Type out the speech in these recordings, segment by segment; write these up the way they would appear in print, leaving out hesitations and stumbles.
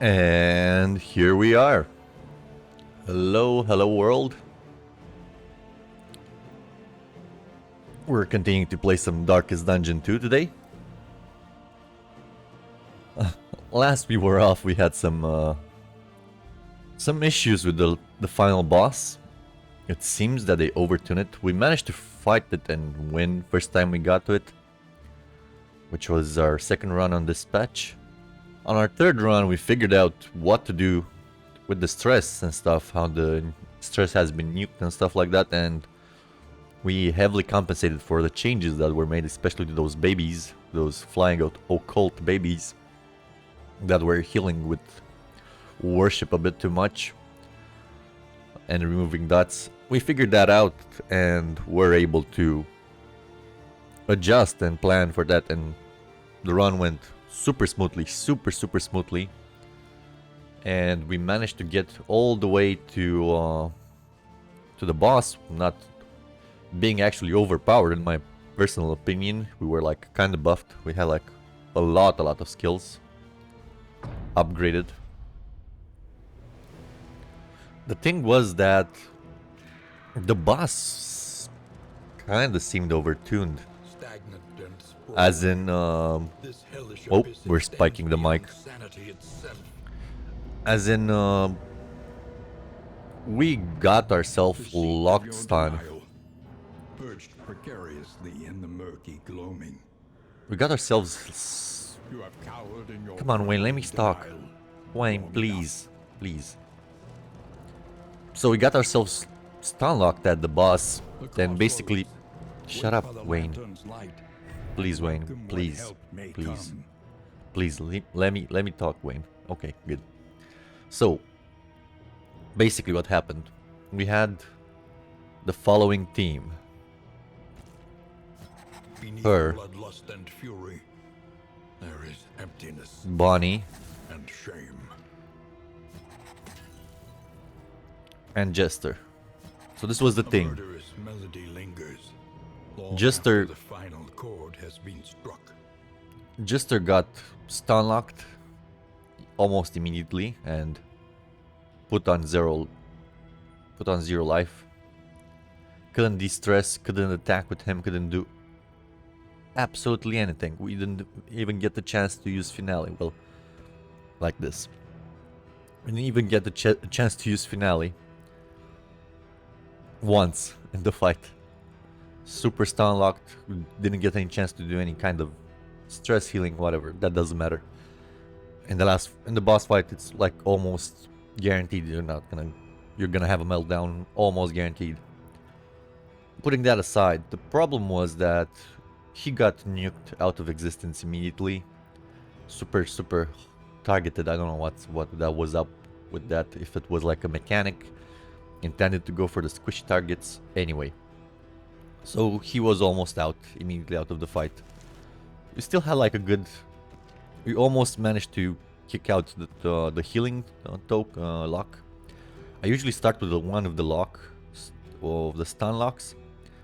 And here we are. Hello, hello world. We're continuing to play some Darkest Dungeon 2 today. Last we were off, we had some issues with the final boss. It seems that they overtuned it. We managed to fight it and win first time we got to it, which was our second run on this patch. On our third run, we figured out what to do with the stress and stuff, how the stress has been nuked and stuff like that, and we heavily compensated for the changes that were made, especially to those babies, those flying out occult babies that were healing with worship a bit too much and removing dots. We figured that out and were able to adjust and plan for that, and the run went super smoothly, super smoothly, and we managed to get all the way to the boss, not being actually overpowered in my personal opinion. We were like kind of buffed. We had like a lot of skills upgraded. The thing was that the boss kind of seemed overtuned, as in oh, we're spiking the mic. As in we got ourselves locked stun. Perched precariously in the murky gloaming. We got ourselves... You have cowered in your Come on, Wayne, let me talk. denial. Wayne, please. Please. So we got ourselves stun locked at the boss. Then basically... Shut Wait for up, the Wayne. lantern's light. Please, Wayne. Welcome when Please. help may Please. come. Please, let me talk, Wayne. Okay, good. So, basically what happened. We had the following team. Beneath Her. bloodlust and fury, there is emptiness Bonnie and shame. and Jester. So this was the A thing. murderous melody lingers. Long Jester- after the final chord has been struck. Jester got stun locked almost immediately and put on zero life. Couldn't de-stress, couldn't attack with him, couldn't do absolutely anything. We didn't even get the chance to use finale. Well, like this. We didn't even get the chance to use finale once in the fight. Super stun locked. We didn't get any chance to do any kind of stress healing, whatever. That doesn't matter. In the boss fight, it's like almost guaranteed you're gonna have a meltdown. Almost guaranteed. Putting that aside, the problem was that he got nuked out of existence immediately. Super targeted. I don't know what that was up with that. If it was like a mechanic intended to go for the squishy targets. Anyway. So he was almost out, immediately out of the fight. We still had like a good... We almost managed to kick out the healing lock. I usually start with the one of the lock, of the stun locks.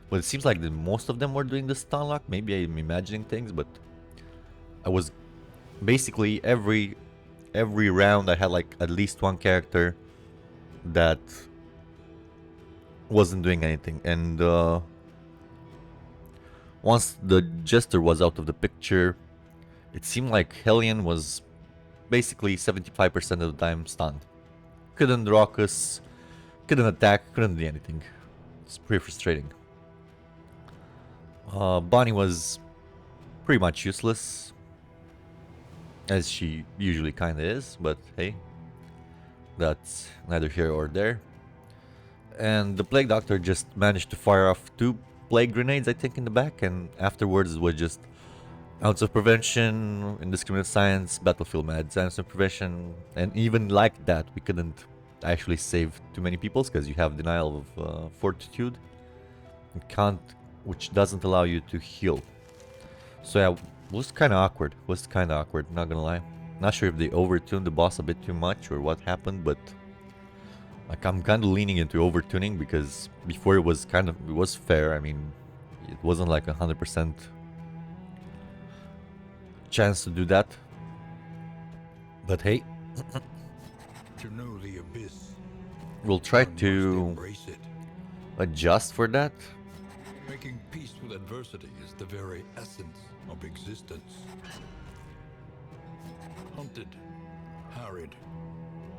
But it seems like most of them were doing the stun lock. Maybe I'm imagining things, but I was basically every round I had like at least one character that wasn't doing anything. And once the Jester was out of the picture, it seemed like Hellion was basically 75% of the time stunned. Couldn't rock us, couldn't attack, couldn't do anything. It's pretty frustrating. Bonnie was pretty much useless, as she usually kinda is, but hey, that's neither here or there. And the Plague Doctor just managed to fire off 2 plague grenades, I think, in the back, and afterwards it was just ounce of prevention, indiscriminate science, battlefield meds, ounce of prevention, and even like that we couldn't actually save too many people because you have denial of fortitude. You can't, which doesn't allow you to heal. So yeah, was kind of awkward. Not gonna lie. Not sure if they overtuned the boss a bit too much or what happened, but like I'm kind of leaning into overtuning because before it was fair. I mean, it wasn't like 100% chance to do that. But hey, To know the abyss, We'll try one must to embrace it. adjust for that. Making peace with adversity is the very essence of existence. Hunted, harried,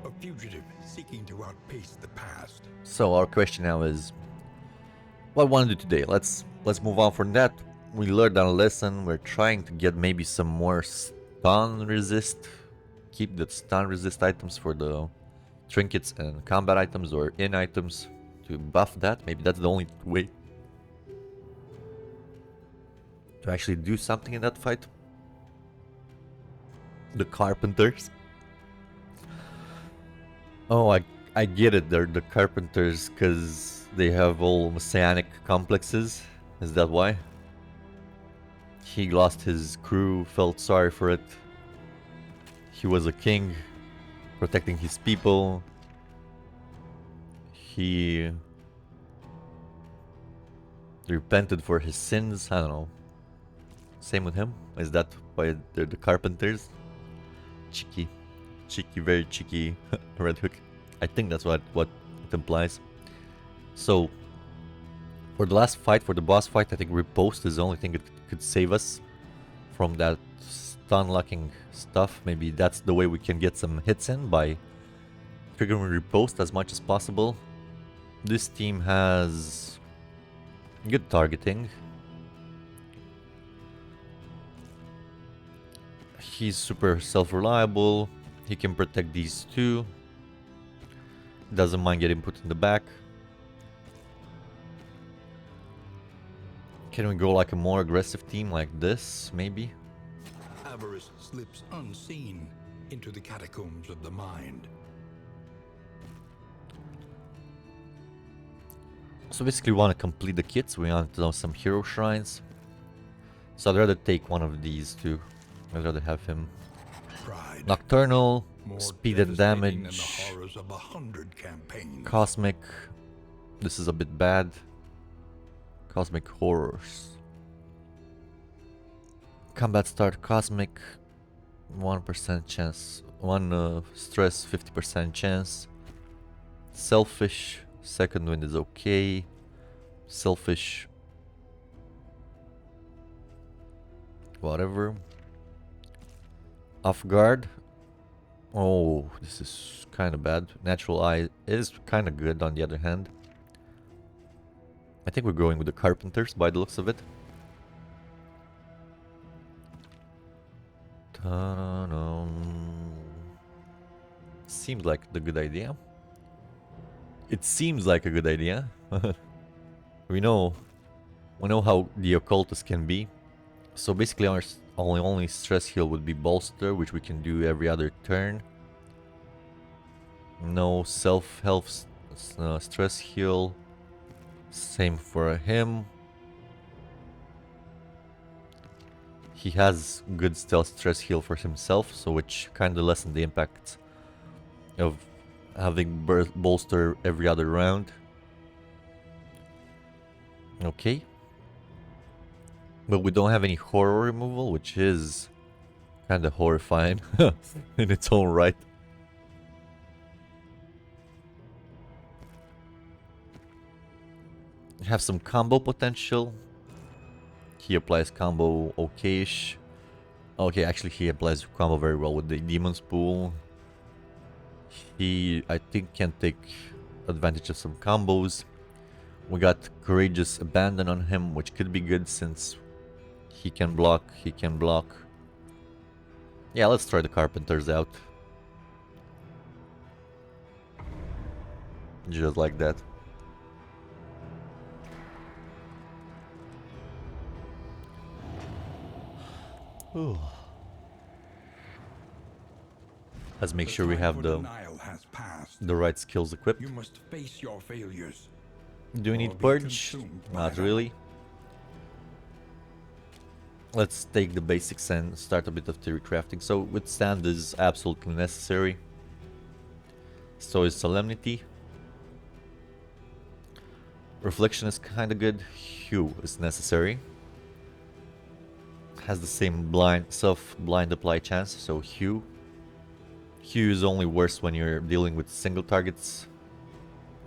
a fugitive seeking to outpace the past. So our question now is, what I want to do today? Let's move on from that. We learned our lesson. We're trying to get maybe some more stun resist. Keep the stun resist items for the trinkets and combat items or in items to buff that. Maybe that's the only way to actually do something in that fight. The carpenters. Oh, I get it. They're the carpenters because they have all messianic complexes. Is that why? He lost his crew, felt sorry for it. He was a king, protecting his people. He repented for his sins. I don't know. Same with him. Is that why they're the carpenters? Cheeky, very cheeky Red Hook. I think that's what it implies. So for the last fight, for the boss fight, I think riposte is the only thing that could save us from that stun locking stuff. Maybe that's the way we can get some hits in, by triggering riposte as much as possible. This team has good targeting. He's super self-reliable. He can protect these two. Doesn't mind getting put in the back. Can we go like a more aggressive team like this, maybe? Avarice slips unseen into the catacombs of the mind. So basically we want to complete the kits. We want to know some hero shrines. So I'd rather take one of these two. I'd rather have him. Pride, Nocturnal, more speed and devastating than the damage, horrors of 100 campaigns. cosmic. This is a bit bad. Cosmic horrors. Combat start cosmic. 1% chance. 1 stress, 50% chance. Selfish. Second wind is okay. Selfish. Whatever. Off guard. Oh, this is kind of bad. Natural eye is kind of good on the other hand. I think we're going with the carpenters by the looks of it. Ta-da-dum. Seems like the good idea. It seems like a good idea. we know how the occultist can be. So basically our only stress heal would be bolster, which we can do every other turn. No self-health stress heal. Same for him. He has good stealth stress heal for himself, so which kind of lessen the impact of having bolster every other round. Okay. But we don't have any horror removal, which is kind of horrifying in its own right. Have some combo potential. He applies combo okay-ish. Okay, actually he applies combo very well with the Demon's Pool. He, I think, can take advantage of some combos. We got Courageous Abandon on him, which could be good since he can block, Yeah, let's try the Carpenters out. Just like that. Ooh. Let's make sure we have the right skills equipped. You must face your failures. Do we need Purge? Not really. Let's take the basics and start a bit of theory crafting. So Withstand is absolutely necessary. So is Solemnity. Reflection is kinda good. Hue is necessary. Has the same blind apply chance, so Hue Q is only worse when you're dealing with single targets.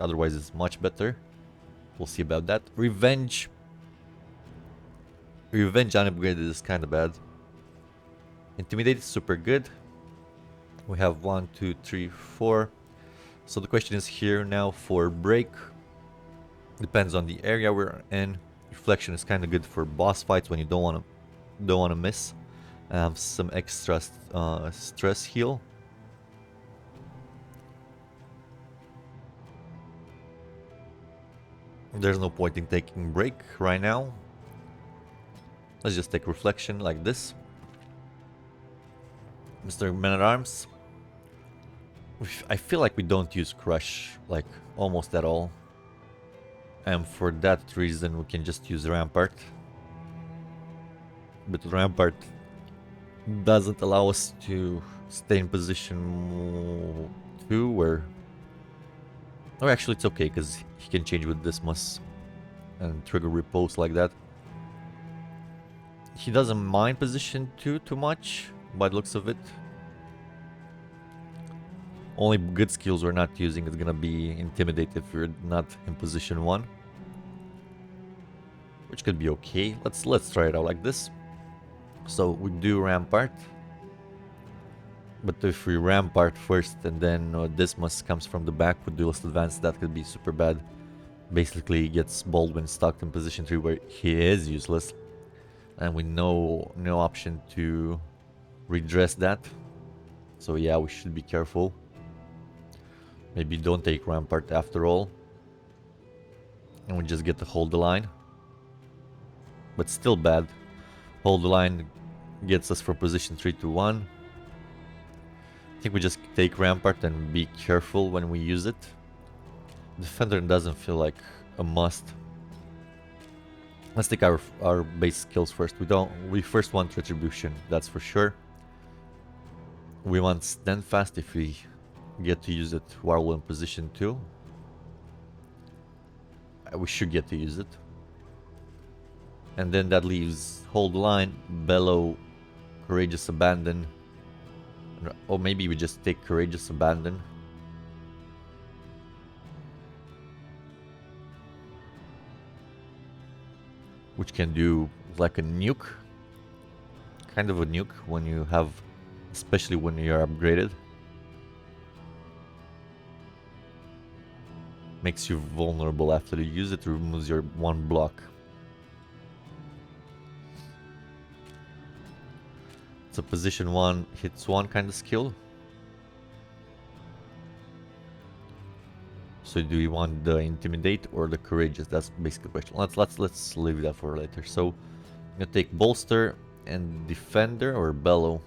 Otherwise, it's much better. We'll see about that. Revenge. Revenge unupgraded is kind of bad. Intimidate is super good. We have 1, 2, 3, 4. So the question is here now for break. Depends on the area we're in. Reflection is kind of good for boss fights when you don't want to miss. Some extra stress heal. There's no point in taking break right now. Let's just take reflection like this. Mr. Man-at-Arms. I feel like we don't use Crush, like, almost at all. And for that reason, we can just use Rampart. But Rampart doesn't allow us to stay in position 2, where... Or actually, it's okay, because he can change with Dismas and trigger repulse like that. He doesn't mind position 2 too much, by the looks of it. Only good skills we're not using is gonna be Intimidate if we're not in position 1. Which could be okay. Let's try it out like this. So we do Rampart. But if we Rampart first and then Dismas comes from the back with Duelist Advance, that could be super bad. Basically gets Baldwin stuck in position 3 where he is useless. And we know no option to redress that. So yeah, we should be careful. Maybe don't take Rampart after all. And we just get to hold the line. But still bad. Hold the line gets us from position 3 to 1. I think we just take Rampart and be careful when we use it. Defender doesn't feel like a must. Let's take our base skills first. We first want Retribution, that's for sure. We want Stand Fast if we get to use it while we're in position 2. We should get to use it. And then that leaves Hold the Line, Bellow, Courageous Abandon. Or maybe we just take Courageous Abandon. Which can do like a nuke. Kind of a nuke when you have, especially when you're upgraded. Makes you vulnerable after you use it, removes your 1 block. It's a position 1 hits 1 kind of skill. So do you want the Intimidate or the Courageous? That's basically the question. Let's leave that for later. So I'm gonna take Bolster and Defender or Bellow.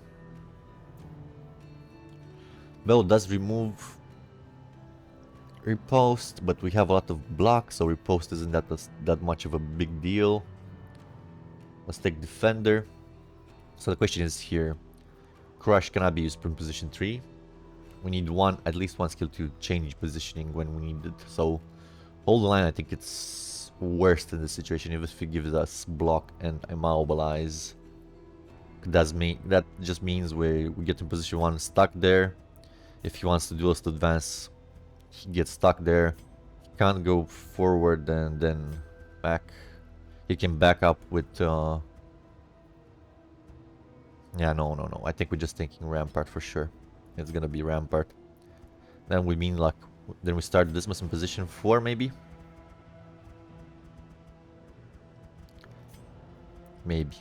Bellow does remove Riposte, but we have a lot of blocks, so Riposte isn't that much of a big deal. Let's take Defender. So the question is here, Crush cannot be used from position 3. We need at least one skill to change positioning when we need it. So Hold the Line, I think it's worst in this situation, even if it gives us block and immobilize. That just means we get in position 1 stuck there. If he wants to Duelist Advance, he gets stuck there. He can't go forward and then back. He can back up with yeah, no. I think we're just thinking Rampart for sure. It's gonna be Rampart. Then we mean like, then we start Dismas in position 4 maybe? Maybe.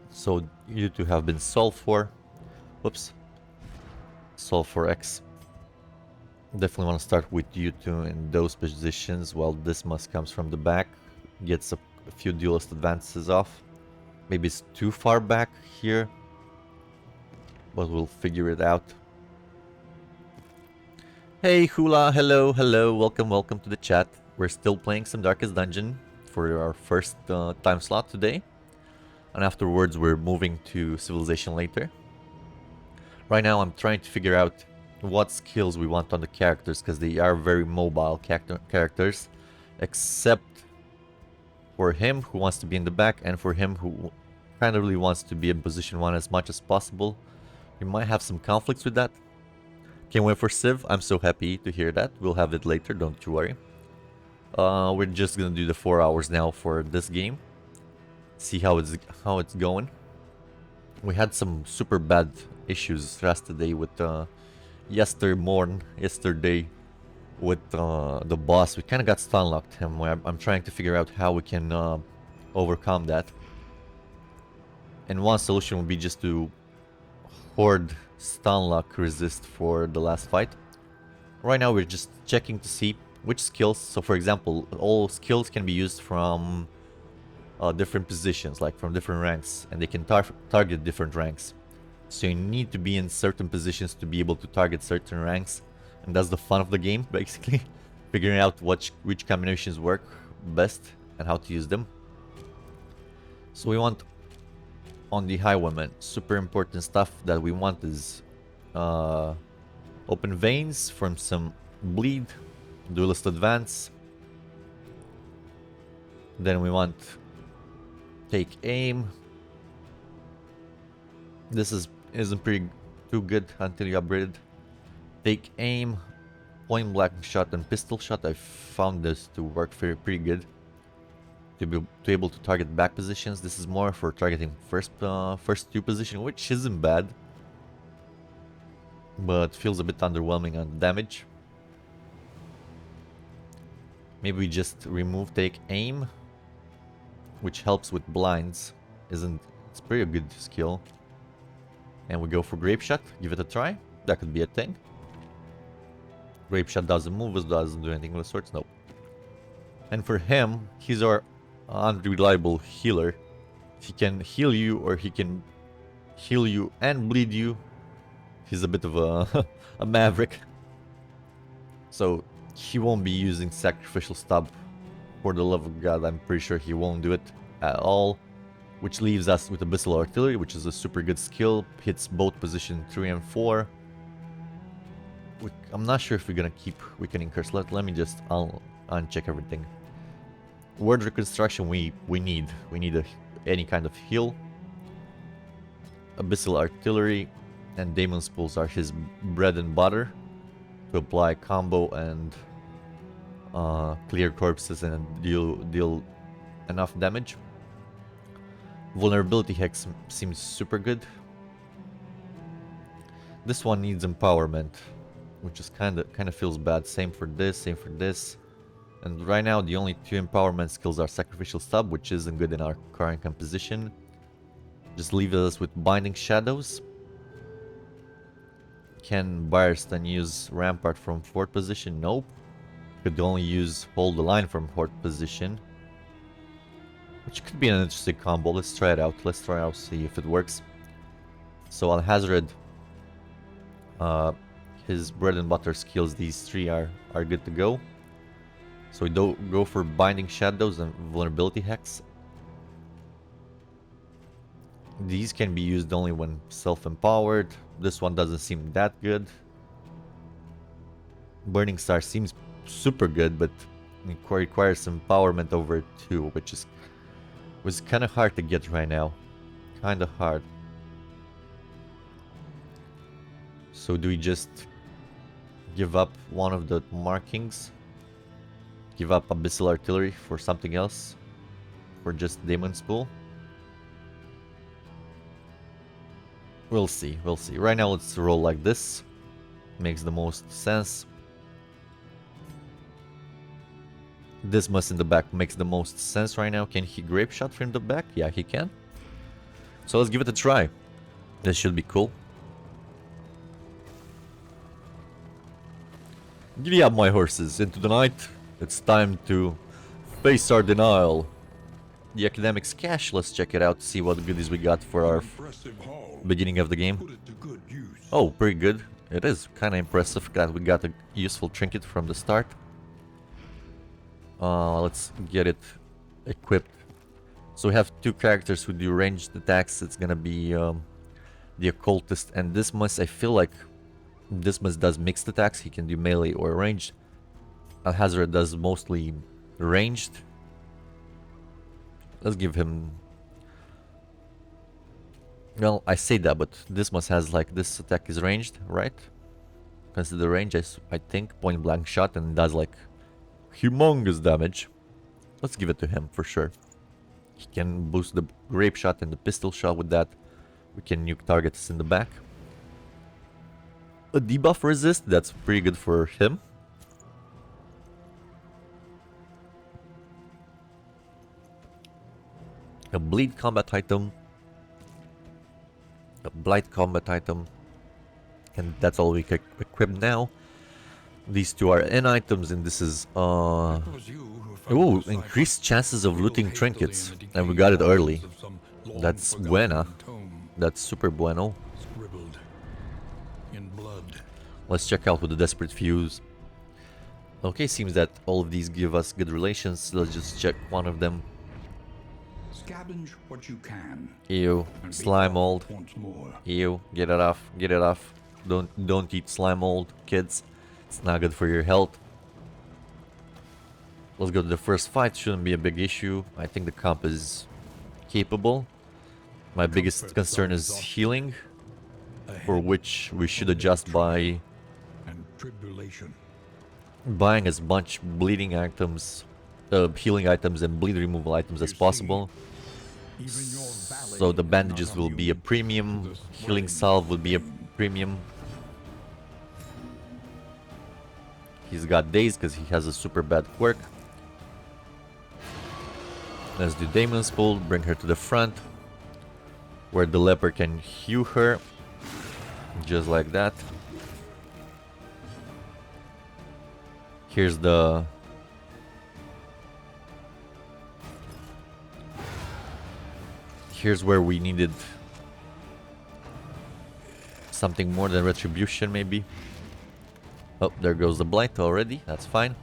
So you two have been solved for. Whoops. Solved for X. Definitely want to start with you two in those positions while Dismas comes from the back. Gets a few Duelist Advances off. Maybe it's too far back here, but we'll figure it out. Hey Hula, hello, welcome to the chat. We're still playing some Darkest Dungeon for our first time slot today. And afterwards we're moving to Civilization later. Right now I'm trying to figure out what skills we want on the characters, because they are very mobile characters. Except for him who wants to be in the back, and for him who kind of really wants to be in position 1 as much as possible. We might have some conflicts with that. Can't wait for Civ. I'm so happy to hear that. We'll have it later, don't you worry. We're just gonna do the 4 hours now for this game. See how it's going. We had some super bad issues yesterday with yesterday with the boss. We kind of got stun locked him. I'm trying to figure out how we can overcome that. And one solution would be just to hoard stun lock resist for the last fight. Right now we're just checking to see which skills. So for example, all skills can be used from different positions, like from different ranks, and they can target different ranks. So you need to be in certain positions to be able to target certain ranks, and that's the fun of the game, basically. Figuring out which combinations work best and how to use them. So we want on the highwayman, super important stuff that we want is open veins from some bleed, duelist advance. Then we want take aim. This isn't pretty too good until you upgrade it. Take aim, point blank shot, and pistol shot. I found this to work pretty good. To be able to target back positions. This is more for targeting first two position, which isn't bad, but feels a bit underwhelming on damage. Maybe we just remove take aim, which helps with blinds. It's pretty good skill. And we go for grape shot. Give it a try. That could be a thing. Grape shot doesn't move us, doesn't do anything with the swords. Nope. And for him, he's our unreliable healer. He can heal you, or he can heal you and bleed you. He's a bit of a, a maverick. So he won't be using sacrificial stab. For the love of God, I'm pretty sure he won't do it at all. Which leaves us with Abyssal Artillery, which is a super good skill. Hits both position 3 and 4. I'm not sure if we're gonna keep Weakening Curse. Let me just uncheck everything. Word Reconstruction we need. We need any kind of heal. Abyssal Artillery and Daemon's Pulse are his bread and butter. To apply combo and clear corpses and deal enough damage. Vulnerability Hex seems super good. This one needs empowerment, which is kind of feels bad. Same for this, same for this. And right now the only two empowerment skills are Sacrificial Stab, which isn't good in our current composition. Just leaves us with Binding Shadows. Can burst and use Rampart from 4th position? Nope. Could only use Hold the Line from 4th position. Which could be an interesting combo. Let's try it out. Let's try out, see if it works. So Alhazred, his bread and butter skills, these three are good to go. So we go for Binding Shadows and Vulnerability Hex. These can be used only when self-empowered. This one doesn't seem that good. Burning Star seems super good, but it requires some empowerment over it too, which was kind of hard to get right now. Kind of hard. So do we just give up one of the markings? Give up Abyssal Artillery for something else? For just Daemon's Pool? We'll see, we'll see. Right now let's roll like this. Makes the most sense. This must in the back makes the most sense right now. Can he grape shot from the back? Yeah, he can. So let's give it a try. This should be cool. Giddy up, my horses, into the night. It's time to face our denial. The Academic's Cache, let's check it out, see what goodies we got for our beginning of the game. Oh, pretty good. It is kind of impressive that we got a useful trinket from the start. Let's get it equipped. So we have two characters who do ranged attacks. It's gonna be the Occultist and Dismas. I feel like Dismas does mixed attacks. He can do melee or ranged. Alhazred does mostly ranged. Let's give him Well, I say that, but this must has like this attack is ranged, right? Consider range, I think point blank shot and does like humongous damage. Let's give it to him for sure. He can boost the grape shot and the pistol shot with that. We can nuke targets in the back. A debuff resist, that's pretty good for him. A bleed combat item. A blight combat item. And that's all we can equip now. These two are N items and this is oh, increased chances of looting trinkets. And we got it early. That's buena. That's super bueno. Let's check out with the Desperate Fuse. Okay, seems that all of these give us good relations. Let's just check one of them. Scavenge what you can. Ew, slime mold. Ew, get it off, get it off. Don't eat slime mold, kids. It's not good for your health. Let's go to the first fight. Shouldn't be a big issue. I think the comp is capable. My biggest concern is healing, for which we should adjust by buying as much bleeding items, healing items and bleed removal items as possible. So the bandages will be a premium, healing salve will be a premium. He's got daze because he has a super bad quirk. Let's do Daemon's Pull, bring her to the front, where the leper can heal her, just like that. Here's the... Here's where we needed something more than retribution, maybe. Oh, there goes the blight already. That's fine.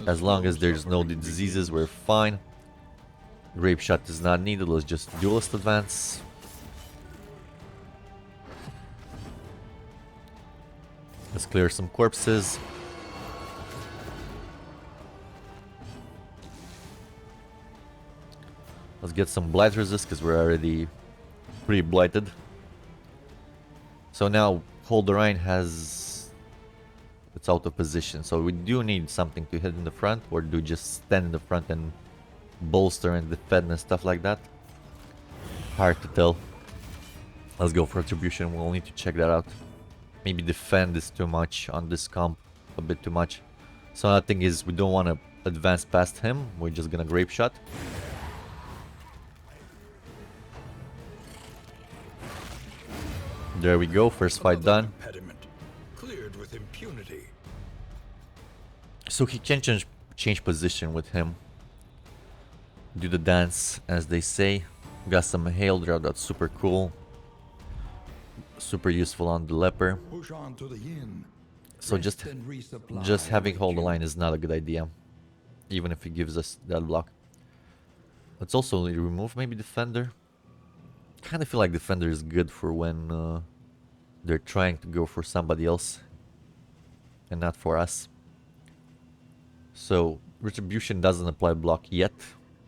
As long as there's no diseases, we're fine. Grape shot is not needed. Let's just duelist advance. Let's clear some corpses. Let's get some blight resist because we're already pretty blighted. So now Holderine has... it's out of position. So we do need something to hit in the front, or do just stand in the front and bolster and defend and stuff like that. Hard to tell. Let's go for retribution. We'll need to check that out. Maybe defend is too much on this comp, a bit too much. So another thing is we don't want to advance past him. We're just gonna grape shot. There we go, first fight done. Cleared with impunity. So he can change position with him. Do the dance, as they say. Got some hail drop, that's super cool. Super useful on the leper. Push on to the inn. So just having hold the line is not a good idea, even if he gives us that block. Let's also remove maybe defender. Kind of feel like defender is good for when they're trying to go for somebody else and not for us. So retribution doesn't apply block yet.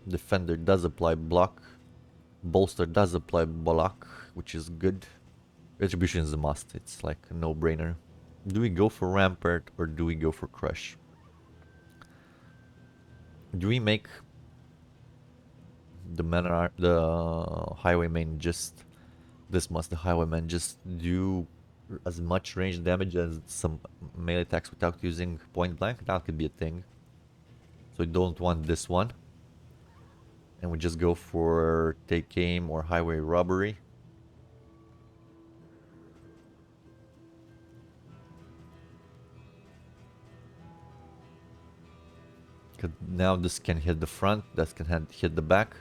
Defender does apply block. Bolster does apply block, which is good. Retribution is a must. It's like a no-brainer. Do we go for Rampart or do we go for Crush? Do we make the Highwayman just... this must the Highwayman just do as much range damage as some melee attacks without using point blank? That could be a thing. So we don't want this one. And we just go for take aim or highway robbery. Now this can hit the front, that can hit the back.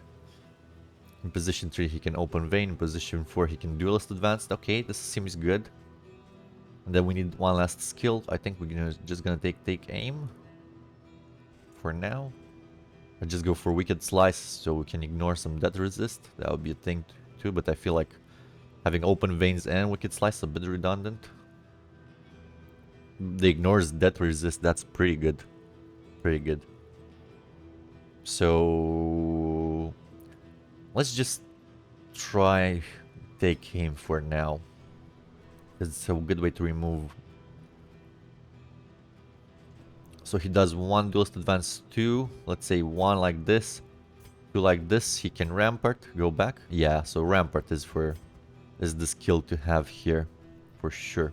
In position 3 he can open vein, in position 4 he can duelist advanced. Okay, this seems good. And then we need one last skill. I think we're just gonna take aim. For now. I'll just go for Wicked Slice so we can ignore some death resist. That would be a thing too, but I feel like having open veins and Wicked Slice is a bit redundant. The ignores death resist, that's pretty good. Pretty good. So Let's just try take him for now. It's a good way to remove. So he does 1 duelist advance 2. Let's say 1 like this, 2 like this. He can rampart, go back. Yeah, so rampart is the skill to have here for sure.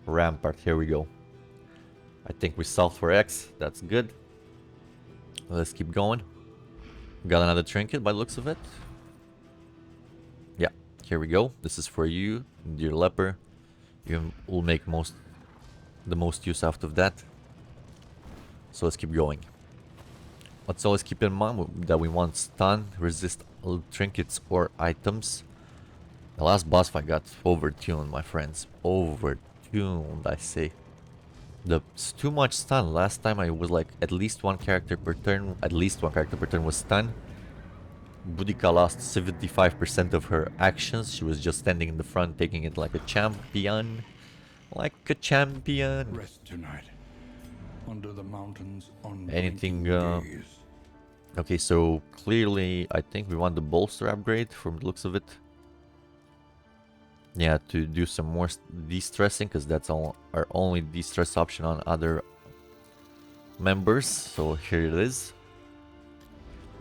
Rampart, here we go. I think we solved for X. That's good. Let's keep going. Got another trinket by the looks of it. Yeah, here we go. This is for you, dear leper. You will make the most use out of that. So let's keep going. Let's always keep in mind that we want stun, resist trinkets or items. The last boss fight got overtuned, my friends. Overtuned, I say. It's too much stun. Last time I was like at least one character per turn. At least one character per turn was stun. Boudica lost 75% of her actions. She was just standing in the front, taking it like a champion. Like a champion. Rest tonight. Under the mountains, on Anything, days. Okay, so clearly I think we want the bolster upgrade from the looks of it. Yeah, to do some more de-stressing, because that's our only de-stress option on other members. So here it is.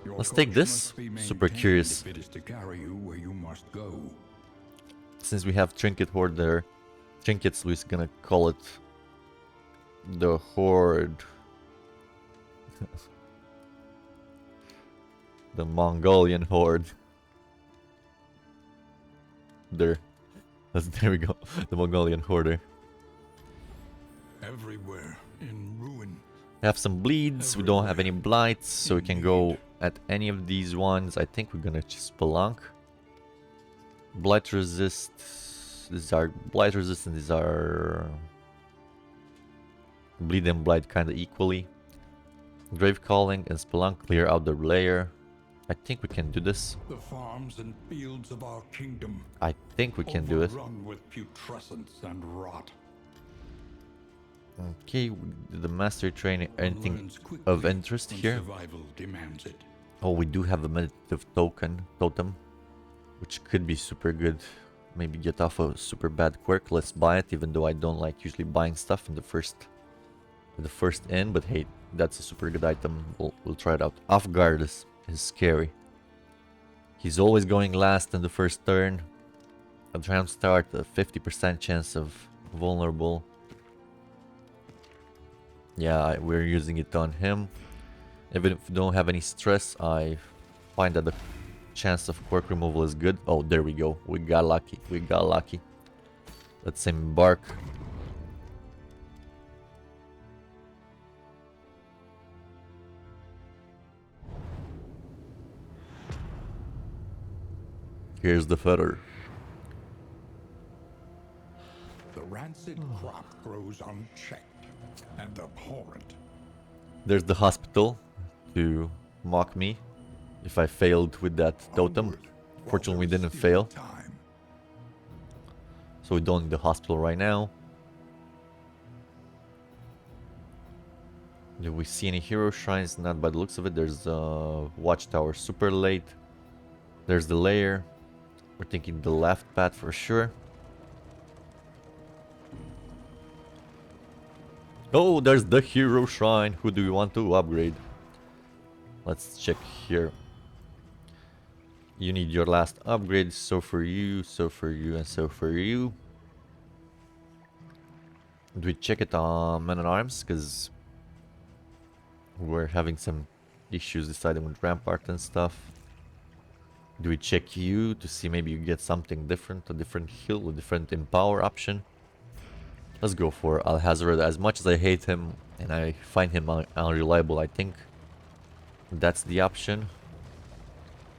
Your Let's take course this. must be Super maintained curious. if it is to carry you where you must go. Since we have Trinket Hoarder, Trinkets, we're gonna call it the Horde. The Mongolian Horde. There we go. The Mongolian Hoarder. Everywhere in ruin. We have some bleeds. We don't have any blights, so we can go at any of these ones. I think we're gonna spelunk. Blight resist. These are blight resistant. These are bleed and blight kind of equally. Grave calling and spelunk clear out the layer. I think we can do this. The farms and fields of our kingdom. I think we can do it. Overrun with putrescence and rot. Okay, the master training. One Anything learns quickly of interest when here? Survival demands it. Oh, we do have a meditative totem, which could be super good. Maybe get off a super bad quirk. Let's buy it, even though I don't like usually buying stuff in the first in. But hey, that's a super good item. We'll try it out. Off guard is scary. He's always going last in the first turn. At round start, a 50% chance of vulnerable. Yeah, we're using it on him. Even if we don't have any stress, I find that the chance of quirk removal is good. Oh, there we go. We got lucky. We got lucky. Let's embark. Here's the feather. The rancid crop grows unchecked and abhorrent. There's the hospital to mock me if I failed with that totem. Onward, Fortunately, we while didn't there's fail. still time. So we don't need the hospital right now. Do we see any hero shrines? Not by the looks of it. There's a watchtower super late. There's the layer. We're thinking the left path for sure. Oh, there's the hero shrine. Who do we want to upgrade? Let's check here. You need your last upgrade. So for you, so for you, and so for you. Do we check it on Men at Arms? Because we're having some issues deciding with Rampart and stuff. Do we check you to see maybe you get something different, a different heal, a different empower option? Let's go for Alhazred. As much as I hate him and I find him unreliable, I think that's the option.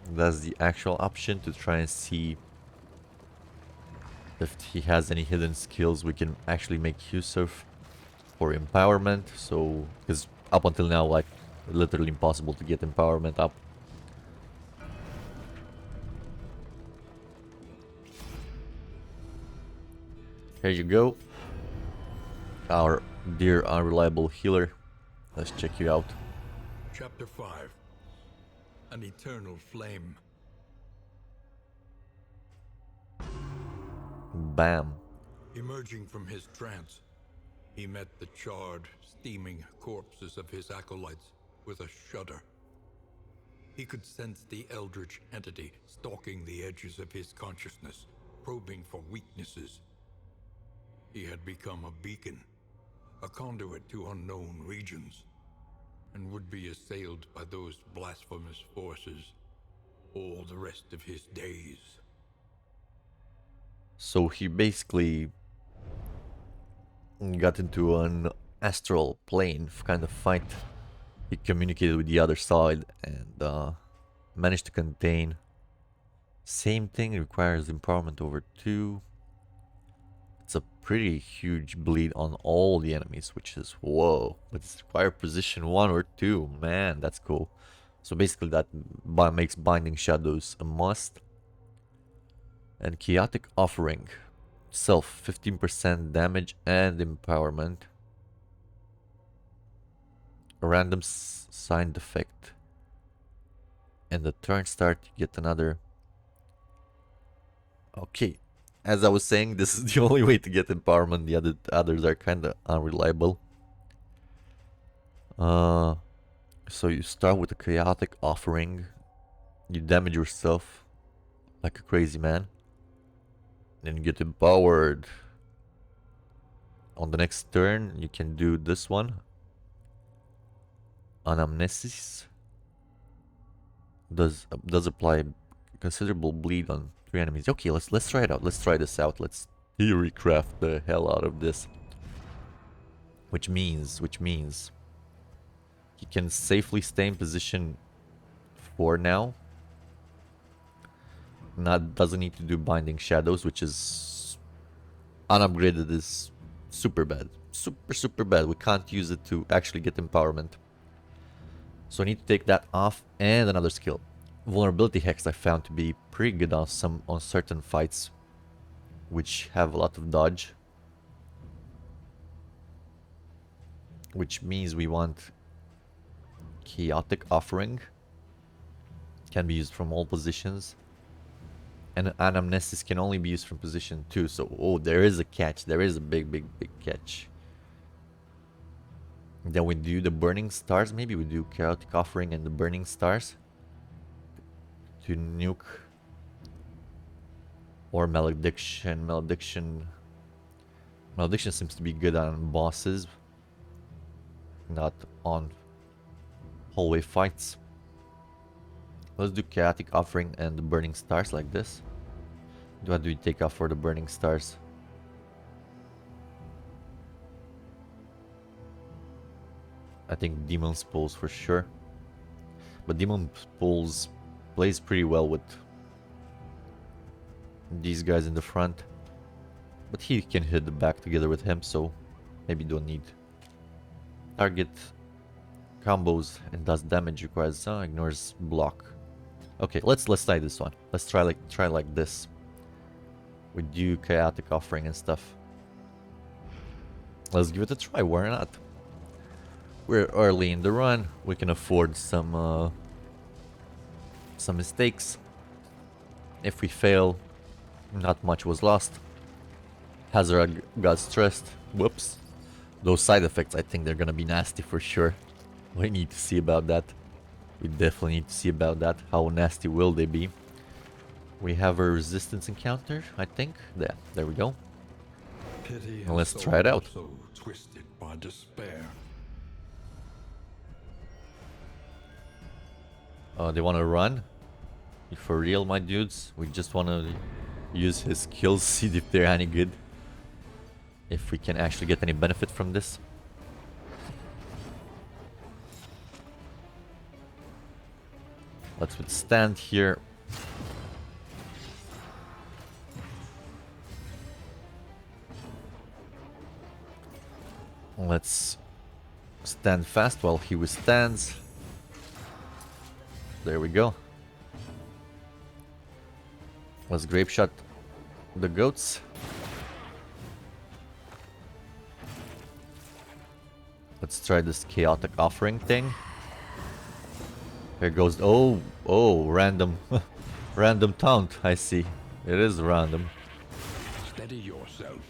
That's the actual option to try and see if he has any hidden skills we can actually make use of for empowerment. So, because up until now, like, literally impossible to get empowerment up. Here you go. Our dear unreliable healer. Let's check you out. Chapter 5. An eternal flame. Bam. Emerging from his trance, he met the charred, steaming corpses of his acolytes with a shudder. He could sense the eldritch entity stalking the edges of his consciousness, probing for weaknesses. He had become a beacon, a conduit to unknown regions, and would be assailed by those blasphemous forces all the rest of his days. So he basically got into an astral plane kind of fight. He communicated with the other side and managed to contain. Same thing, requires empowerment over 2. It's a pretty huge bleed on all the enemies, which is whoa. But it's required position 1 or 2. Man, that's cool. So basically that makes Binding Shadows a must. And Chaotic Offering. Self 15% damage and empowerment. A random side effect. And the turn start, you get another. Okay. As I was saying, this is the only way to get empowerment. The others are kind of unreliable. So you start with a Chaotic Offering. You damage yourself like a crazy man. Then you get empowered. On the next turn, you can do this one. Anamnesis. Does apply considerable bleed on 3 enemies. Okay, let's try it out. Let's try this out. Let's theorycraft the hell out of this. Which means he can safely stay in position 4 now. Doesn't need to do Binding Shadows, which is unupgraded is super bad. Super bad. We can't use it to actually get empowerment. So I need to take that off and another skill. Vulnerability Hex I found to be pretty good on certain fights which have a lot of dodge. Which means we want Chaotic Offering. Can be used from all positions. And Anamnesis can only be used from position 2. So, oh, there is a catch. There is a big catch. Then we do the Burning Stars. Maybe we do Chaotic Offering and the Burning Stars. To nuke. Or Malediction. Malediction seems to be good on bosses. Not on hallway fights. Let's do Chaotic Offering and the Burning Stars like this. What do we take off for the Burning Stars? I think Demon's Pulse for sure. But Demon's Pulse plays pretty well with these guys in the front. But he can hit the back together with him, so maybe don't need. Target combos and does damage, requires ignores block. Okay, let's try this one. Let's try like this. We do Chaotic Offering and stuff. Let's give it a try. Why not? We're early in the run. We can afford some mistakes. If we fail, not much was lost. Hazard got stressed. Whoops. Those side effects, I think they're gonna be nasty for sure. We need to see about that. We definitely need to see about that. How nasty will they be? We have a resistance encounter, I think. There we go. Pity Well, let's try it out. So twisted by despair. They want to run? For real, my dudes? We just want to use his skills, see if they're any good. If we can actually get any benefit from this. Let's withstand here. Let's stand fast while he withstands. There we go. Let's grape shot the goats. Let's try this Chaotic Offering thing. Here goes. Oh, random. Random taunt, I see. It is random. Steady yourself.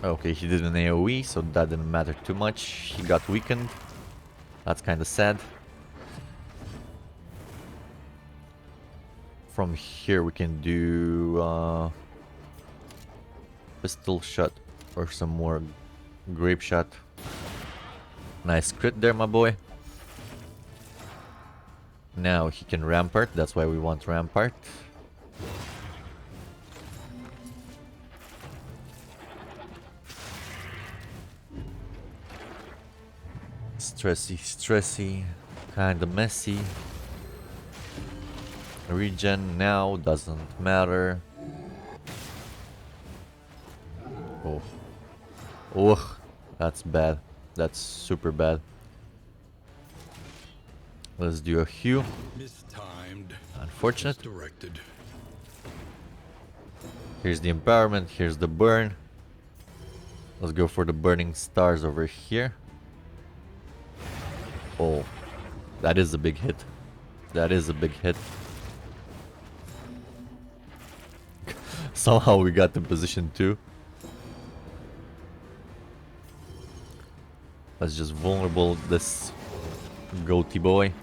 Okay, he did an AoE, so that didn't matter too much. He got weakened. That's kind of sad. From here we can do pistol shot or some more grape shot. Nice crit there, my boy. Now he can rampart, that's why we want rampart. Stressy, kinda messy. Regen now doesn't matter. Oh. Oh, that's bad. That's super bad. Let's do a hew. Mistimed. Unfortunate. Misdirected. Here's the empowerment, here's the burn. Let's go for the burning stars over here. Oh, that is a big hit. That is a big hit. Somehow we got the position too. Let's just vulnerable this goatee boy.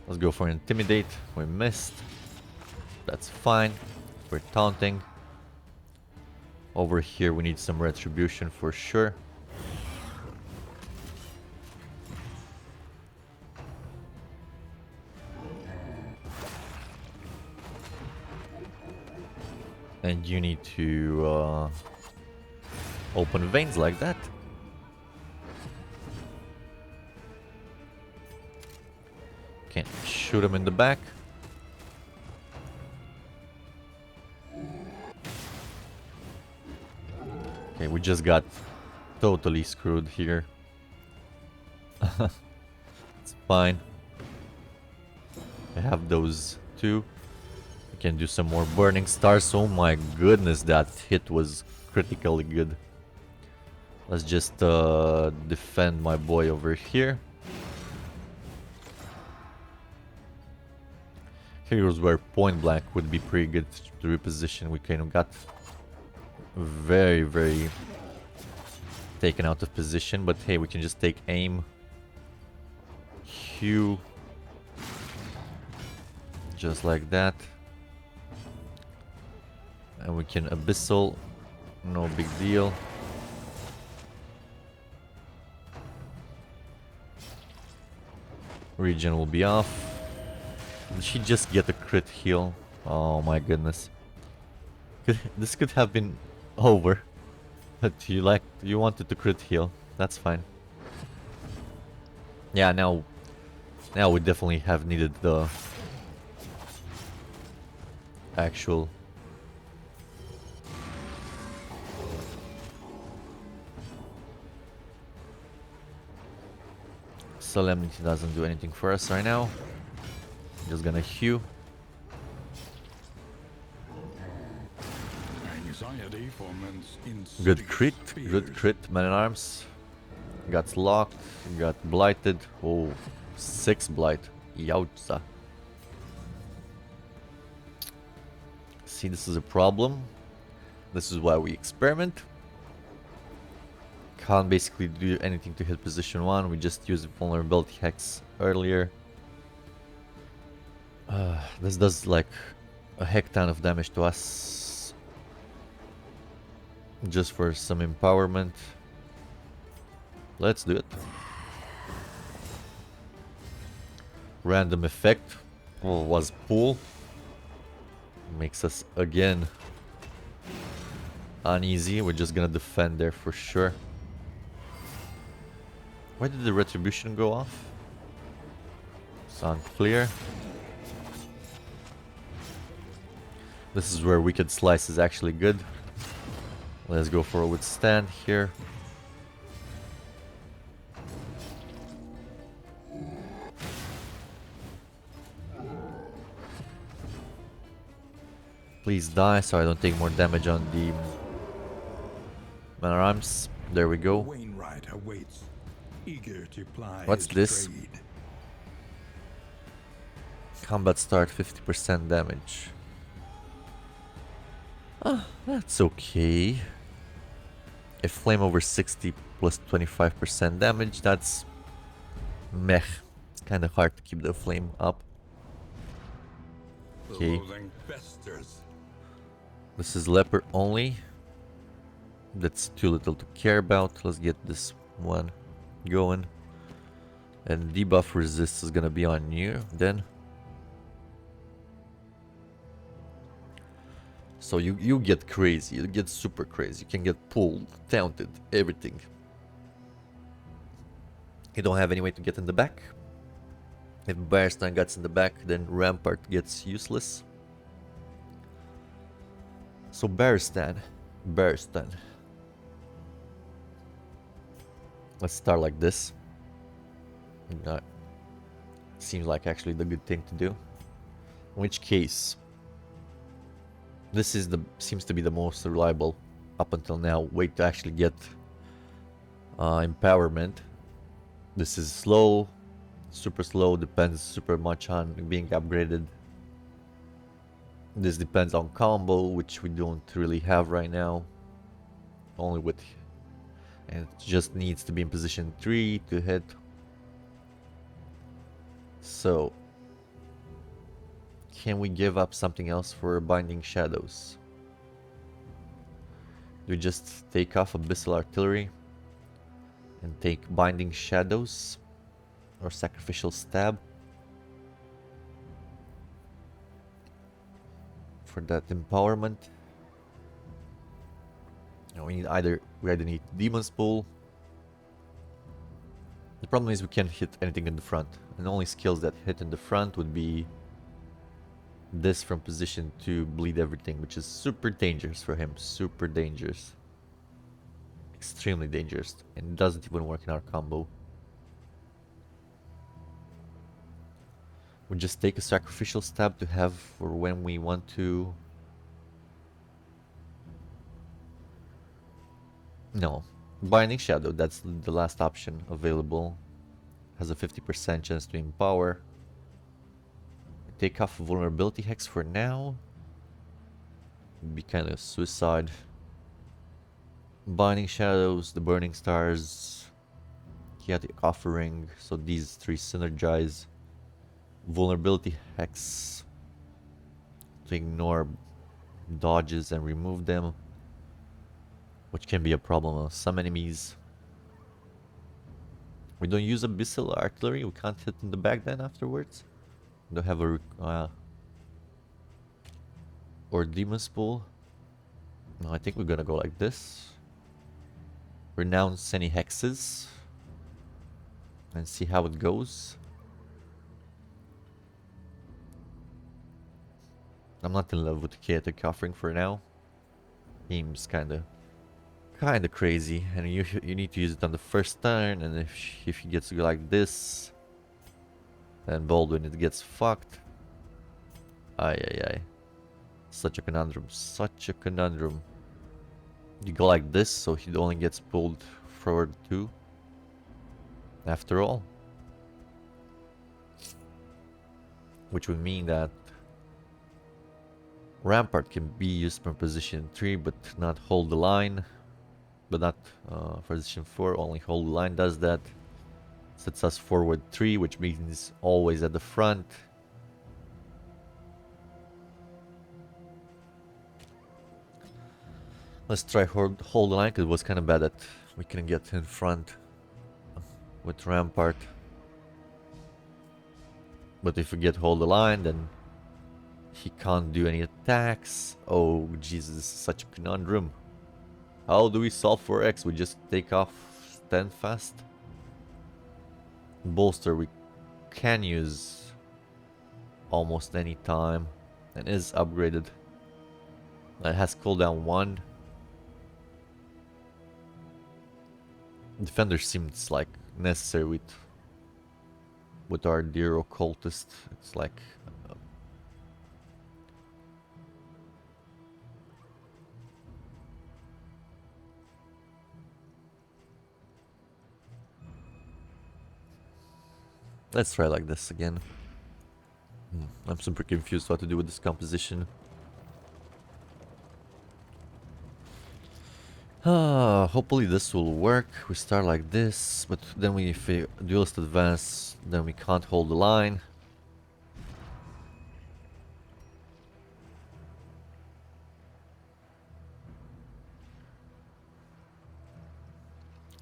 Let's go for intimidate. We missed. That's fine. We're taunting. Over here we need some retribution for sure. And you need to open veins like that. Can't shoot him in the back. Okay, we just got totally screwed here. It's fine. I have those two. We can do some more burning stars. Oh my goodness, that hit was critically good. Let's just defend my boy over here. Here's where point blank would be pretty good to reposition. We kind of got very taken out of position, but hey, we can just take aim, hew, just like that, and we can abyssal, no big deal. Regen will be off. Did she just get a crit heal? Oh my goodness. This could have been over. But you wanted to crit heal. That's fine. Yeah, now we definitely have needed the actual Solemnity doesn't do anything for us right now. Just gonna hew. Anxiety foments Good insidious crit, good fears. crit, man at arms. Got locked, got blighted. Oh, 6 blight. Yowza. See, this is a problem. This is why we experiment. Can't basically do anything to hit position 1. We just used vulnerability hex earlier. This does like a heck ton of damage to us. Just for some empowerment. Let's do it. Random effect was pull. Makes us again uneasy. We're just gonna defend there for sure. Why did the retribution go off? It's unclear. This is where Wicked Slice is actually good. Let's go for a withstand here. Please die so I don't take more damage on the man arms. There we go. Wainwright awaits, eager to ply What's his this? trade. Combat start 50% damage. Ah, that's okay. A flame over 60 plus 25% damage, that's meh. It's kind of hard to keep the flame up. The Okay, loathing festers. this is leper only. That's too little to care about. Let's get this one going. And debuff resist is gonna be on you then. So you get crazy, you get super crazy. You can get pulled, taunted, everything. You don't have any way to get in the back. If Bearstan gets in the back, then Rampart gets useless. So Bearstan. Let's start like this. Seems like actually the good thing to do. In which case, this is seems to be the most reliable up until now way to actually get empowerment. This is slow, super slow, depends super much on being upgraded. This depends on combo, which we don't really have right now. Only with, and it just needs to be in position 3 to hit. So, can we give up something else for Binding Shadows? Do we just take off Abyssal Artillery and take Binding Shadows or Sacrificial Stab for that empowerment? And we either need Demon's Pool. The problem is we can't hit anything in the front, and the only skills that hit in the front would be this from position to bleed everything, which is super dangerous for him. Super dangerous. Extremely dangerous. And it doesn't even work in our combo. We just take a sacrificial stab to have for when we want to. No. Binding Shadow, that's the last option available. Has a 50% chance to empower. Take off Vulnerability Hex for now. Would be kind of suicide. Binding Shadows, the Burning Stars, Chaotic Offering, so these three synergize. Vulnerability Hex to ignore dodges and remove them, which can be a problem on some enemies. We don't use Abyssal Artillery, we can't hit in the back then afterwards. We don't have a or Demon's Pool. No, I think we're gonna go like this. Renounce any hexes and see how it goes. I'm not in love with the Chaotic Offering for now. Seems kinda crazy, and you need to use it on the first turn, and if he gets to go like this, then Baldwin it gets fucked. Ay. Such a conundrum, such a conundrum. You go like this, so he only gets pulled forward 2. After all. Which would mean that Rampart can be used from position 3, but not hold the line. But not position 4, only hold the line does that. Sets us forward 3, which means always at the front. Let's try hold the line, because it was kind of bad that we couldn't get in front with Rampart. But if we get hold the line, then he can't do any attacks. Oh Jesus, this is such a conundrum. How do we solve for X? We just take off stand fast. Bolster we can use almost any time and is upgraded. It has cooldown 1. Defender seems like necessary with our dear Occultist. It's like Let's try like this again. I'm super confused what to do with this composition. Hopefully this will work. We start like this, but then if we duelist advance, then we can't hold the line.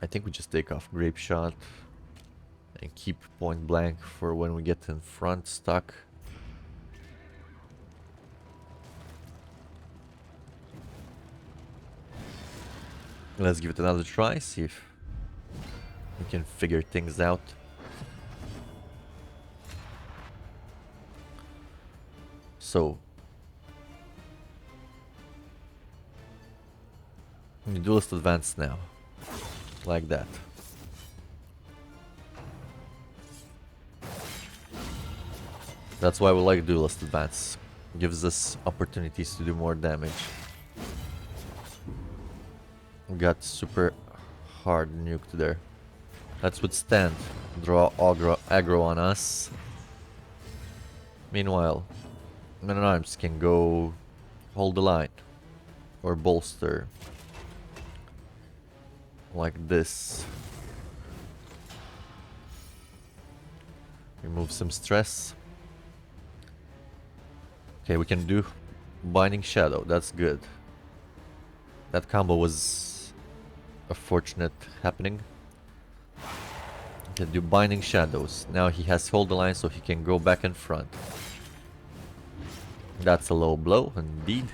I think we just take off grape shot and keep point blank for when we get in front stuck. Let's give it another try, see if we can figure things out. So, we duelist advance now, like that. That's why we like duelist advance. Gives us opportunities to do more damage. We got super hard nuked there. Let's withstand. Draw aggro on us. Meanwhile, men at arms can go hold the line or bolster like this. Remove some stress. Okay, we can do Binding Shadow. That's good. That combo was a fortunate happening. We can do Binding Shadows. Now he has hold the line so he can go back in front. That's a low blow, indeed.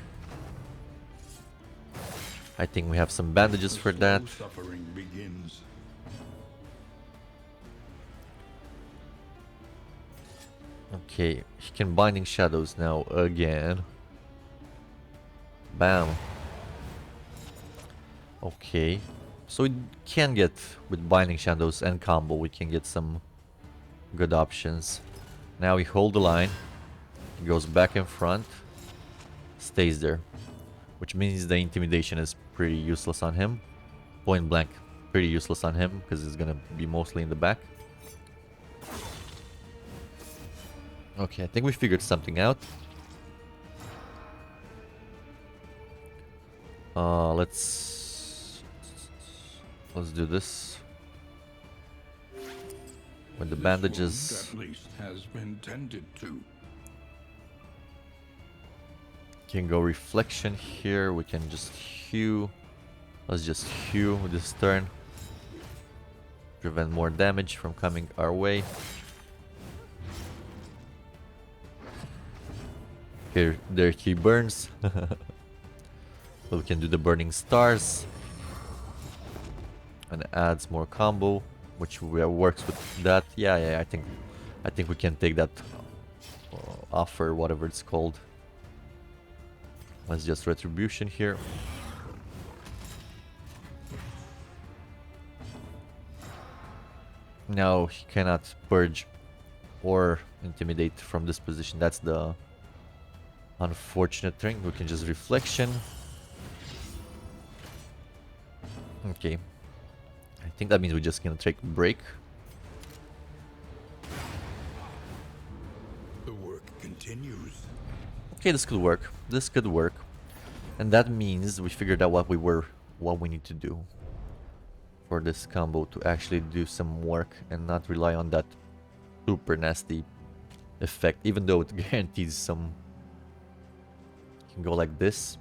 I think we have some bandages for that. Suffering begins. Okay, he can Binding Shadows now again. Bam. Okay. So we can get, with Binding Shadows and combo, we can get some good options. Now we hold the line. He goes back in front. Stays there. Which means the intimidation is pretty useless on him. Point blank, pretty useless on him, because he's gonna be mostly in the back. Okay, I think we figured something out. Let's do this with the bandages. This wound, at least, has been tended to. Can go reflection here. We can just hew. Let's just hew with this turn. Prevent more damage from coming our way. Here, there he burns. So we can do the burning stars. And adds more combo, which works with that. Yeah, I think we can take that offer, whatever it's called. Let's just retribution here. Now he cannot purge or intimidate from this position. That's the unfortunate thing. We can just reflection. Okay. I think that means we're just gonna take a break. The work continues. Okay, this could work. This could work. And that means we figured out what we need to do for this combo to actually do some work and not rely on that super nasty effect, even though it guarantees some. You can go like this,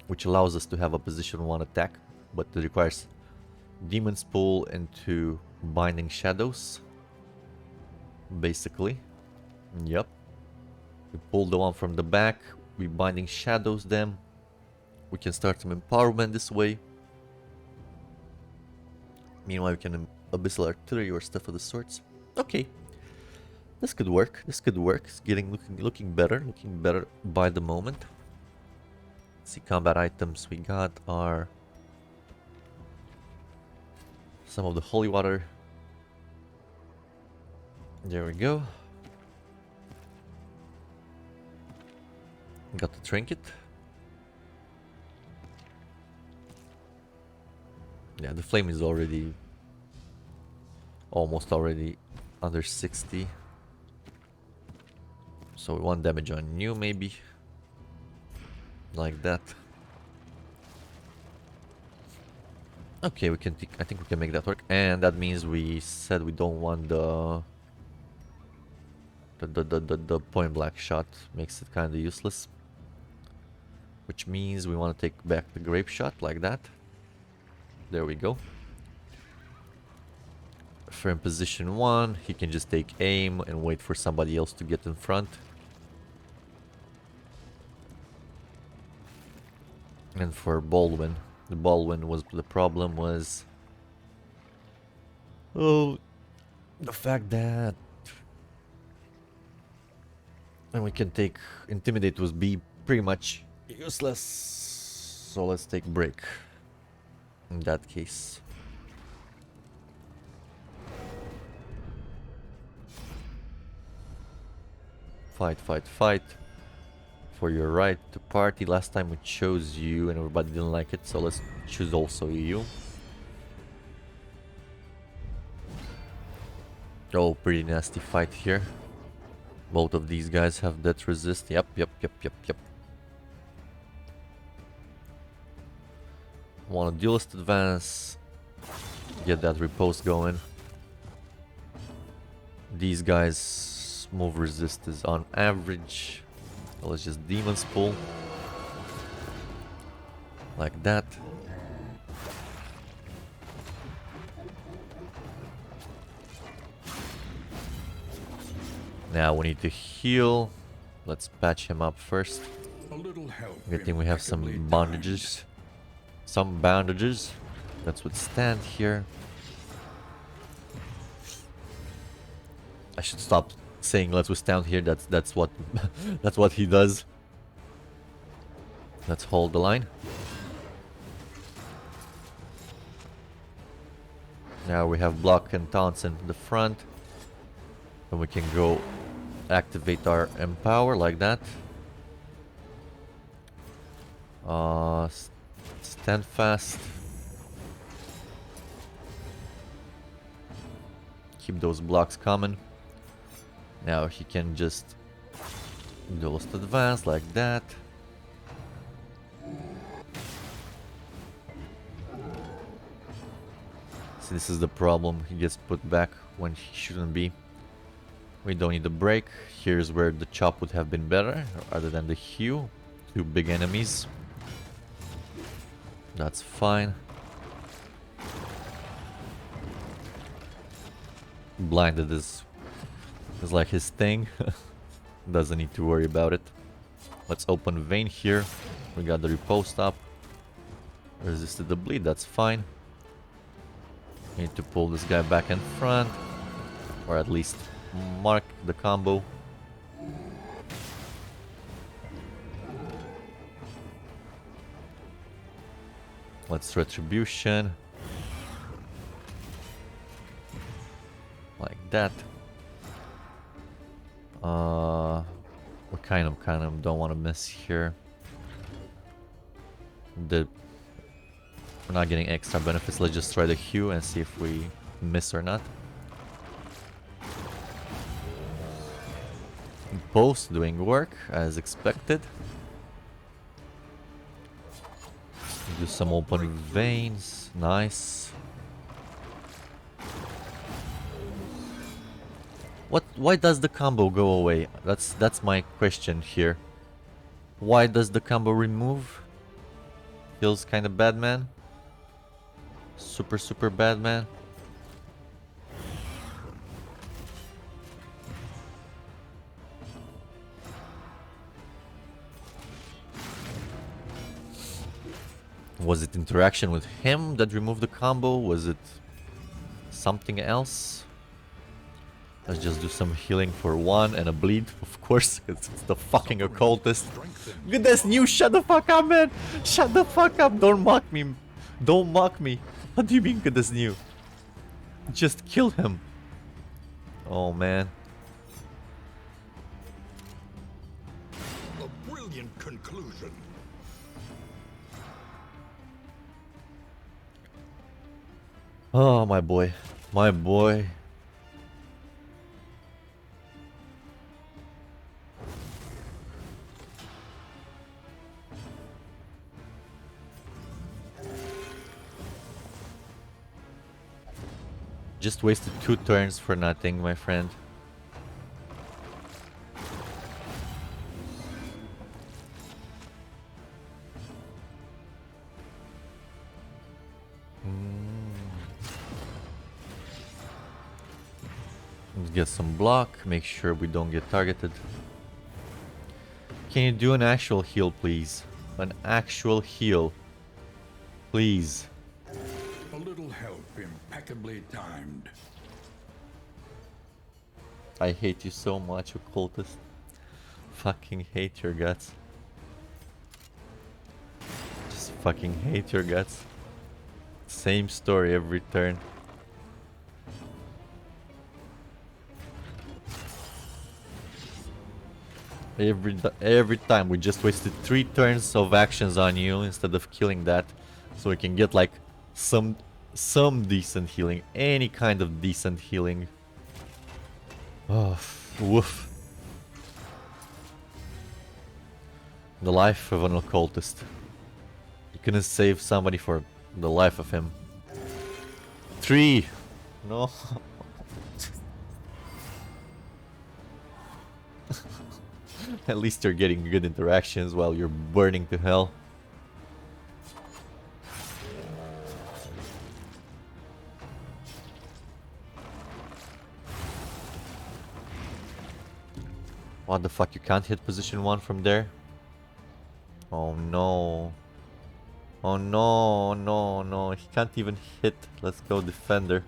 which allows us to have a position 1 attack, but it requires Demon's Pull into Binding Shadows. Basically. Yep. We pull the one from the back, we Binding Shadows them. We can start some empowerment this way. Meanwhile, we can Abyssal Artillery or stuff of the sorts. Okay. This could work. This could work. It's looking better by the moment. Let's see, combat items we got are some of the holy water. There we go. Got the trinket. Yeah, the flame is already Almost already under 60. So 1 damage on you, maybe. Like that. Okay, we can. I think we can make that work, and that means we said we don't want the point blank shot. Makes it kind of useless. Which means we want to take back the grape shot like that. There we go. For in position 1, he can just take aim and wait for somebody else to get in front. And for Baldwin, the problem was, oh, the fact that, and we can take intimidate was be pretty much useless. So let's take break in that case. Fight, fight, fight. For your right to party. Last time we chose you and everybody didn't like it, so let's choose also you. Oh, pretty nasty fight here. Both of these guys have death resist. Yep. Want a duelist advance. Get that riposte going. These guys move resist is on average. So let's just Demon's Pull. Like that. Now we need to heal. Let's patch him up first. A little help. Good thing we have some bandages. Some bandages. Let's withstand here. I should stop saying let's withstand here. That's what that's what he does. Let's hold the line. Now we have Block and taunts in the front. And we can go activate our Empower like that. Stand fast. Keep those blocks coming. Now he can just duelist advance like that. See, this is the problem. He gets put back when he shouldn't be. We don't need the break. Here's where the chop would have been better, other than the hew. Two big enemies. That's fine. Blinded is like his thing. Doesn't need to worry about it. Let's open vein here. We got the riposte up. Resisted the bleed, that's fine. Need to pull this guy back in front. Or at least mark the combo. Let's retribution. Like that. We kind of don't want to miss here. We're not getting extra benefits. Let's just try the hew and see if we miss or not. Both doing work as expected. Do some open veins. Nice. Why does the combo go away? That's my question here. Why does the combo remove? Feels kind of bad, man. Super bad, man. Was it interaction with him that removed the combo? Was it something else? Let's just do some healing for one and a bleed, of course, because it's the fucking occultist. Goodness, new, shut the fuck up, man! Shut the fuck up! Don't mock me! Don't mock me! What do you mean, goodness new? Just kill him! Oh, man. A brilliant conclusion. Oh, my boy. My boy Just wasted 2 turns for nothing, my friend. Let's get some block, make sure we don't get targeted. Can you do an actual heal, please? An actual heal. Please. A little help impeccably timed. I hate you so much, Occultist. Fucking hate your guts. Just fucking hate your guts. Same story every turn. Every time we just wasted 3 turns of actions on you instead of killing that, so we can get like some decent healing, any kind of decent healing. Oh, woof. The life of an occultist. You couldn't save somebody for the life of him. 3. No. At least you're getting good interactions while you're burning to hell. What the fuck, you can't hit position 1 from there? Oh no. Oh no, no, no, he can't even hit. Let's go defender.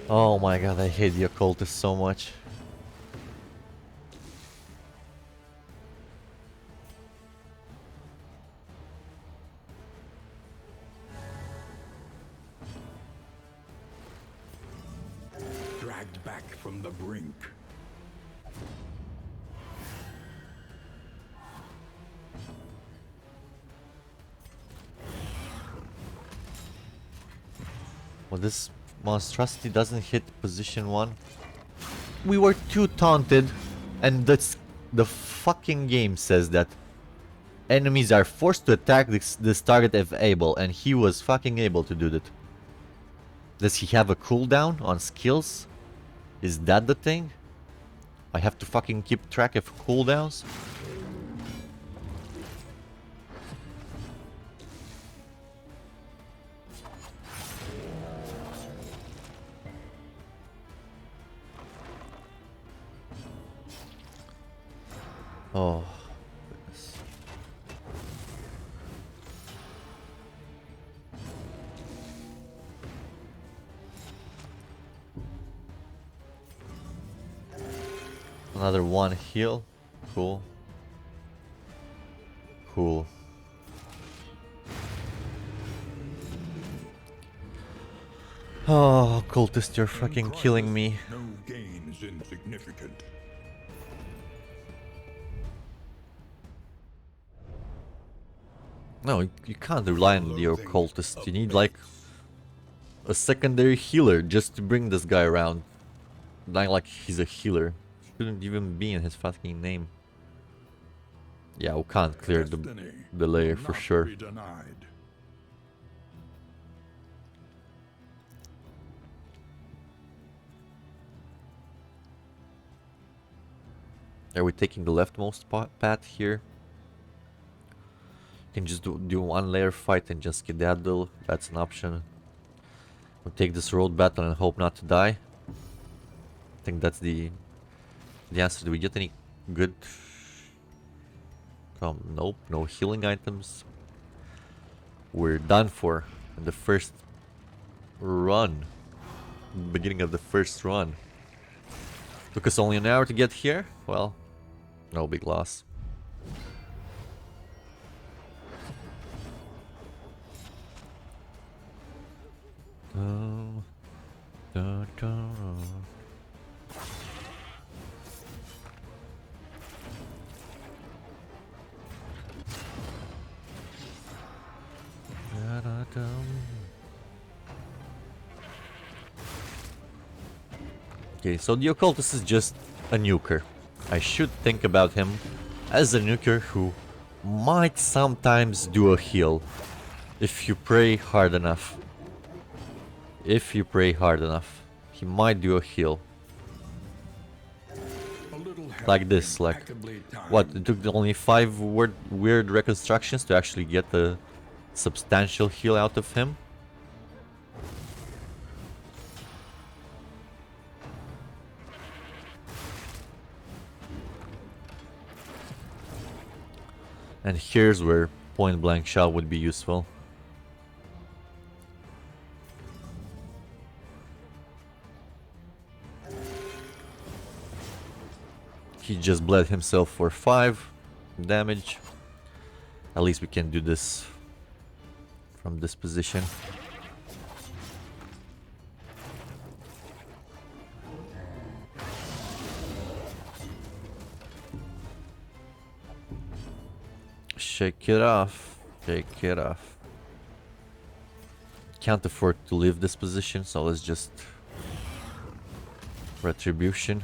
Oh my god, I hate the occultist so much. Dragged back from the brink. Well, this monstrosity doesn't hit position 1. We were too taunted, and that's the fucking game says that enemies are forced to attack this target if able, and he was fucking able to do that. Does he have a cooldown on skills? Is that the thing? I have to fucking keep track of cooldowns? Oh, goodness. Another 1 heal. Cool. Cool. Oh, cultist, you're fucking killing me. No gain is insignificant. No, you can't rely on the occultist. You need like a secondary healer just to bring this guy around. Not like he's a healer. Shouldn't even be in his fucking name. Yeah, we can't clear the layer for sure. Are we taking the leftmost path here? You can just do 1 layer fight and just skedaddle. That's an option. We'll take this road battle and hope not to die. I think that's the answer. Do we get any good... nope, no healing items. We're done for in the first run. Beginning of the first run. Took us only an hour to get here. Well, no big loss. Okay, so the Occultist is just a nuker. I should think about him as a nuker who might sometimes do a heal if you pray hard enough. If you pray hard enough, he might do a heal. Like this, like... What, it took only 5 weird reconstructions to actually get a substantial heal out of him? And here's where point blank shot would be useful. He just bled himself for 5 damage. At least we can do this from this position. Shake it off. Shake it off. Can't afford to leave this position, so let's just... Retribution.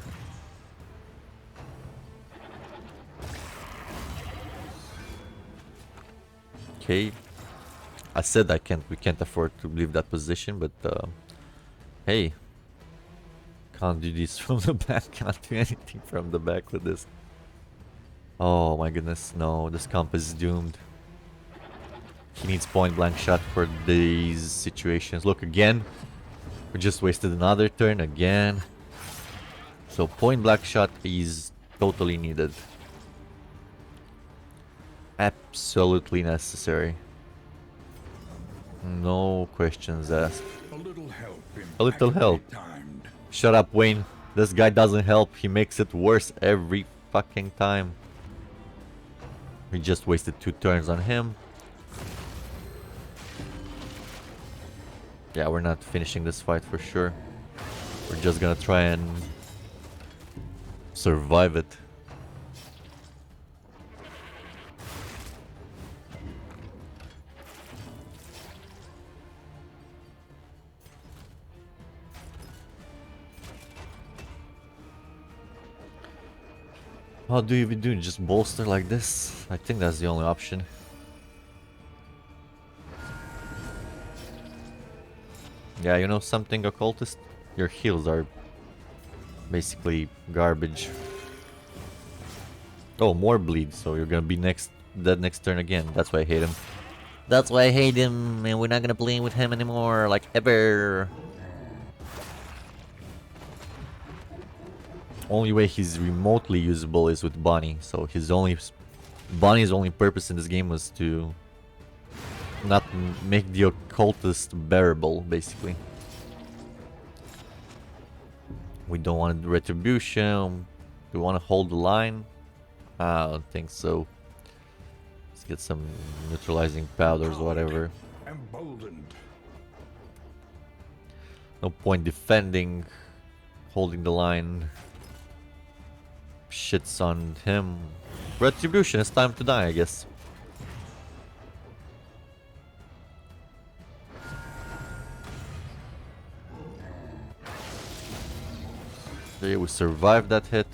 Okay. I said we can't afford to leave that position, but hey. Can't do this from the back, can't do anything from the back with this. Oh my goodness, no, this comp is doomed. He needs point blank shot for these situations. Look, again, we just wasted another turn again. So point blank shot is totally needed. Absolutely necessary. No questions asked. A little help. Shut up, Wayne. This guy doesn't help. He makes it worse every fucking time. We just wasted 2 turns on him. Yeah, we're not finishing this fight for sure. We're just gonna try and survive it. How do you even do? Just bolster like this? I think that's the only option. Yeah, you know something, Occultist? Your heals are basically garbage. Oh, more bleed, so you're gonna be dead next turn again. That's why I hate him. That's why I hate him, and we're not gonna play with him anymore, like ever. Only way he's remotely usable is with Bonnie, so Bonnie's only purpose in this game was to not make the Occultist bearable, basically. We don't want retribution. Do we want to hold the line? I don't think so. Let's get some neutralizing powders or whatever. No point defending, holding the line. Shits on him. Retribution, it's time to die, I guess. Okay, we survived that hit.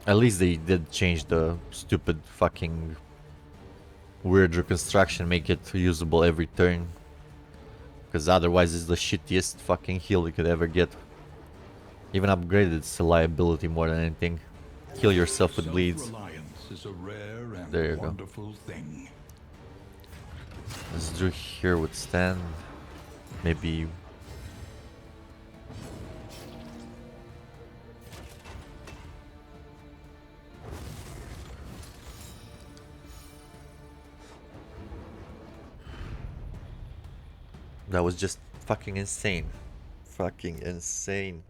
At least they did change the stupid fucking weird reconstruction, make it usable every turn. Because otherwise it's the shittiest fucking heal you could ever get. Even upgraded, it's a liability more than anything. Heal yourself with bleeds. Is a rare and there you wonderful go. Thing. Let's do here withstand. Maybe. That was just fucking insane. Fucking insane.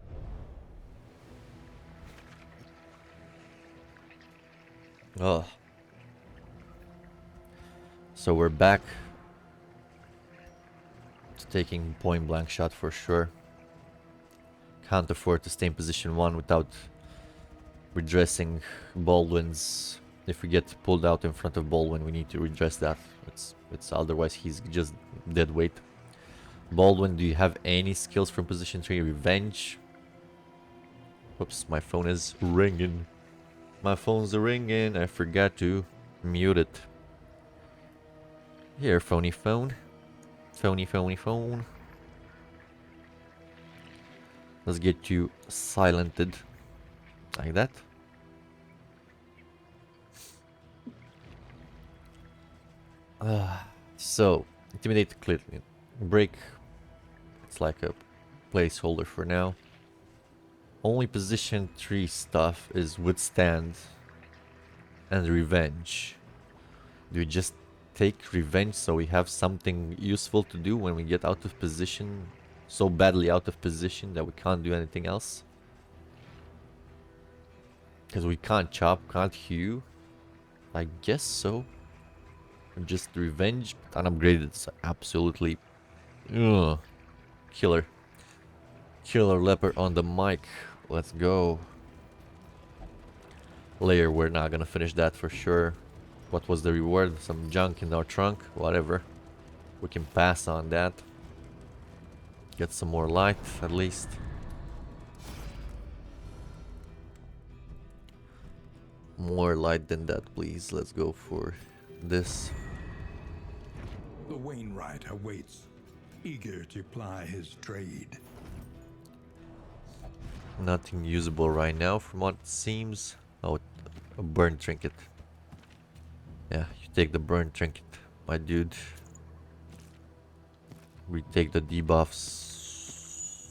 Oh. So we're back to taking point blank shot for sure. Can't afford to stay in position 1 without redressing Baldwin's If we get pulled out in front of Baldwin, we need to redress that. It's otherwise he's just dead weight. Baldwin, do you have any skills from position 3? Revenge. Oops, my phone is ringing. My phone's ringing. I forgot to mute it. Here, phony phone. Phony phone. Let's get you silented. Like that. So, intimidate clearly. Break. It's like a placeholder for now. Only position 3 stuff is withstand and revenge. Do we just take revenge so we have something useful to do when we get out of position? So badly out of position that we can't do anything else? Because we can't chop, can't hew. I guess so. Just revenge, unupgraded. It's absolutely killer. Killer leopard on the mic. Let's go. Layer, we're not gonna finish that for sure. What was the reward? Some junk in our trunk? Whatever. We can pass on that. Get some more light, at least. More light than that, please. Let's go for this. The Wainwright awaits, eager to ply his trade. Nothing usable right now from what it seems. Oh, a burn trinket. Yeah, you take the burn trinket, my dude. We take the debuffs.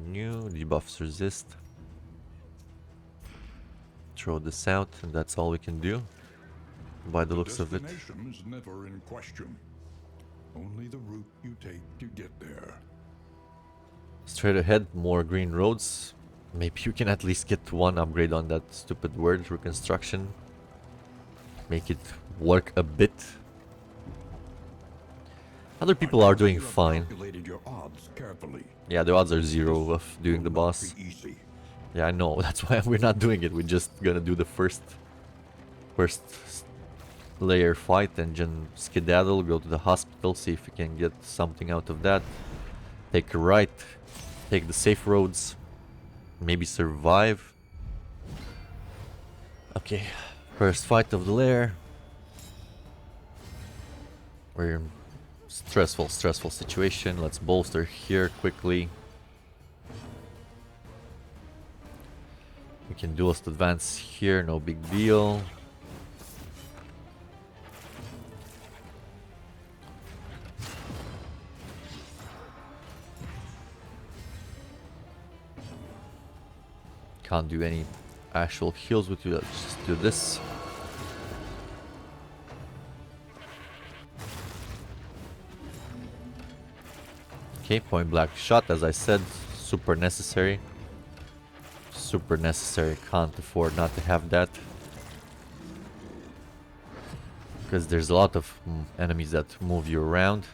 New debuffs resist. Throw this out, and that's all we can do. By the looks of it. Destination is never in question. Only the route you take to get there. Straight ahead, more green roads. Maybe you can at least get one upgrade on that stupid word, reconstruction. Make it work a bit. Other people are doing fine. Calculated your odds carefully. Yeah, the odds are 0 of doing the Will not boss. be easy. Yeah, I know. That's why we're not doing it. We're just gonna do the first layer fight and then skedaddle, go to the hospital, see if we can get something out of that. Take a right, take the safe roads, maybe survive. Okay, first fight of the layer. We're in stressful situation. Let's bolster here quickly. We can duelist advance here, no big deal. Can't do any actual heals with you. Let's just do this. Okay, point blank shot, as I said, super necessary. Super necessary, can't afford not to have that. Because there's a lot of enemies that move you around.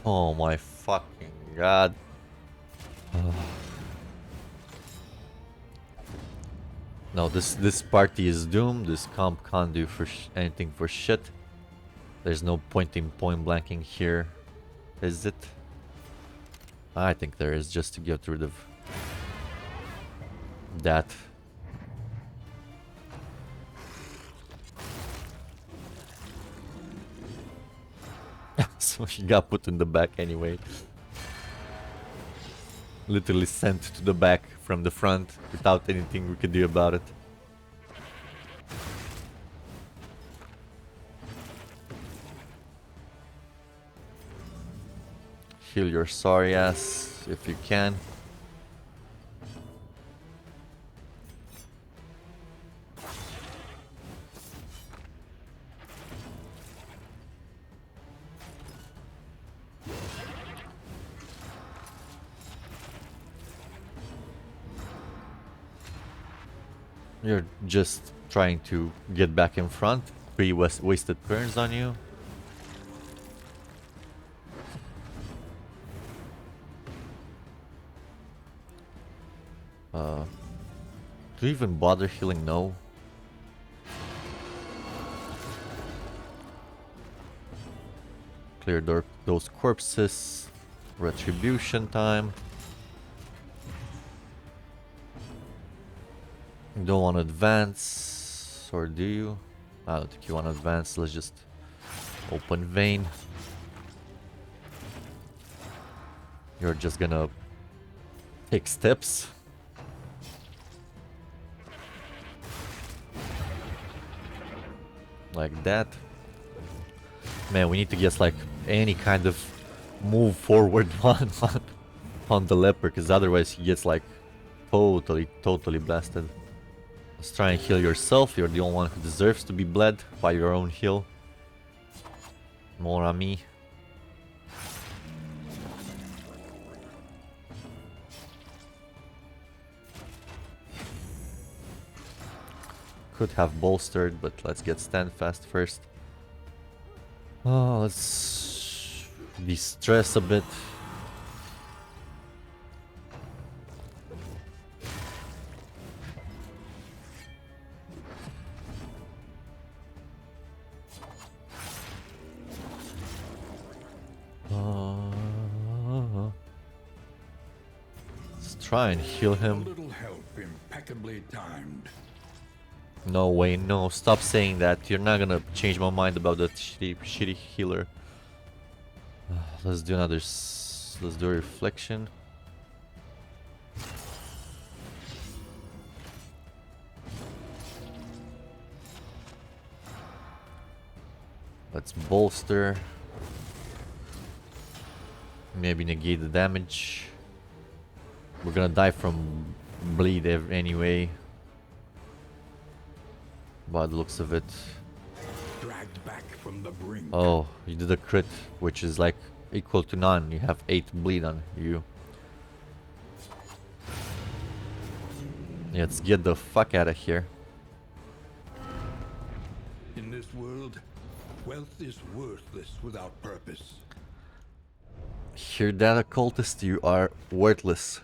Oh my fucking god. No, this party is doomed. This comp can't do for anything for shit. There's no point in point blanking here, is it? I think there is, just to get rid of that. So he got put in the back anyway. Literally sent to the back from the front without anything we could do about it. Heal your sorry ass if you can. You're just trying to get back in front. 3 wasted turns on you. Do you even bother healing? No. Clear those corpses. Retribution time. You don't want to advance, or do you? I don't think you want to advance. Let's just open vein. You're just gonna take steps. Like that. Man, we need to get like any kind of move forward on the leper, because otherwise he gets like totally blasted. Let's try and heal yourself. You're the only one who deserves to be bled by your own heal. More on me. Could have bolstered, but let's get standfast first. Oh, let's de-stress a bit. Let's try and heal A him. little help impeccably timed. No way, no. Stop saying that. You're not gonna change my mind about that shitty healer. Let's do another. Let's do a reflection. Let's bolster. Maybe negate the damage. We're gonna die from bleed anyway. By the looks of it. Dragged back from the brink. Oh, you did a crit, which is like equal to none. You have 8 bleed on you. Let's get the fuck out of here. In this world, wealth is worthless without purpose. Hear that, occultist? You are worthless.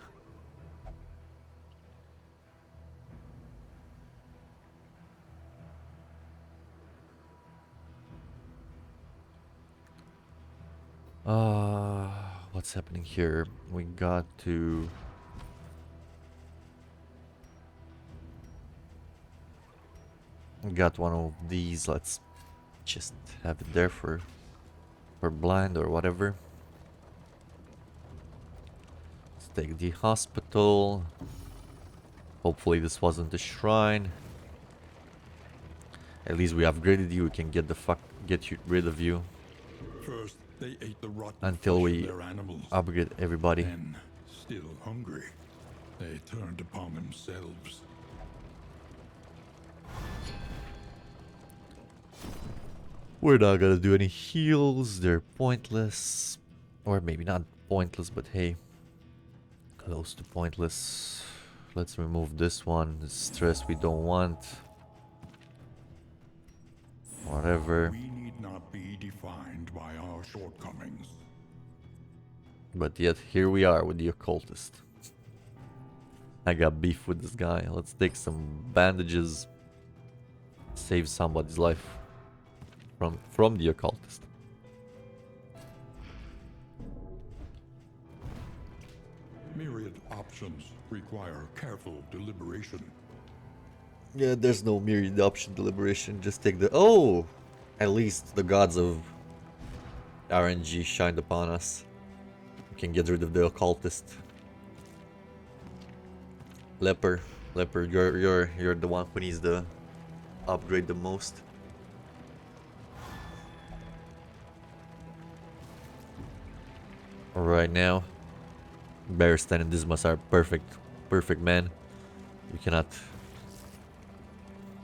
What's happening here? We got to... We got one of these. Let's just have it there for blind or whatever. Let's take the hospital. Hopefully this wasn't a shrine. At least we upgraded you. We can get rid of you. First, they ate the rotten Until flesh we of their animals. upgrade everybody. Then, still hungry, they turned upon themselves. We're not gonna do any heals. They're pointless. Or maybe not pointless, but hey, close to pointless. Let's remove this one. The stress we don't want. Whatever. We need not be defined by our shortcomings. But yet, here we are with the occultist. I got beef with this guy. Let's take some bandages. Save somebody's life from the occultist. Myriad options require careful deliberation. Yeah, there's no myriad option deliberation. Just take the... Oh! At least the gods of RNG shined upon us. We can get rid of the occultist. Leper, you're the one who needs the upgrade the most. Right now, Bearstan and Dismas are perfect man. You cannot.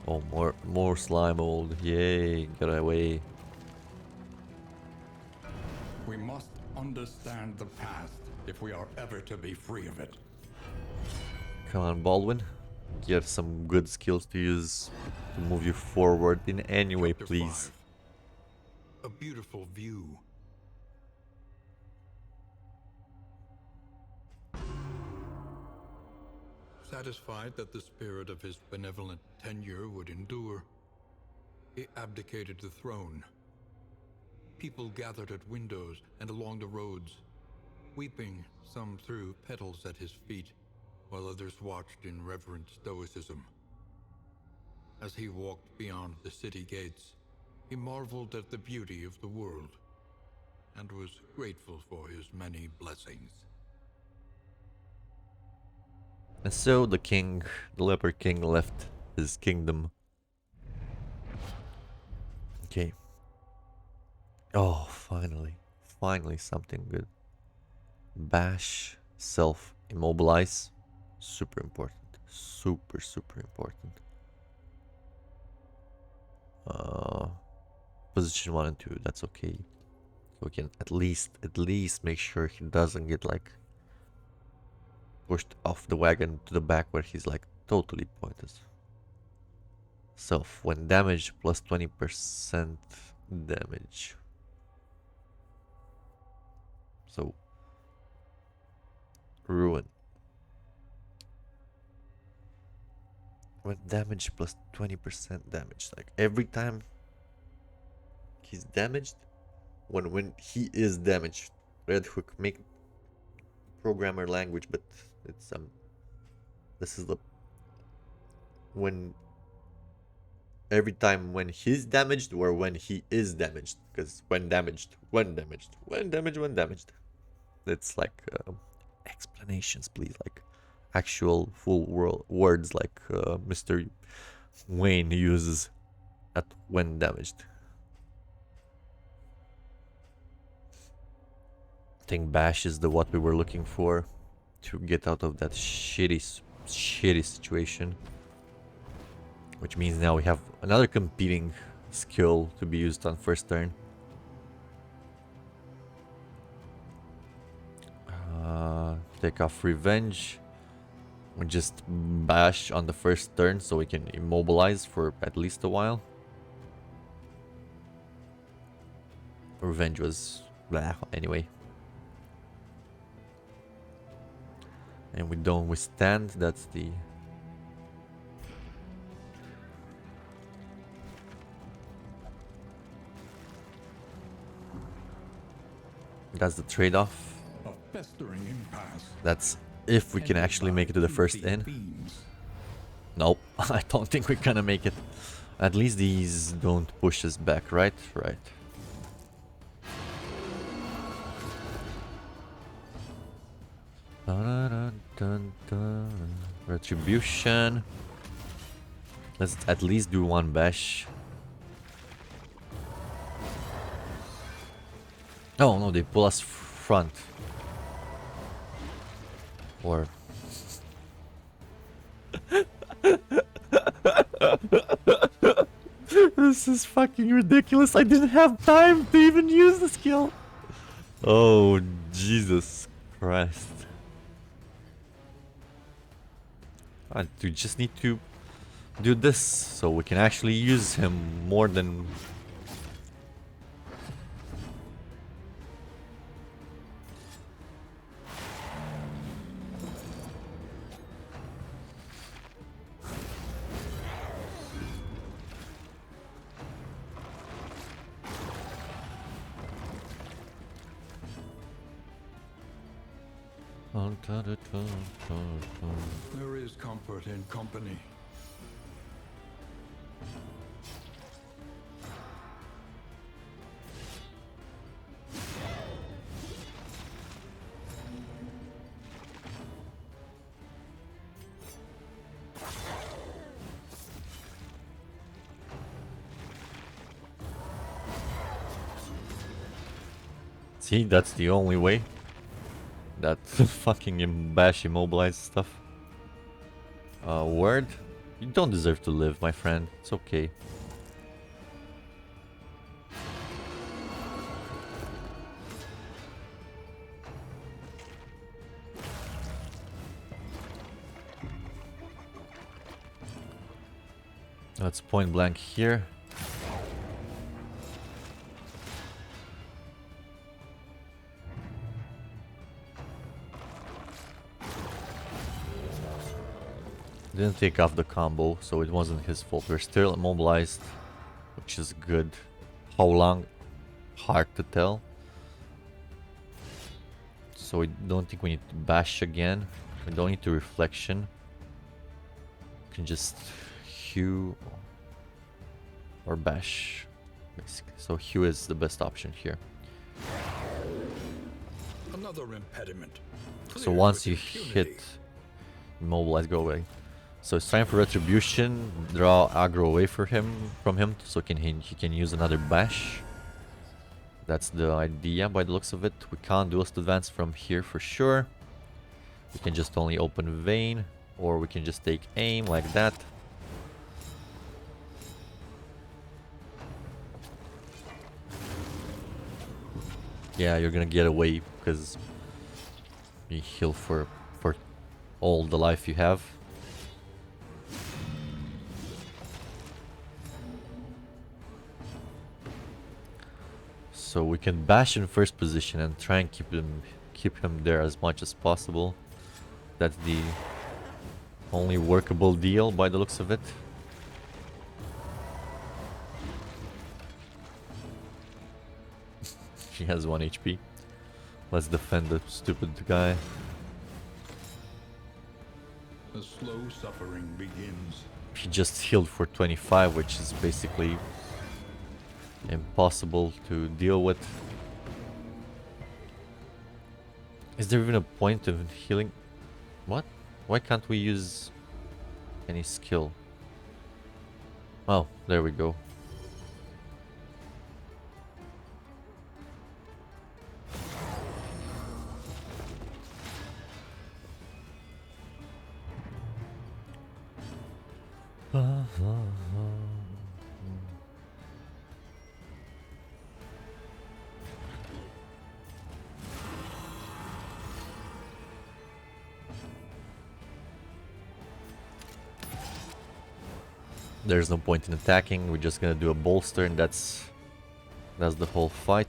Oh, more slime mold! Yay! Get away! We must understand the past if we are ever to be free of it. Come on, Baldwin. Get some good skills to use to move you forward in any way, Chapter please. 5. A beautiful view. Satisfied that the spirit of his benevolent tenure would endure, he abdicated the throne. People gathered at windows and along the roads, weeping. Some threw petals at his feet, while others watched in reverent stoicism. As he walked beyond the city gates, he marveled at the beauty of the world and was grateful for his many blessings. And so the king, the leper king, left his kingdom. Okay. Oh, finally. Finally something good. Bash, self, immobilize. Super important. Super, super important. Position 1 and 2, that's okay. So we can at least make sure he doesn't get like pushed off the wagon to the back where he's like totally pointless. Self, when damaged, plus 20% damage. So, ruin. When damage plus 20% damage. Like every time he's damaged, when he is damaged. Red Hook, make programmer language, but it's this is the when every time when he's damaged or when he is damaged, because when damaged, it's like explanations, please, like actual full words like Mr. Wayne uses at when damaged. I think bash is the what we were looking for to get out of that shitty situation. Which means now we have another competing skill to be used on first turn. Take off revenge. We just bash on the first turn so we can immobilize for at least a while. Revenge was blah anyway. And we don't withstand, that's the... That's the trade-off. That's if we can actually make it to the first inn. Nope, I don't think we're gonna make it. At least these don't push us back, right? Right. Dun, dun, dun. Retribution. Let's at least do one bash. Oh no, they pull us front. Or... This is fucking ridiculous. I didn't have time to even use the skill. Oh, Jesus Christ. We just need to do this so we can actually use him more than... There is comfort in company. See, that's the only way. That fucking bash immobilize stuff. Word? You don't deserve to live, my friend. It's okay. Let's point blank here. Didn't take off the combo, so it wasn't his fault. We're still immobilized, which is good. How long? Hard to tell. So I don't think we need to bash again. We don't need to reflection. We can just hew or bash, basically. So hew is the best option here. Another impediment. So Cleared once with you impunity. hit immobilize, go away. So it's time for retribution. Draw aggro away from him, so he can use another bash. That's the idea by the looks of it. We can't duelist advance from here for sure. We can just only open vein, or we can just take aim like that. Yeah, you're gonna get away because you heal for all the life you have. So we can bash in first position and try and keep him there as much as possible. That's the only workable deal by the looks of it. She has 1 HP. Let's defend the stupid guy. The slow suffering begins. He just healed for 25, which is basically impossible to deal with. Is there even a point of healing? What? Why can't we use any skill? Oh, there we go. There's no point in attacking. We're just gonna do a bolster, and that's the whole fight.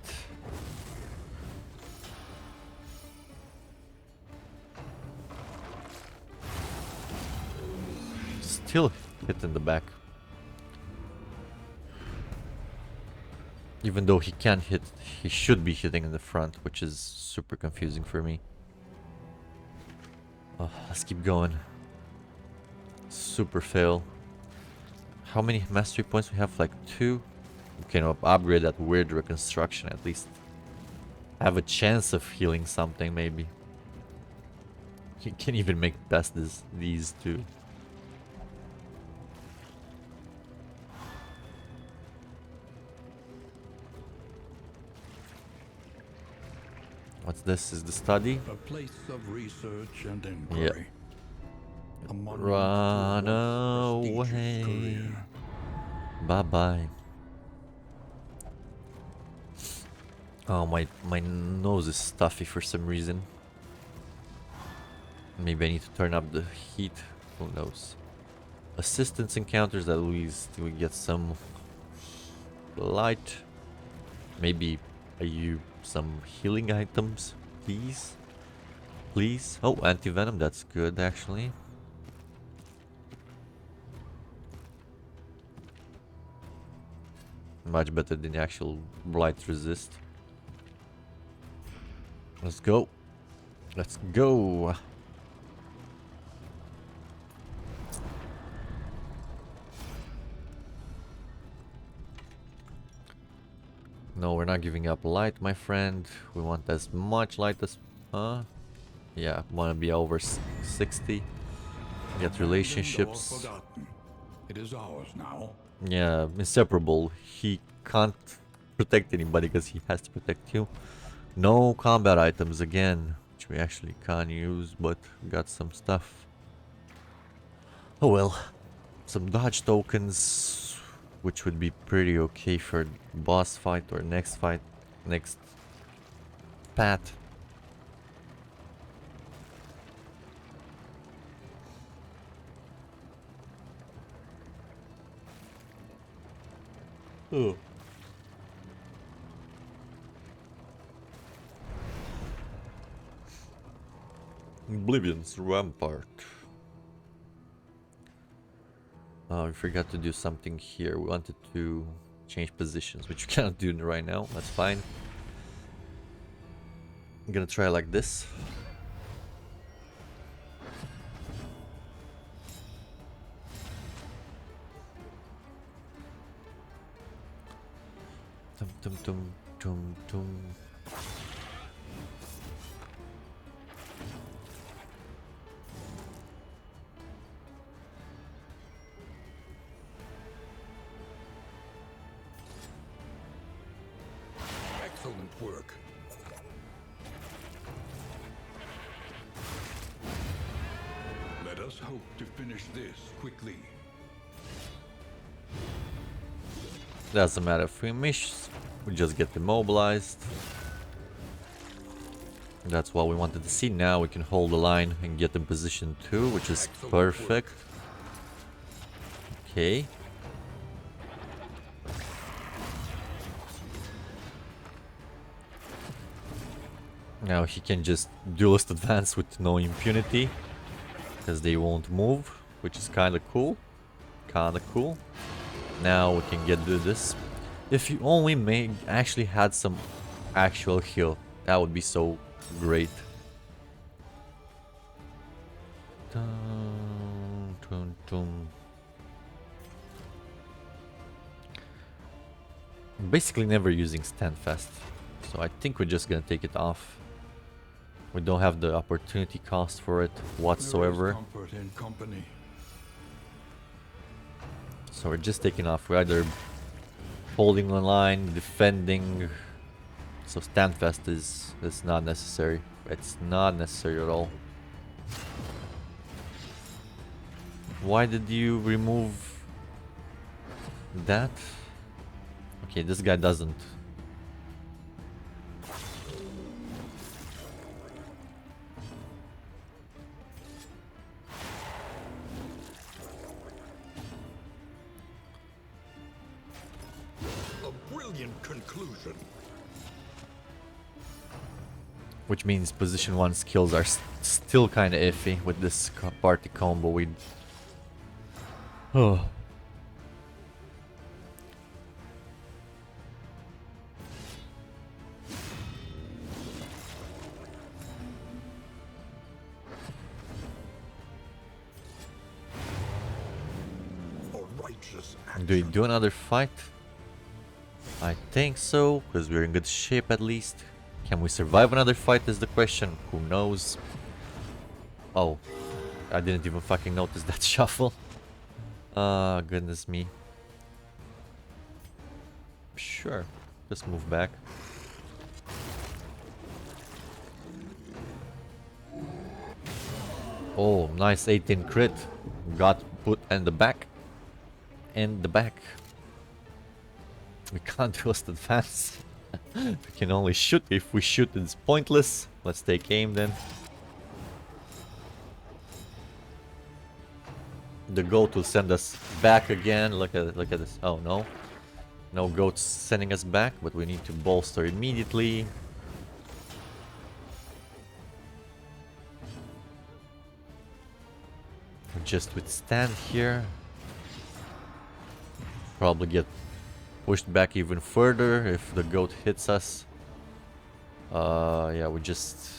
Still hit in the back. Even though he can't hit, he should be hitting in the front, which is super confusing for me. Oh, let's keep going. Super fail. How many mastery points we have? Like 2. We can upgrade that weird reconstruction at least. Have a chance of healing something maybe. You can't even make past these two. What's this? Is the study? A place of research and inquiry. A monument Run to a once prestigious away. career. Bye bye. Oh, my nose is stuffy for some reason. Maybe I need to turn up the heat. Who knows? Assistance encounters, at least we get some light. Maybe some healing items, please. Please. Oh, anti-venom, that's good actually. Much better than the actual blight resist. Let's go. Let's go. No, we're not giving up light, my friend. We want as much light as... Yeah, want to be over 60. Get relationships. Forgotten. It is ours now. Yeah, inseparable. He can't protect anybody because he has to protect you. No combat items again, which we actually can't use, but got some stuff. Oh well. Some dodge tokens, which would be pretty okay for boss fight or next fight. Next path. Oh. Oblivion's Rampart. Oh, we forgot to do something here. We wanted to change positions, which we cannot do right now. That's fine. I'm gonna try like this. Tum tum tum tum tum. Excellent work. Let us hope to finish this quickly. Doesn't matter if we miss, we just get demobilized. That's what we wanted to see. Now we can hold the line and get in position too, which is perfect. Okay. Now he can just duelist advance with no impunity, because they won't move, which is kind of cool. Now we can do this. If you only actually had some actual heal, that would be so great. Dun, dun, dun. I'm basically never using standfast, so I think we're just gonna take it off. We don't have the opportunity cost for it whatsoever. There is comfort in company. So we're just taking off. We're either holding the line, defending. So standfast is not necessary. It's not necessary at all. Why did you remove that? Okay, this guy doesn't. A brilliant conclusion. Which means position 1 skills are still kind of iffy with this party combo. We. Oh. A righteous Do we action. do another fight? I think so, because we're in good shape at least. Can we survive another fight is the question. Who knows? Oh, I didn't even fucking notice that shuffle. Ah, goodness me. Sure, just move back. Oh, nice 18 crit. Got put in the back. In the back. We can't just advance. We can only shoot. If we shoot, it's pointless. Let's take aim then. The goat will send us back again. Look at this. Oh no. No goats sending us back, but we need to bolster immediately. Just withstand here. Probably get pushed back even further if the goat hits us. Yeah, we just...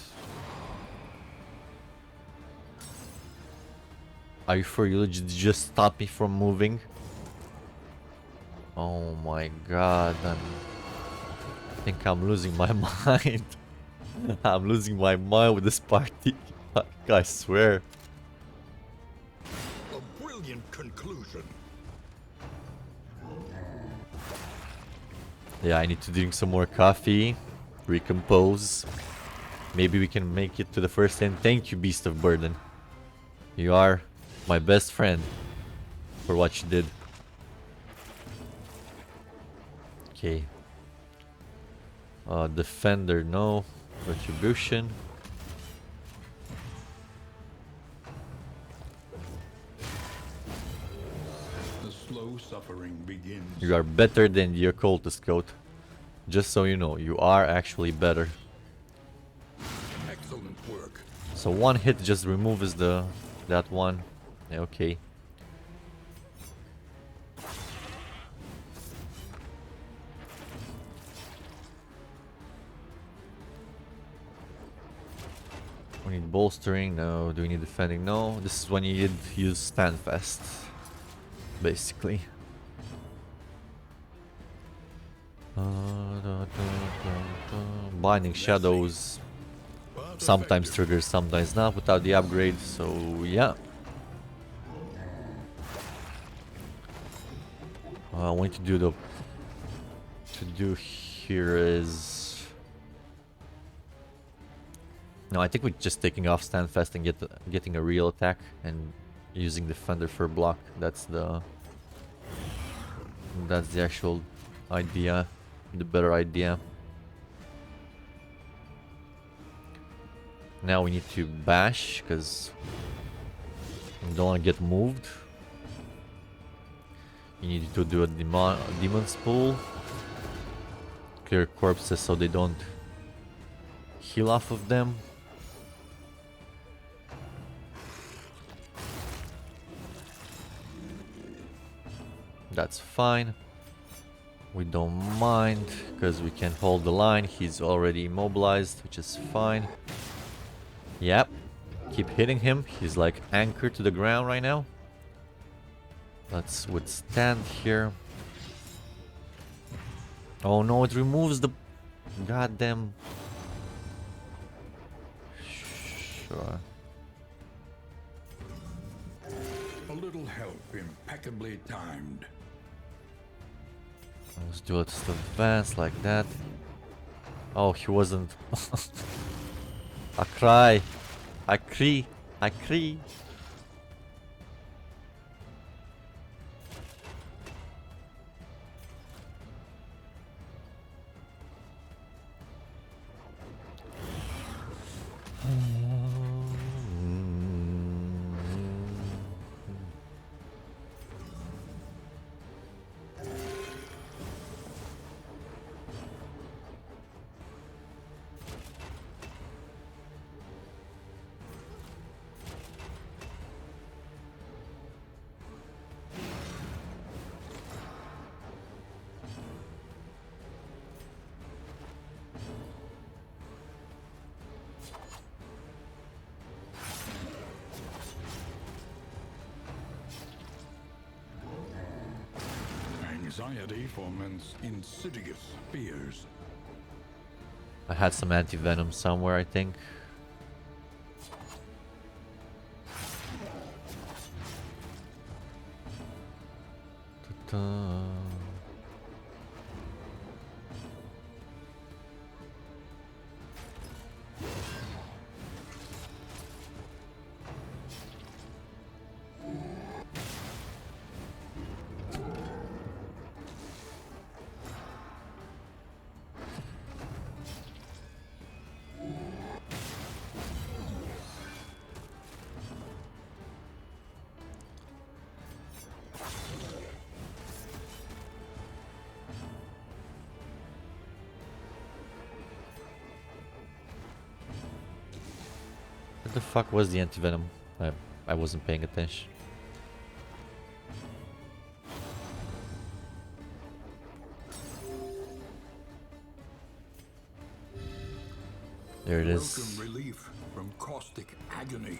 Are you for you just stop me from moving? Oh my god, I think I'm losing my mind. I'm losing my mind with this party. I swear. A brilliant conclusion. Yeah, I need to drink some more coffee, recompose. Maybe we can make it to the first end. Thank you, Beast of Burden. You are my best friend for what you did. Okay. Defender, no. Retribution. The slow suffering begins. You are better than the Occultist coat. Just so you know, you are actually better. Excellent work. So one hit just removes that one. Yeah, okay. We need bolstering, no. Do we need defending? No. This is when you need to use standfast, basically. Binding shadows sometimes triggers, sometimes not without the upgrade, so yeah. What we need to do here is, no, I think we're just taking off standfast and getting a real attack and using defender for block. That's the actual idea, the better idea. Now we need to bash because we don't want to get moved. You need to do a demon's pool. Clear corpses so they don't heal off of them. That's fine. We don't mind because we can hold the line. He's already immobilized, which is fine. Yep. Keep hitting him. He's like anchored to the ground right now. Let's withstand here. Oh no, it removes the goddamn... Sure. A little help, impeccably timed. Let's do it to advance like that. Oh, he wasn't... I cry. I cry. I cry. Anxiety foments insidious fears. I had some anti-venom somewhere, I think. Ta-ta. What the fuck was the anti-venom? I wasn't paying attention. There it is. Welcome relief from caustic agony.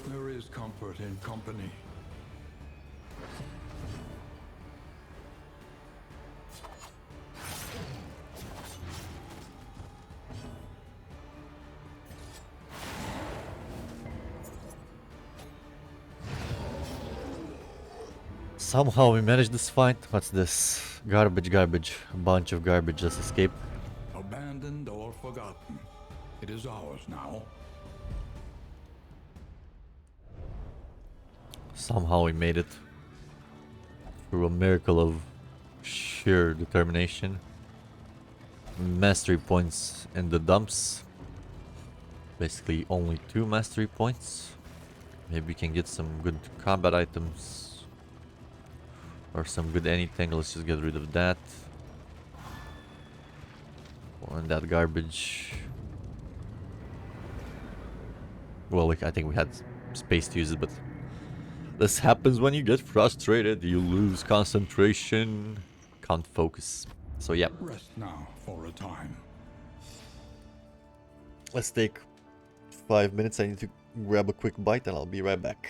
There is comfort in company. Somehow we managed this fight. What's this? Garbage. A bunch of garbage just escaped. Abandoned or forgotten. It is ours now. Somehow we made it. Through a miracle of sheer determination. Mastery points in the dumps. Basically only 2 mastery points. Maybe we can get some good combat items. Or some good anything. Let's just get rid of that. And that garbage. Well, I think we had space to use it, but this happens when you get frustrated. You lose concentration, can't focus. So yeah. Rest now for a time. Let's take 5 minutes. I need to grab a quick bite and I'll be right back.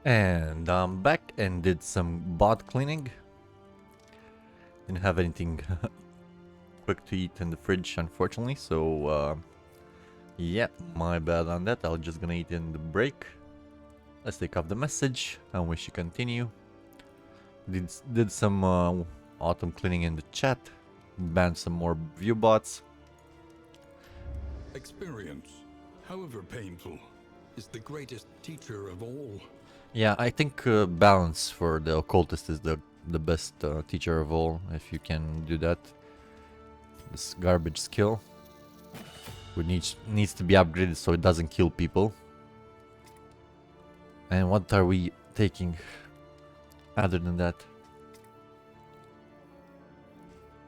And I'm back and did some bot cleaning. Didn't have anything quick to eat in the fridge, unfortunately, so yeah, my bad on that. I'm just gonna eat in the break. Let's take off the message and we should continue. Did some autumn cleaning in the chat, banned some more view bots. Experience, however painful, is the greatest teacher of all. Yeah, I think balance for the occultist is the best teacher of all. If you can do that, this garbage skill, which needs to be upgraded so it doesn't kill people. And what are we taking other than that?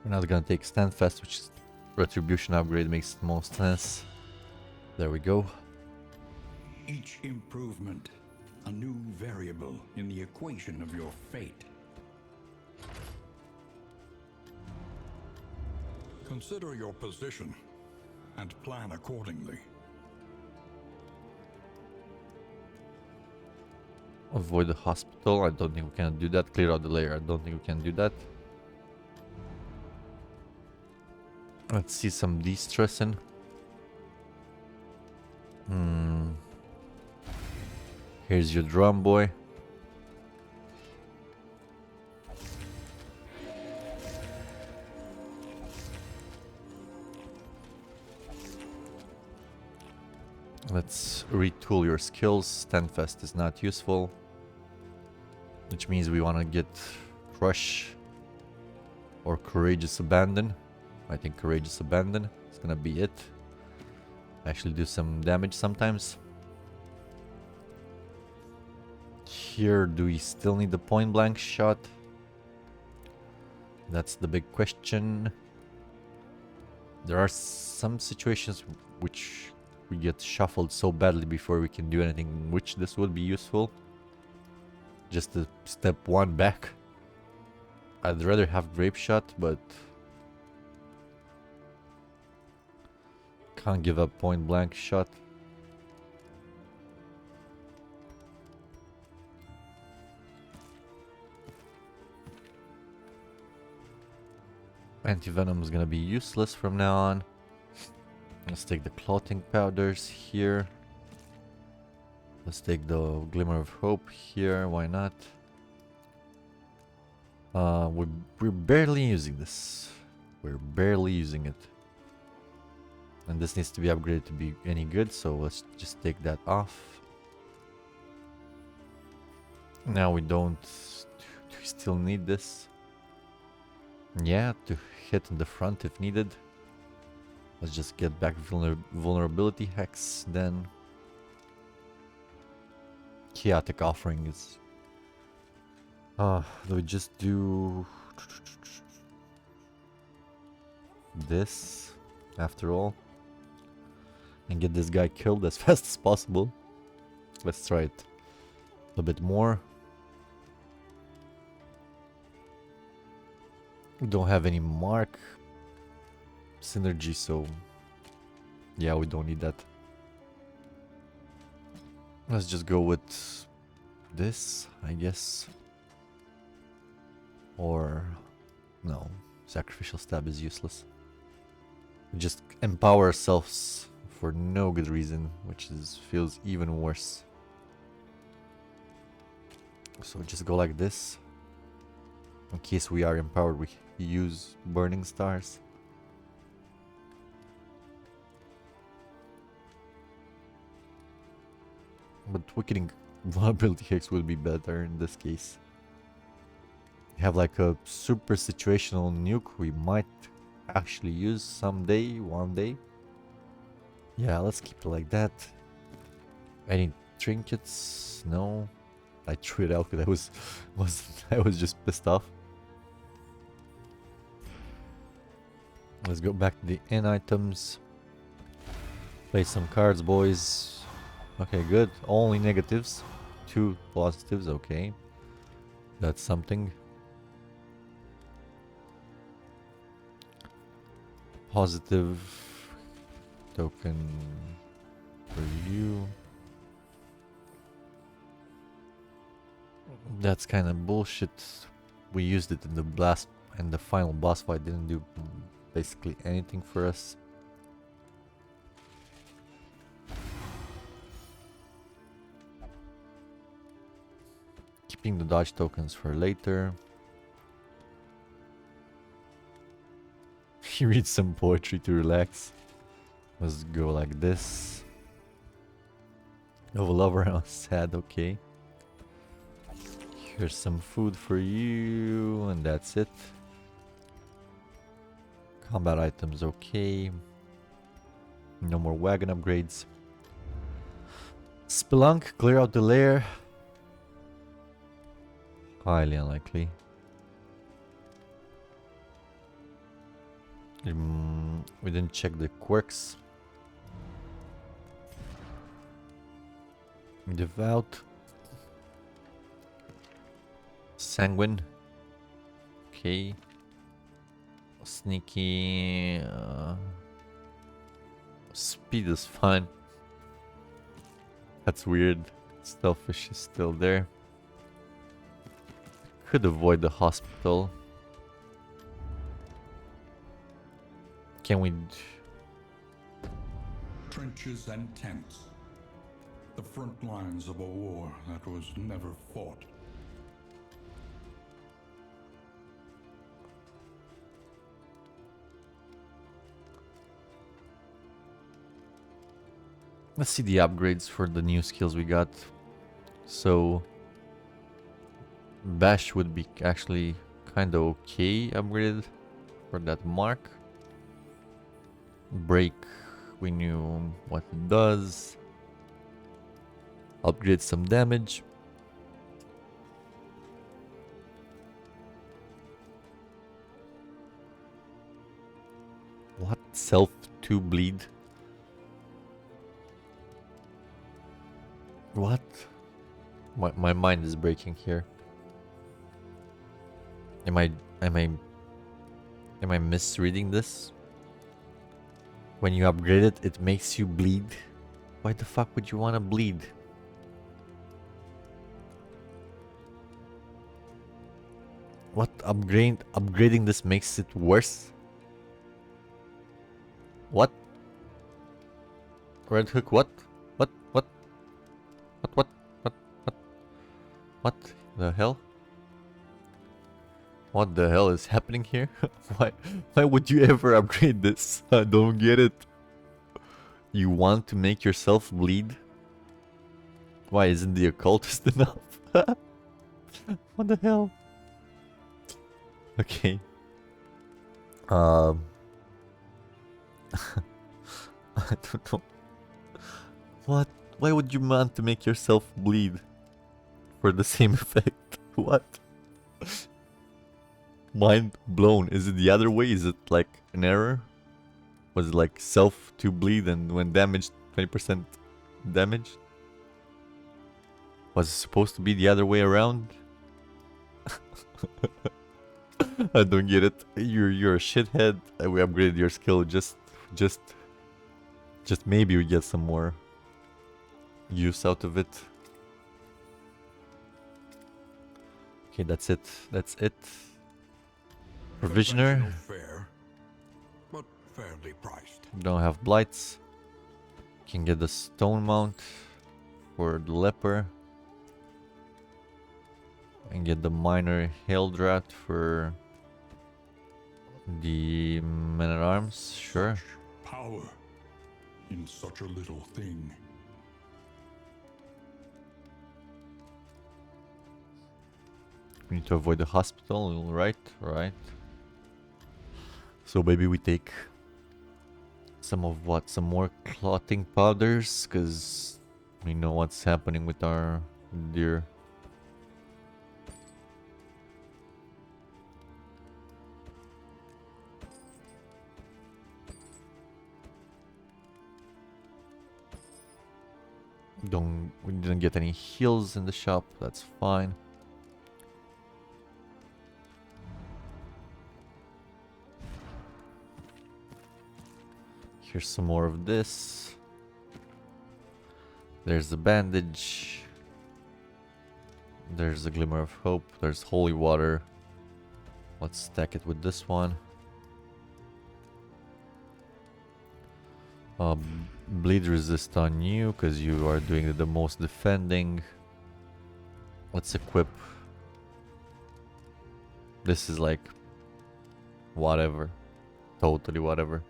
We're not gonna take Standfast, which is retribution upgrade, makes the most sense. There we go. Each improvement, a new variable in the equation of your fate. Consider your position and plan accordingly. Avoid the hospital. I don't think we can do that. Clear out the layer. I don't think we can do that. Let's see some de-stressing. Here's your drum boy. Let's retool your skills. Standfast is not useful, which means we want to get Crush or Courageous Abandon. I think Courageous Abandon is gonna be it. Actually do some damage sometimes. Here, do we still need the point blank shot? That's the big question. There are some situations which we get shuffled so badly before we can do anything, which this would be useful. Just to step one back. I'd rather have Grape Shot, but can't give up point blank shot. Anti-venom is gonna be useless from now on. Let's take the clotting powders here. Let's take the glimmer of hope here. Why not? We're barely using this. We're barely using it. And this needs to be upgraded to be any good, so let's just take that off. Now we don't... Do we still need this? Yeah, to hit in the front if needed. Let's just get back vulnerability hex then. Chaotic offering is... do we just do... this after all? And get this guy killed as fast as possible. Let's try it a bit more. We don't have any mark synergy, so yeah, we don't need that. Let's just go with this, I guess. Or no, sacrificial stab is useless. We just empower ourselves for no good reason, which feels even worse. So just go like this. In case we are empowered, we use burning stars. But weakening vulnerability hex would be better in this case. Have like a super situational nuke we might actually use someday, one day. Yeah, let's keep it like that. Any trinkets? No. I threw it out because I was just pissed off. Let's go back to the in items. Play some cards, boys. Okay, good. Only negatives. 2 positives, okay. That's something. Positive token for you. That's kind of bullshit. We used it in the blast and the final boss fight didn't do basically anything for us. Keeping the dodge tokens for later. You read some poetry to relax. Let's go like this. No lover, I'm sad, okay. Here's some food for you, and that's it. Combat items, okay. No more wagon upgrades. Spelunk, clear out the lair. Highly unlikely. We didn't check the quirks. Devout. Sanguine. Okay. Sneaky. Speed is fine. That's weird. Stealthish is still there. Could avoid the hospital. Can we... Trenches and tents. The front lines of a war that was never fought. Let's see the upgrades for the new skills we got. So... Bash would be actually kind of okay upgraded for that mark. Break, we knew what it does. Upgrade some damage. What? Self to bleed? What? My mind is breaking here. Am I misreading this? When you upgrade it, it makes you bleed. Why the fuck would you want to bleed? What upgrading this makes it worse? What? Red Hook, what? What the hell? What the hell is happening here? Why would you ever upgrade this? I don't get it. You want to make yourself bleed? Why isn't the occultist enough? What the hell? Okay. I don't know. What? Why would you want to make yourself bleed? For the same effect? What? Mind blown. Is it the other way? Is it like an error? Was it like self to bleed and when damaged 20% damage? Was it supposed to be the other way around? I don't get it. You're a shithead. We upgraded your skill just maybe we get some more use out of it. Okay, that's it. That's it. Provisioner. Fair, but fairly priced. Don't have blights. Can get the stone mount for the leper. And get the minor hail drat for the men at arms. Sure. Such power in such a little thing. We need to avoid the hospital, right? Right. So maybe we take some of what? Some more clotting powders? Because we know what's happening with our deer. We didn't get any heals in the shop, that's fine. Here's some more of this. There's the bandage. There's a glimmer of hope. There's holy water. Let's stack it with this one. Bleed resist on you because you are doing the most defending. Let's equip. This is like whatever, totally whatever.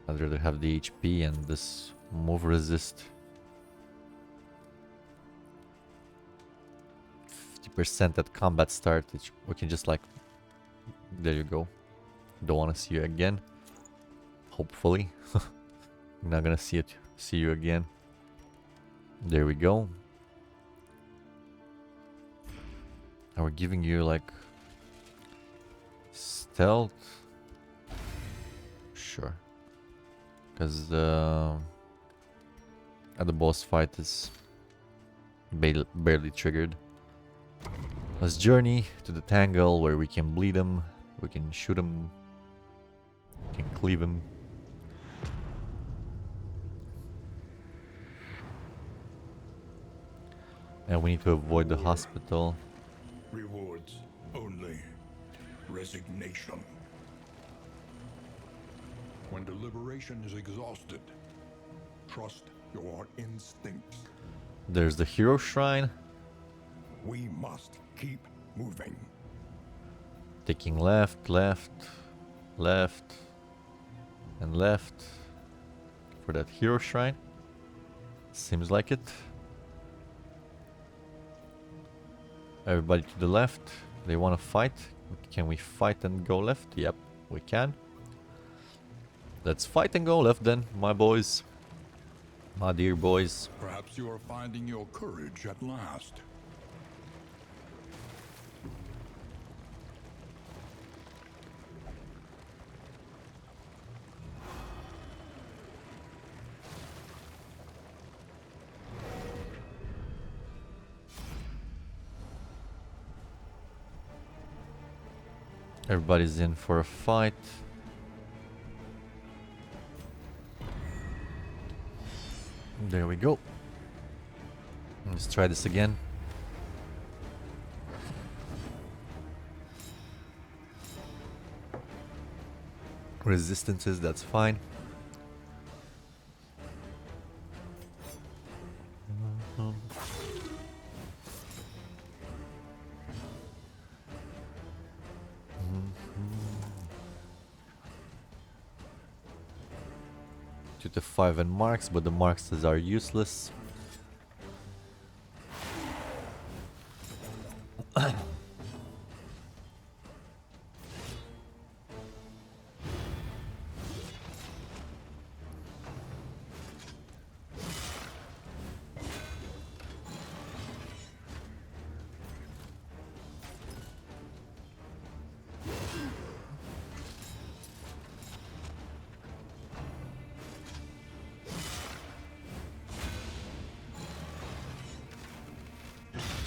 I'd rather have the HP and this move resist. 50% at combat start. We can just like, there you go. Don't want to see you again. Hopefully. I'm not gonna see you again. There we go. And we're giving you like stealth. Sure. Because at the boss fight is barely triggered. Let's journey to the tangle where we can bleed him, we can shoot him, we can cleave him. And we need to avoid the hospital. Rewards only. Resignation. When deliberation is exhausted, trust your instincts. There's the hero shrine. We must keep moving. Taking left, left, left, and left for that hero shrine. Seems like it. Everybody to the left. They want to fight. Can we fight and go left? Yep, we can. Let's fight and go left then, my boys. My dear boys. Perhaps you are finding your courage at last. Everybody's in for a fight. There we go. Let's try this again. Resistances, that's fine. To the 5 and marks, but the marks are useless.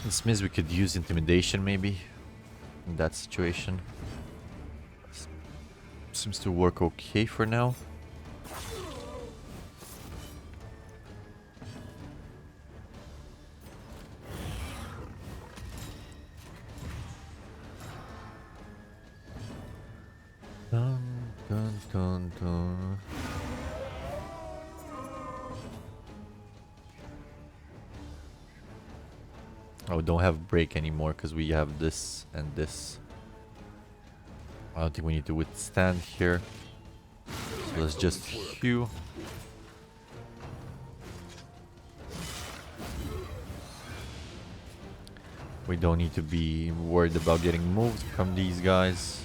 This means we could use intimidation maybe in that situation. Seems to work okay for now. Dun, dun, dun, dun. Oh, we don't have break anymore because we have this and this. I don't think we need to withstand here. So let's just hew. We don't need to be worried about getting moved from these guys.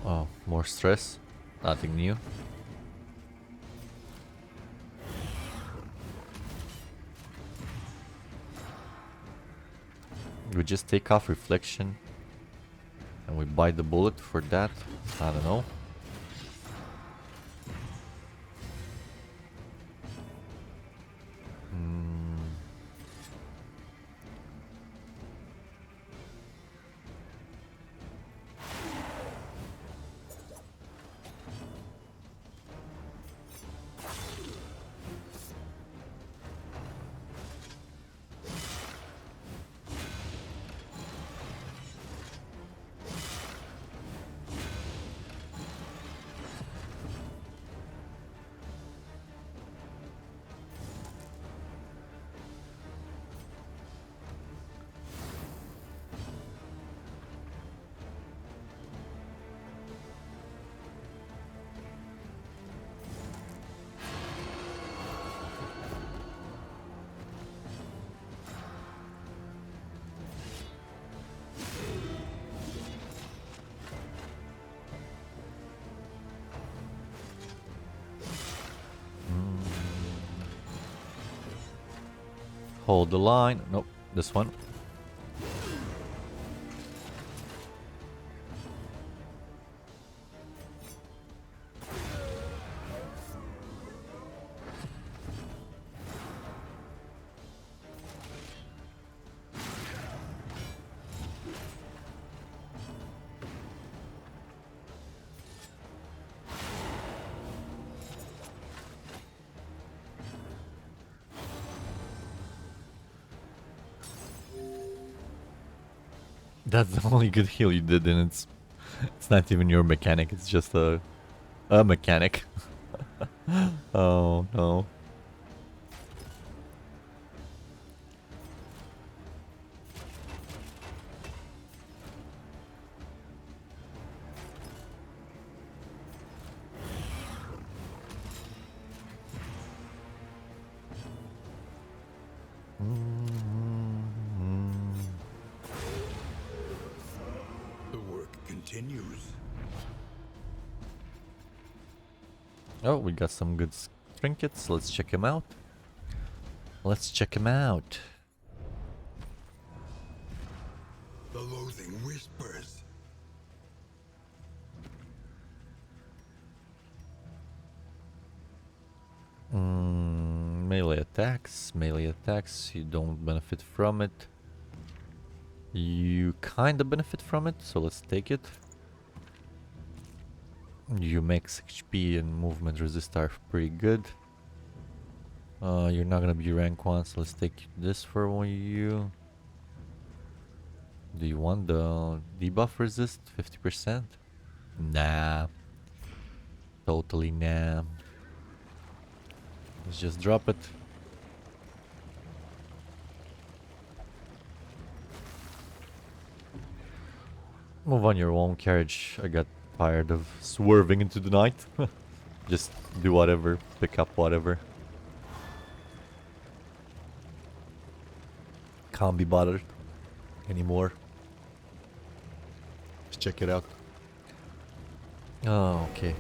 Oh, more stress. Nothing new. We just take off reflection and we bite the bullet for that. I don't know. Hold the line. Nope, this one. That's the only good heal you did, and it's not even your mechanic. It's just a mechanic. Oh no. The work continues. Oh, we got some good trinkets. Let's check him out. Let's check him out. The loathing whispers. Melee attacks. Melee attacks. You don't benefit from it. You kinda benefit from it, so let's take it. You max HP and movement resist are pretty good. You're not gonna be rank 1, so let's take this for you. Do you want the debuff resist? 50%? Nah. Totally nah. Let's just drop it. Move on your own carriage. I got tired of swerving into the night. Just do whatever, pick up whatever. Can't be bothered anymore. Let's check it out. Oh, okay.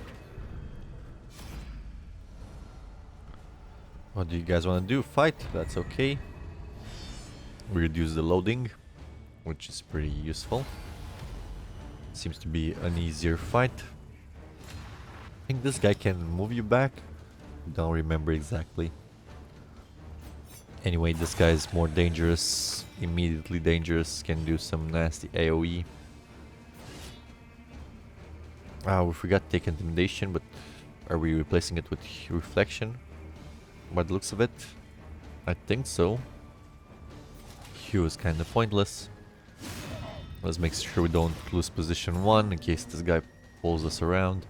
What do you guys want to do? Fight? That's okay. We reduce the loading, which is pretty useful. Seems to be an easier fight. I think this guy can move you back. Don't remember exactly. Anyway, this guy is more dangerous. Immediately dangerous. Can do some nasty AoE. We forgot to take intimidation, but are we replacing it with reflection? By the looks of it, I think so. Hue is kind of pointless. Let's make sure we don't lose position 1 in case this guy pulls us around.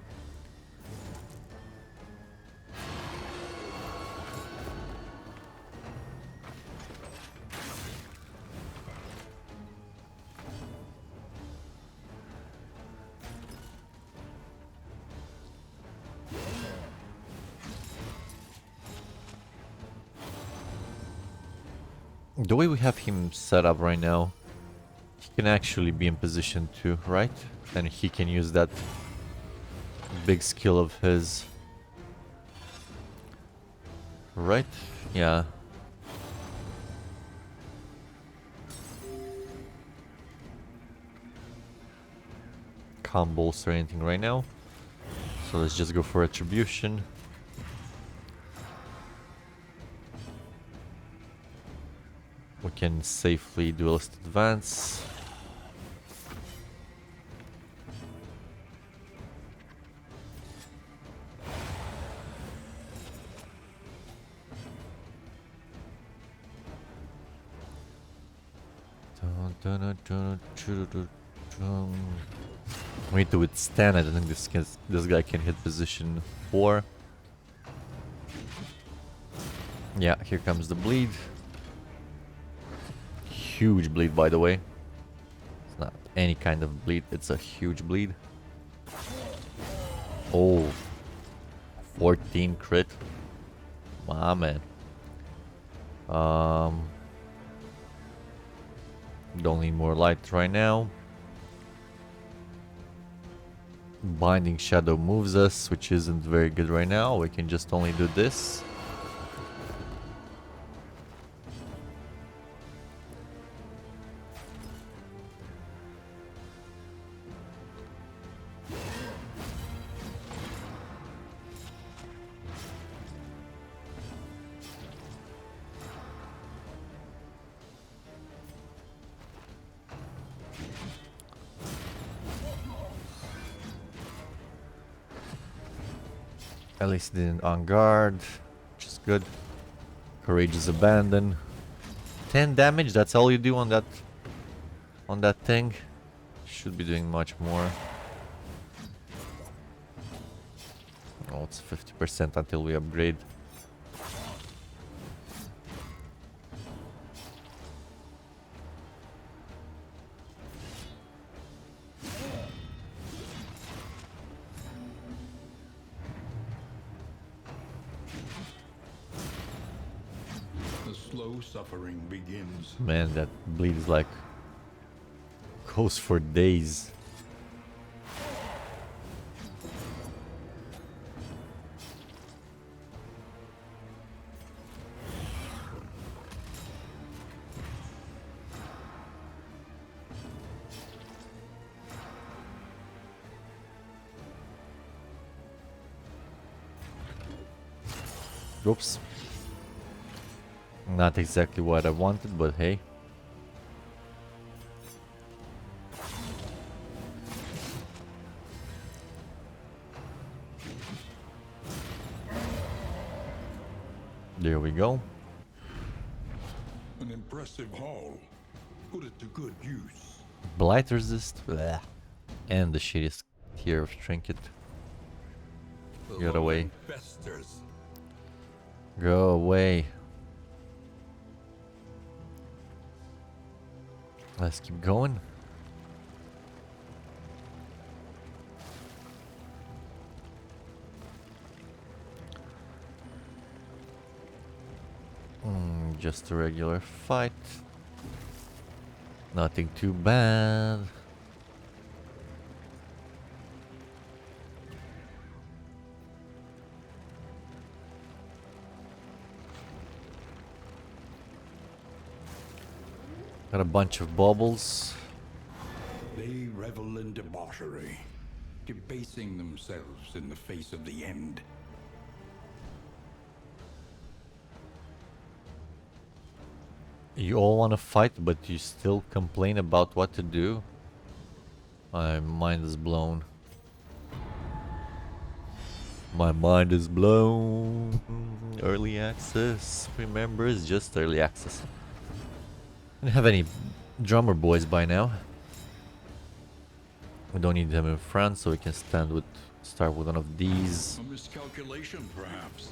The way we have him set up right now, he can actually be in position to, right? And he can use that big skill of his. Right? Yeah. Can't bolster anything right now. So let's just go for Retribution. We can safely duelist advance. We need to withstand. I don't think this guy can hit position 4. Yeah, here comes the bleed. Huge bleed, by the way. It's not any kind of bleed, it's a huge bleed. Oh, 14 crit. My man. Don't need more light right now. Binding Shadow moves us, which isn't very good right now. We can just only do this. At least he didn't on guard, which is good. Courageous abandon. 10 damage, that's all you do on that thing. Should be doing much more. Oh, it's 50% until we upgrade. The slow suffering begins. Man, that bleed is like goes for days. Oops. Not exactly what I wanted, but hey. There we go. An impressive haul. Put it to good use. Blight resist. Bleh. And the shittiest tier of trinket. Get away. Festers. Go away. Let's keep going. Just a regular fight. Nothing too bad. Got a bunch of baubles. They revel in debauchery, debasing themselves in the face of the end. You all want to fight, but you still complain about what to do? My mind is blown. My mind is blown. Early access. Remember, it's just early access. I don't have any drummer boys by now. We don't need them in front, so we can start with one of these. A miscalculation, perhaps.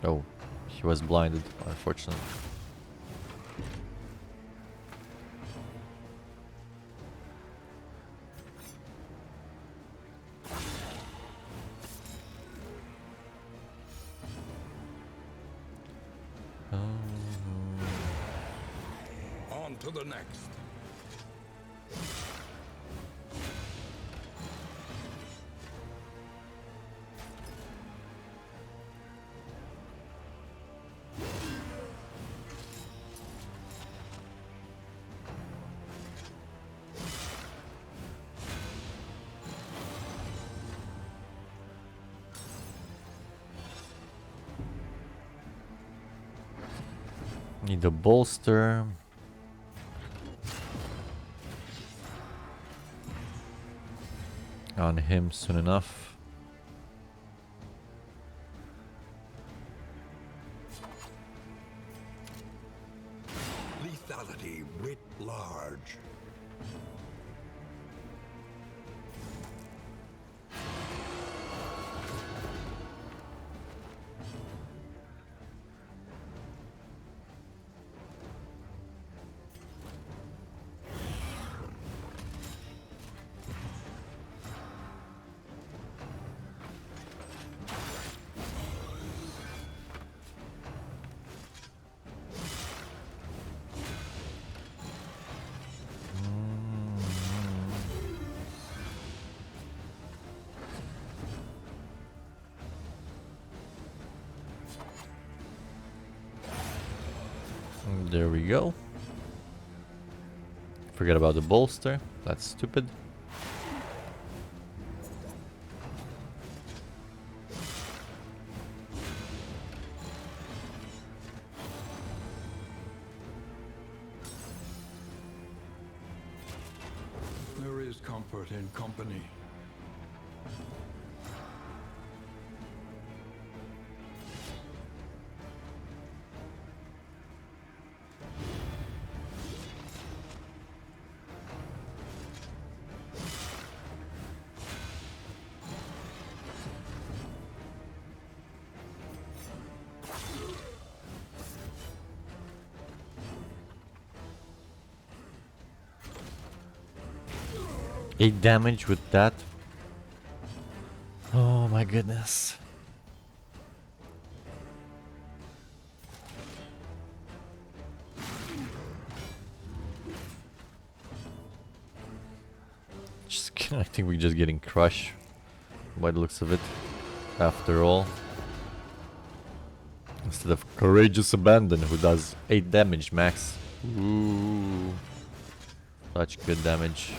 Oh, he was blinded, unfortunately. On to the next. Need a bolster. On him soon enough. Lethality writ large. There we go. Forget about the bolster. That's stupid. There is comfort in company. 8 damage with that. Oh my goodness. I think we're just getting crushed by the looks of it, after all. Instead of Courageous Abandon, who does 8 damage max. Ooh. Such good damage.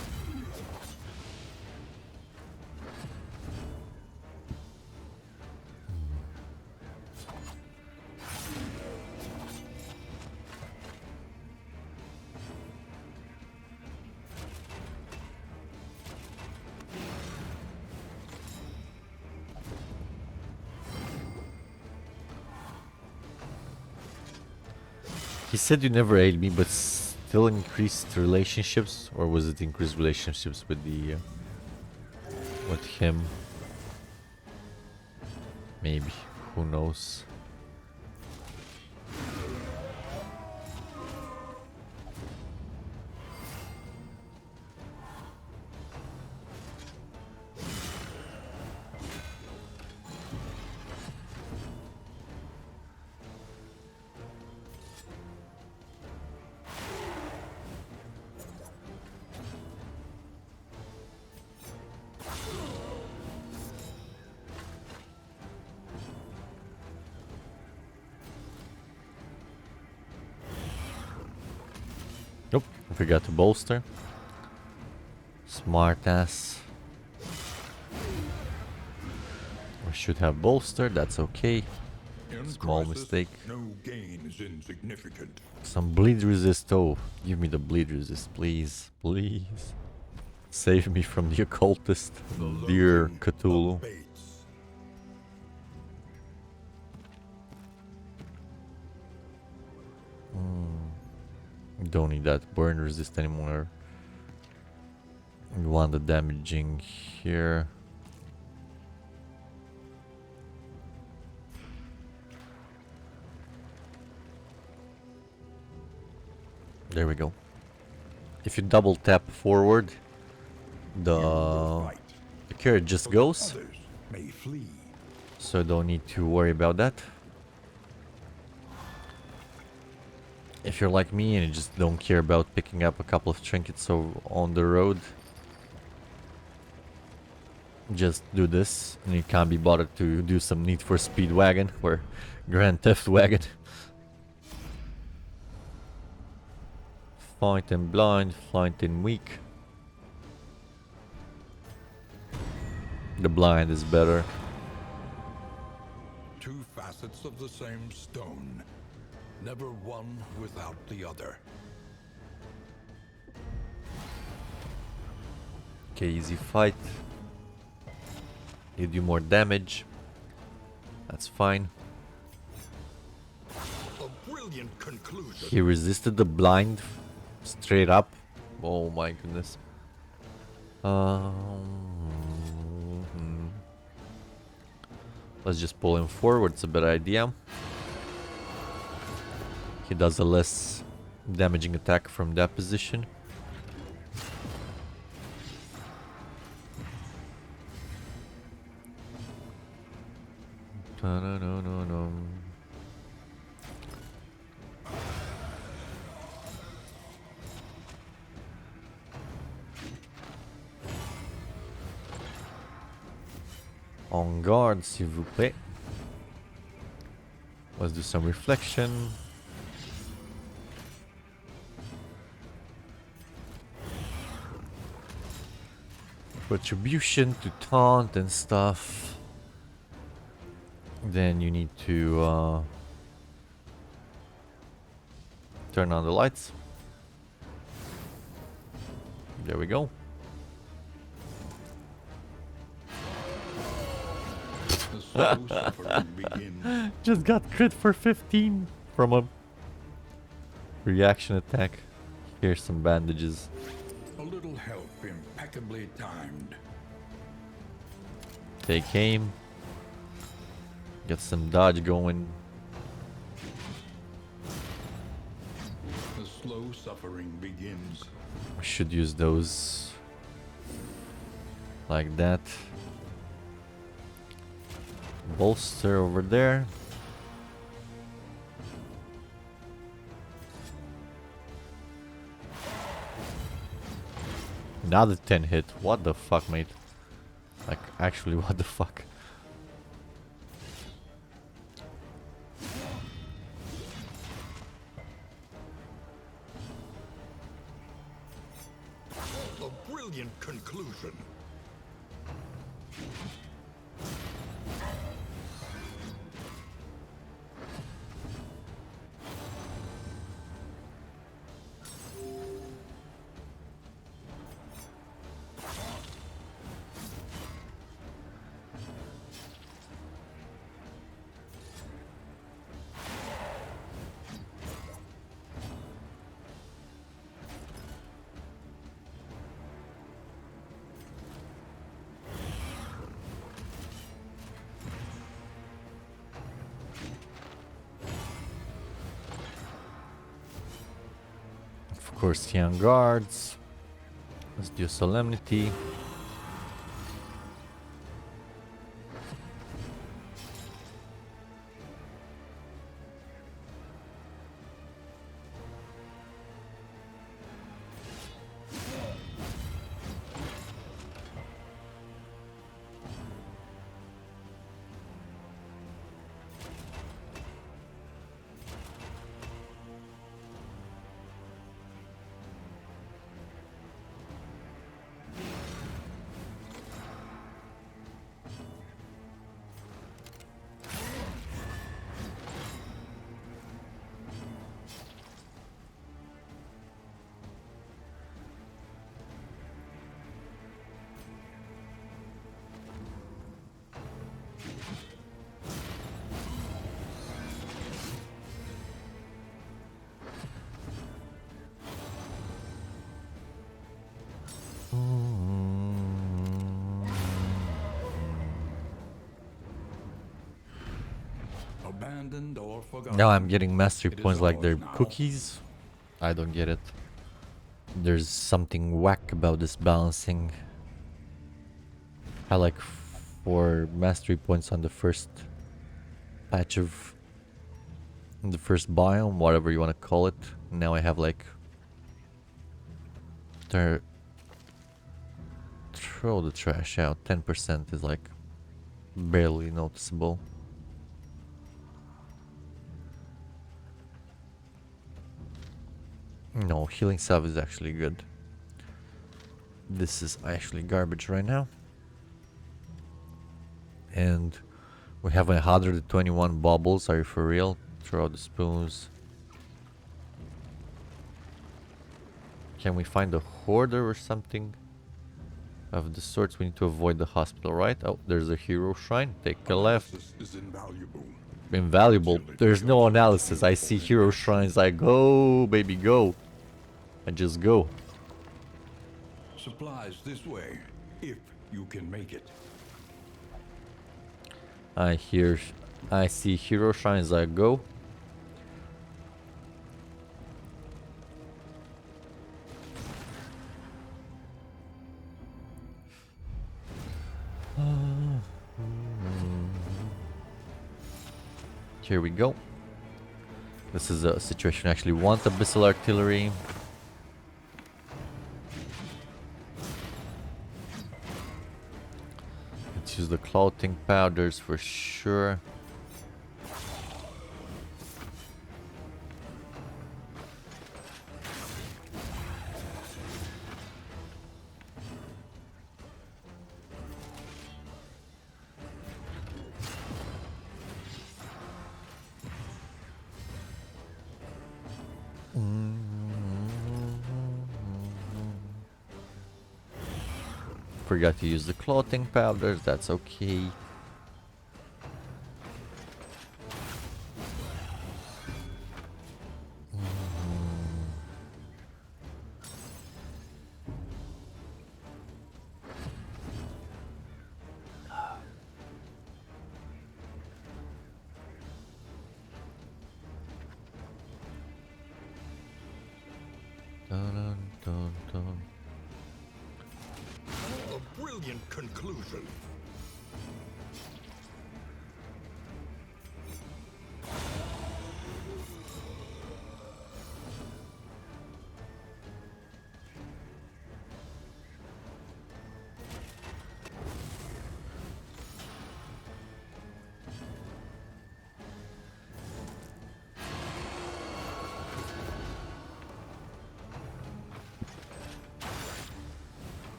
He said you never ate me, but still increased relationships, or was it increased relationships with the with him? Maybe, who knows? Nope, I forgot to bolster. Smart ass. I should have bolster, that's okay. In Small crisis, mistake. No gain is insignificant. Some bleed resist. Oh, give me the bleed resist, please. Please. Save me from the occultist. Dear Loathing Cthulhu. abates. Don't need that burn resist anymore. We want the damaging here. There we go. If you double tap forward, the Fight. carrot just goes, Others may flee. so don't need to worry about that. If you're like me and you just don't care about picking up a couple of trinkets on the road, just do this, and you can't be bothered to do some Need for Speed wagon or Grand Theft wagon. Fight and blind, fight and weak. The blind is better. Two facets of the same stone. Never one without the other. Okay, easy fight. You do more damage. That's fine. A brilliant conclusion. He resisted the blind straight up. Oh my goodness. Let's just pull him forward. It's a better idea. He does a less damaging attack from that position. No. En garde, s'il vous plaît. Let's do some reflection. Retribution to taunt and stuff. Then you need to turn on the lights. There we go. The slow suffering begins. Just got crit for 15 from a reaction attack. Here's some bandages. A little help impeccably timed. Take aim. Get some dodge going. The slow suffering begins. We should use those Like that. Bolster over there. Another 10 hit. What the fuck, mate? Like, actually, what the fuck? A brilliant conclusion. Of course, young guards. Let's do solemnity. Abandoned or forgotten. Now I'm getting mastery It is points like ours they're now. cookies. I don't get it. There's something whack about this balancing. I like 4 mastery points on the first patch of the first biome, whatever you want to call it. Now I have like throw the trash out. 10% is like barely noticeable. No, healing salve is actually good. This is actually garbage right now. And we have 121 bubbles. Are you for real? Throw out the spoons. Can we find a hoarder or something of the sorts? We need to avoid the hospital, right? Oh, there's a hero shrine. Take a left. Analysis is invaluable. Invaluable. There's no analysis. I see hero shrines. I go, baby, go. I just go. Supplies this way, if you can make it. I see hero shrines. I go. Here we go. This is a situation I actually want abyssal artillery. Let's use the clothing powders for sure. Forgot to use the clothing powders, that's okay. Dun, dun, dun, dun. brilliant conclusion.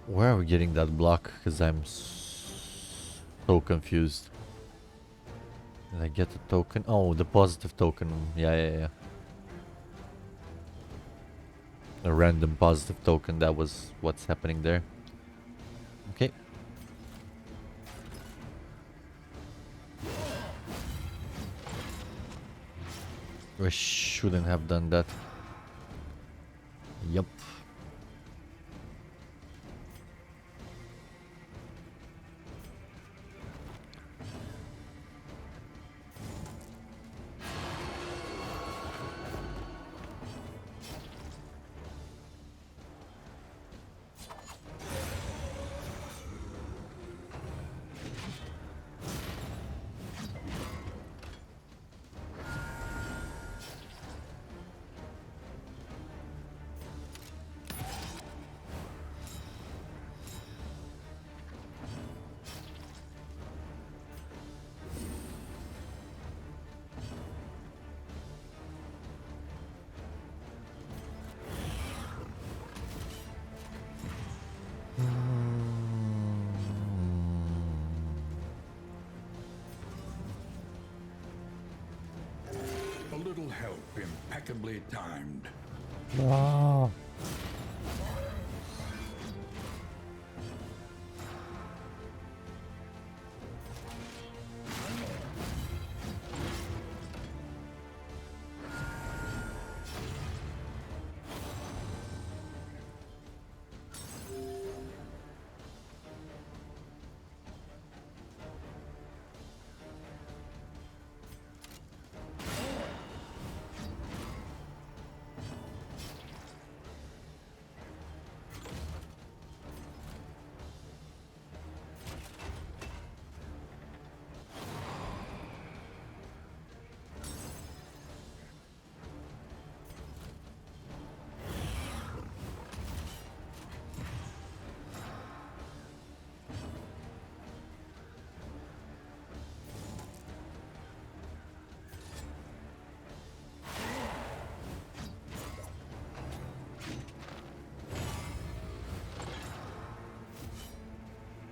Where are we getting that block? Because I'm so confused. Did I get the token? Oh, the positive token. Yeah. A random positive token. That was what's happening there. Okay. We shouldn't have done that. Yup. A little help impeccably timed. Ah.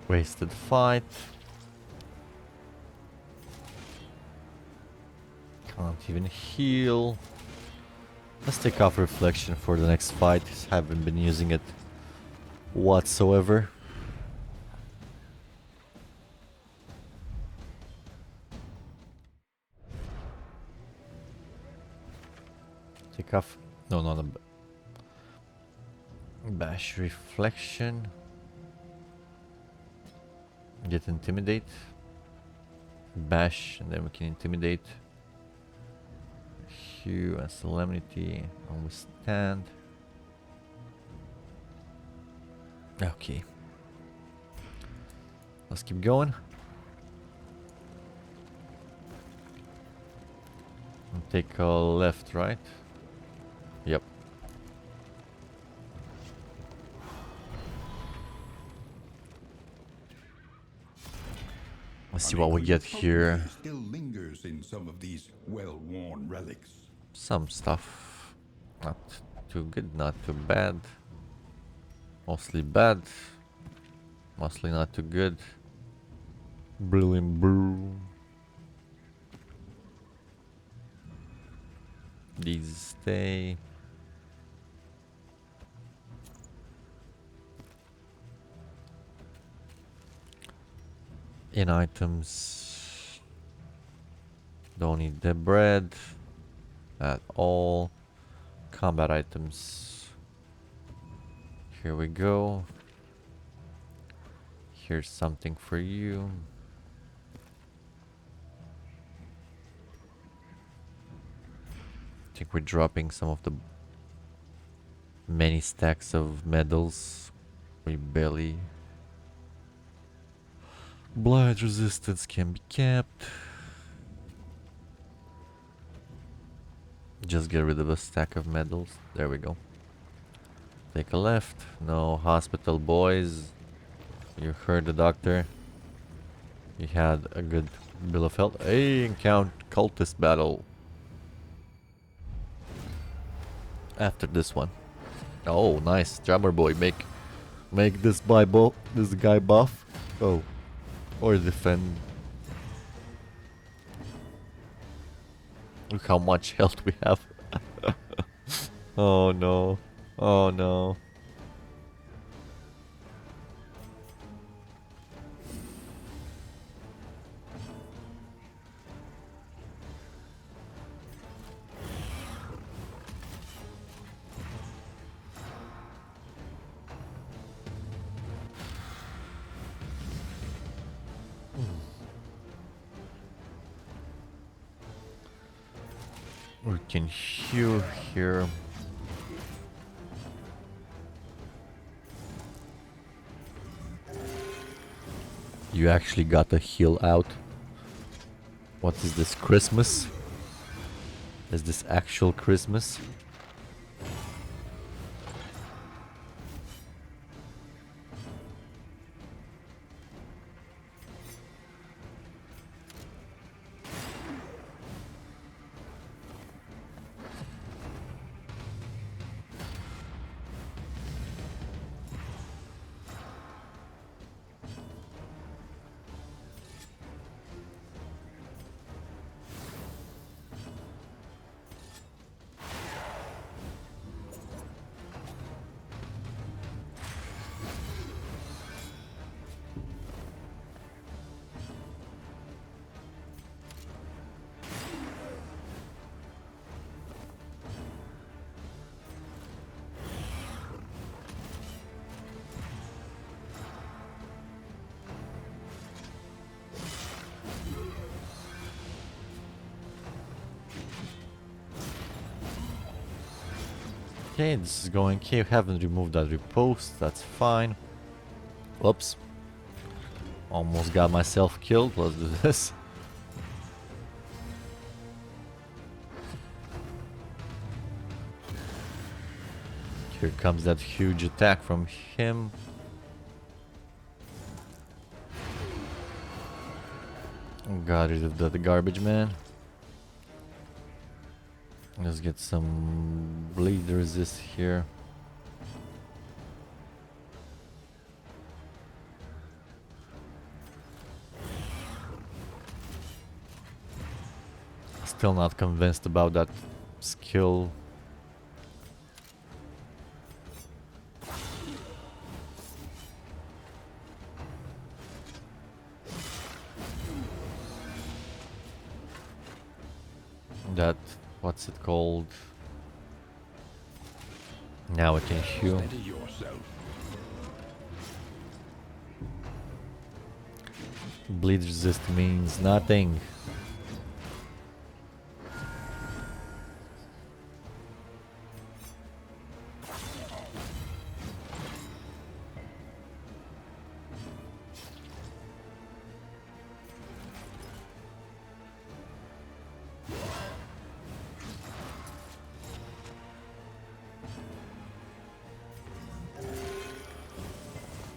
Wasted fight. Can't even heal. Let's take off reflection for the next fight. Haven't been using it whatsoever. Take off. No, not a bash reflection. Get intimidate. Bash, and then we can intimidate. Hue and solemnity and withstand. Okay. Let's keep going. And take a left, right? Yep. Let's see what we get here. Still lingers in some of these well-worn relics. Some stuff. Not too good, not too bad. Mostly bad. Mostly not too good. Brilliant brew. These stay. In items. Don't need the bread at all. Combat items. Here we go. Here's something for you. I think we're dropping some of the many stacks of medals. We barely. Blight resistance can be kept. Just get rid of a stack of medals. There we go. Take a left. No hospital, boys. You heard the doctor. You had a good bill of health. Hey, encounter cultist battle. After this one. Oh, nice. Drummer boy, make this guy buff. Oh. Or defend. Look how much health we have. Oh no. Oh no. We can heal here. You actually got a heal out. What is this, Christmas? Is this actual Christmas? Okay, this is going okay. Haven't removed that repost. That's fine. Whoops. Almost got myself killed. Let's do this. Here comes that huge attack from him. Got rid of the garbage man. Let's get some bleed resist here. Still not convinced about that skill. That, what's it called? Now we can heal. Steady yourself. Bleed resist means nothing.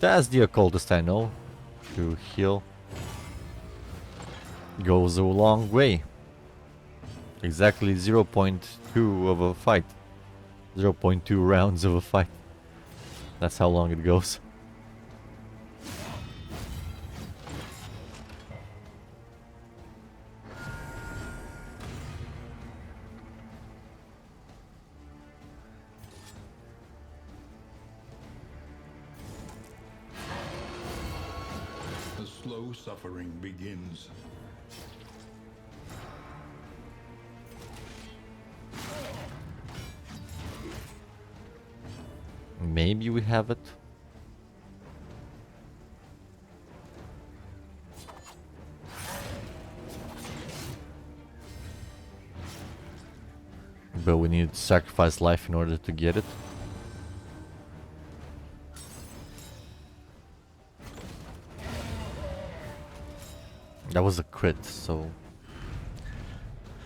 That's the occultist I know. To heal. Goes a long way. Exactly 0.2 of a fight. 0.2 rounds of a fight. That's how long it goes. The slow suffering begins. Maybe we have it. But we need to sacrifice life in order to get it. That was a crit, so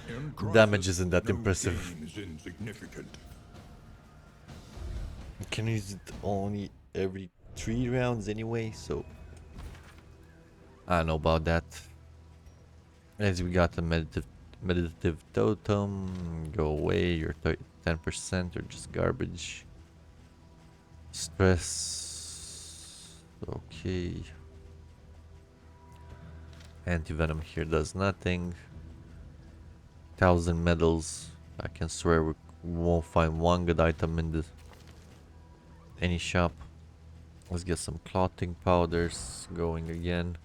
In damage crisis, isn't that no impressive. gain is insignificant. You can use it only every 3 rounds anyway, so I don't know about that. As we got a meditative totem, go away, you're 10% or just garbage. Stress, okay. Anti-venom here does nothing. 1000 medals, I can swear we won't find one good item in any shop. Let's get some clotting powders going again.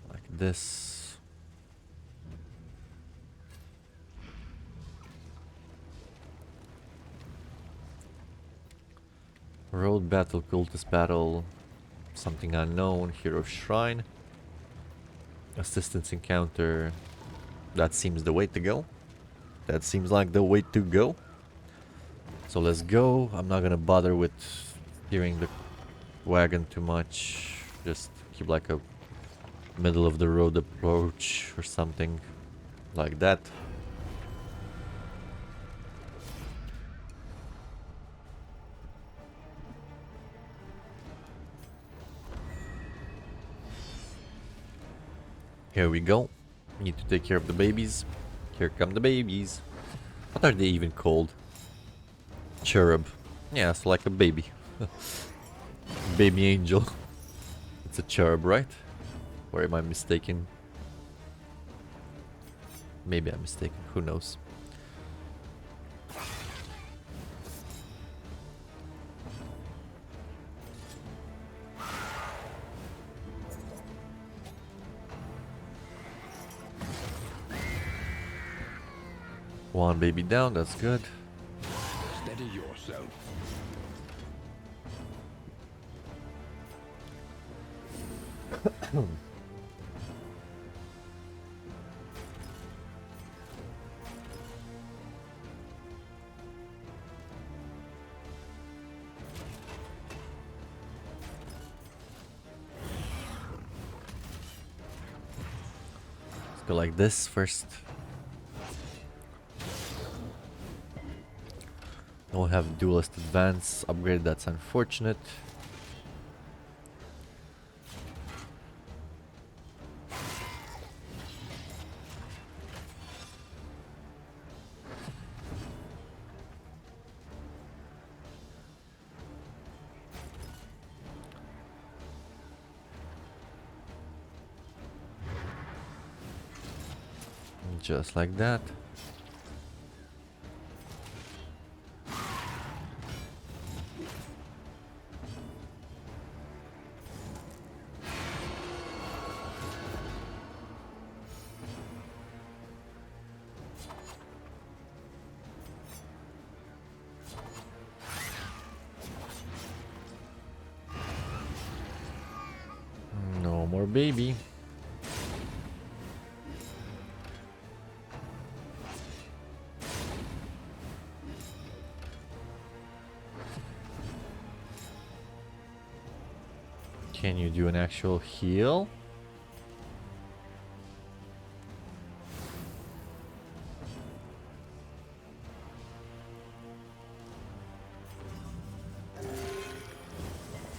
Like this. Road battle, cultist battle. Something unknown, hero shrine. Assistance encounter. That seems the way to go. That seems like the way to go. So let's go. I'm not gonna bother with steering the wagon too much. Just keep like a middle of the road approach or something like that. Here we go. Need to take care of the babies. Here come the babies. What are they even called? Cherub. Yeah, it's like a baby. Baby angel. It's a cherub, right? Or am I mistaken? Maybe I'm mistaken. Who knows? One baby down, that's good. Steady yourself. Let's go like this first. Don't have duelist advance upgrade, that's unfortunate. Just like that. No more baby. Can you do an actual heal?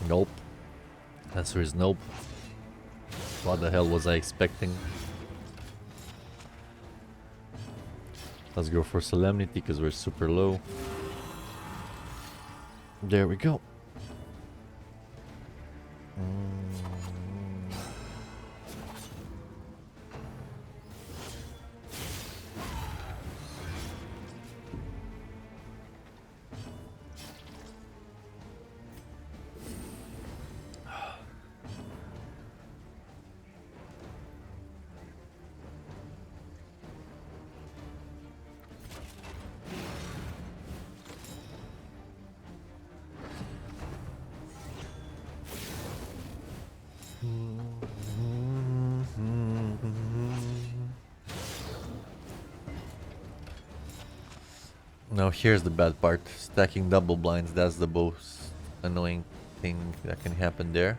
Nope. Answer is nope. What the hell was I expecting? Let's go for Solemnity because we're super low. There we go. Now here's the bad part. Stacking double blinds, that's the most annoying thing that can happen there.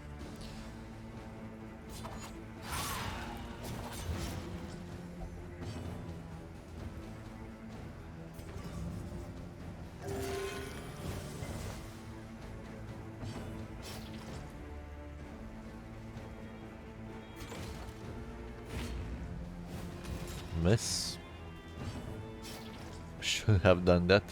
Miss. Should have done that.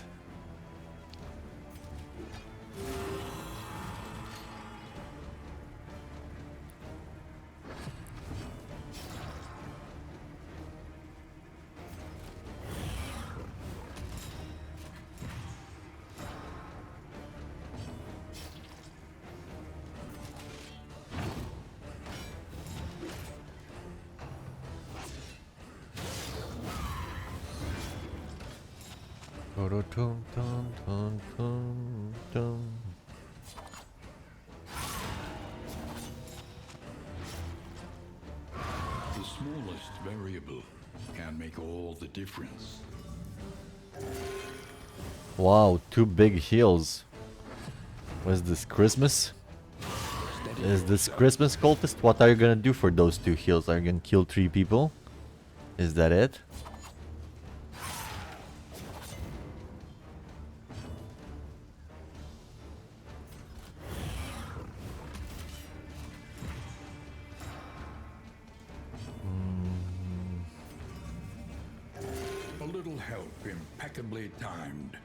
The smallest variable can make all the difference. Wow, two big heals. Was this Christmas? Is this Christmas, cultist? What are you gonna do for those two heals? Are you gonna kill 3 people? Is that it? A little help impeccably timed.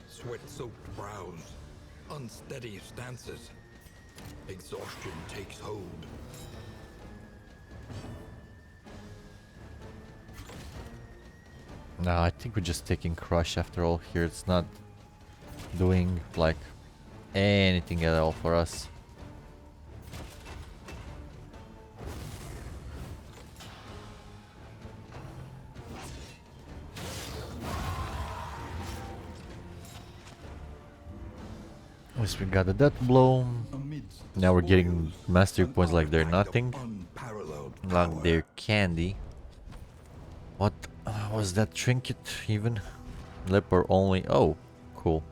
Sweat-soaked brows, unsteady stances. Exhaustion takes hold. No, I think we're just taking crush after all here. It's not doing like anything at all for us. At least we got a death blow. Amidst Now we're getting spoils, mastery an points like they're artifact of nothing. unparalleled Like power. they're candy. What was that trinket even? Leper only. Oh, cool.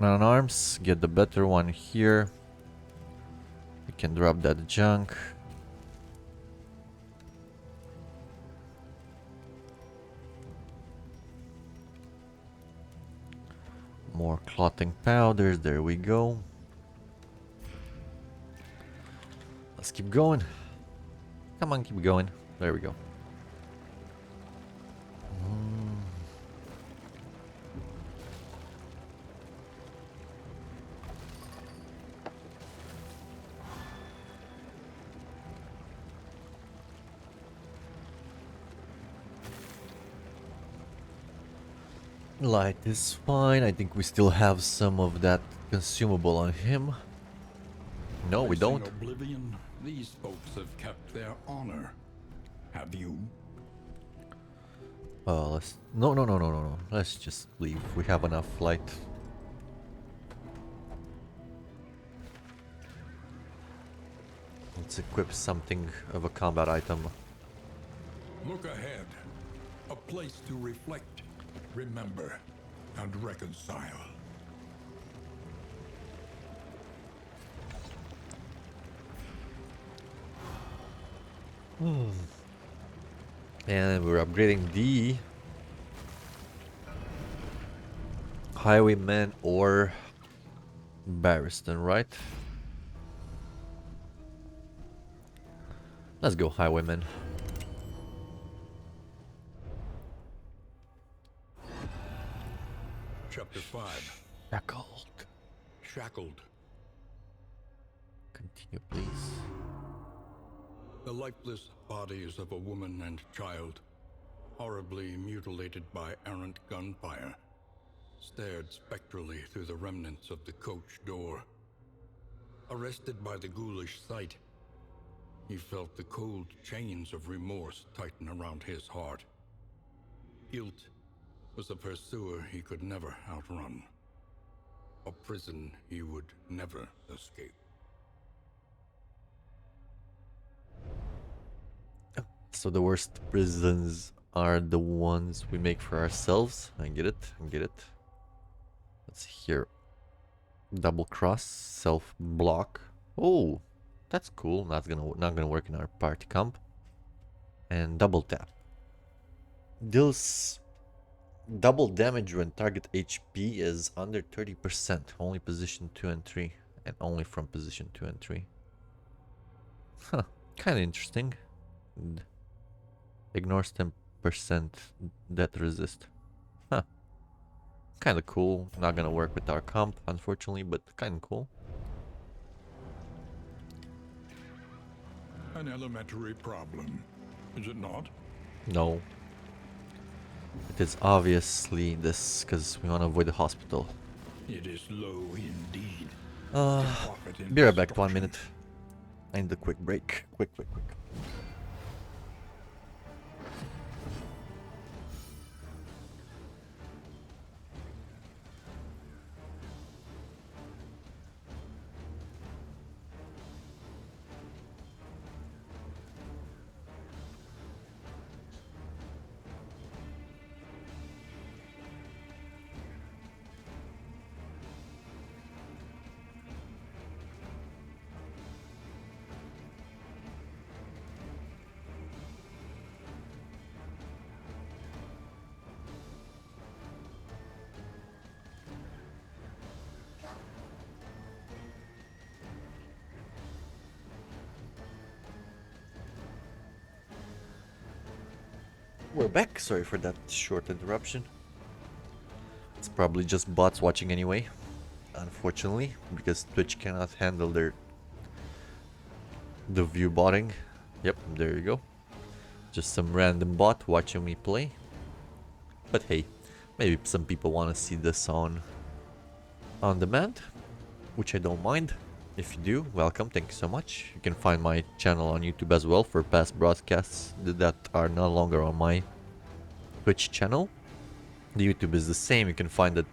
On arms, get the better one here. We can drop that junk. More clotting powders, there we go. Let's keep going. Come on, keep going. There we go. Light is fine. I think we still have some of that consumable on him. No, we Facing don't. Oblivion, these folks have kept their honor. Have you? Let's... No. Let's just leave. We have enough light. Let's equip something of a combat item. Look ahead. A place to reflect, remember, and reconcile. And we're upgrading the Highwayman or Barristan, right? Let's go Highwayman. Chapter 5. Shackled. Shackled. Continue, please. The lifeless bodies of a woman and child, horribly mutilated by errant gunfire, stared spectrally through the remnants of the coach door. Arrested by the ghoulish sight, he felt the cold chains of remorse tighten around his heart. Guilt was a pursuer he could never outrun. A prison he would never escape. So the worst prisons are the ones we make for ourselves. I get it. I get it. Let's see here. Double cross, self block. Oh, that's cool. Not gonna work in our party comp. And double tap. Deals double damage when target HP is under 30%. Only position 2 and 3. And only from position 2 and 3. Huh. Kinda interesting. And ignores 10% death resist. Huh. Kinda cool. Not gonna work with our comp, unfortunately, but kinda cool. An elementary problem, is it not? No. It is obviously this, because we want to avoid the hospital. It is low indeed. Be right back, 1 minute. I need a quick break. Quick. We're back. Sorry for that short interruption. It's probably just bots watching anyway, unfortunately, because Twitch cannot handle the view botting. Yep, there you go. Just some random bot watching me play. But hey, maybe some people want to see this on demand, which I don't mind. If you do, welcome, thank you so much. You can find my channel on YouTube as well for past broadcasts that are no longer on my Twitch channel. The YouTube is the same, you can find it.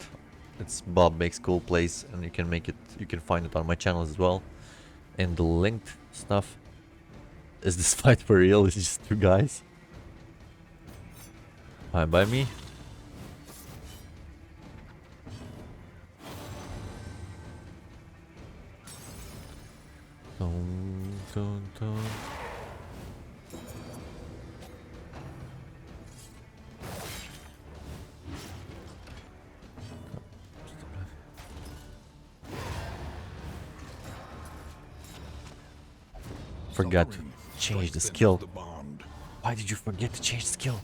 It's Bob Makes Cool Plays, and you can find it on my channel as well. And the linked stuff. Is this fight for real? It's just two guys. Hi, by me. Dun. Forgot to change the skill. Why did you forget to change the skill?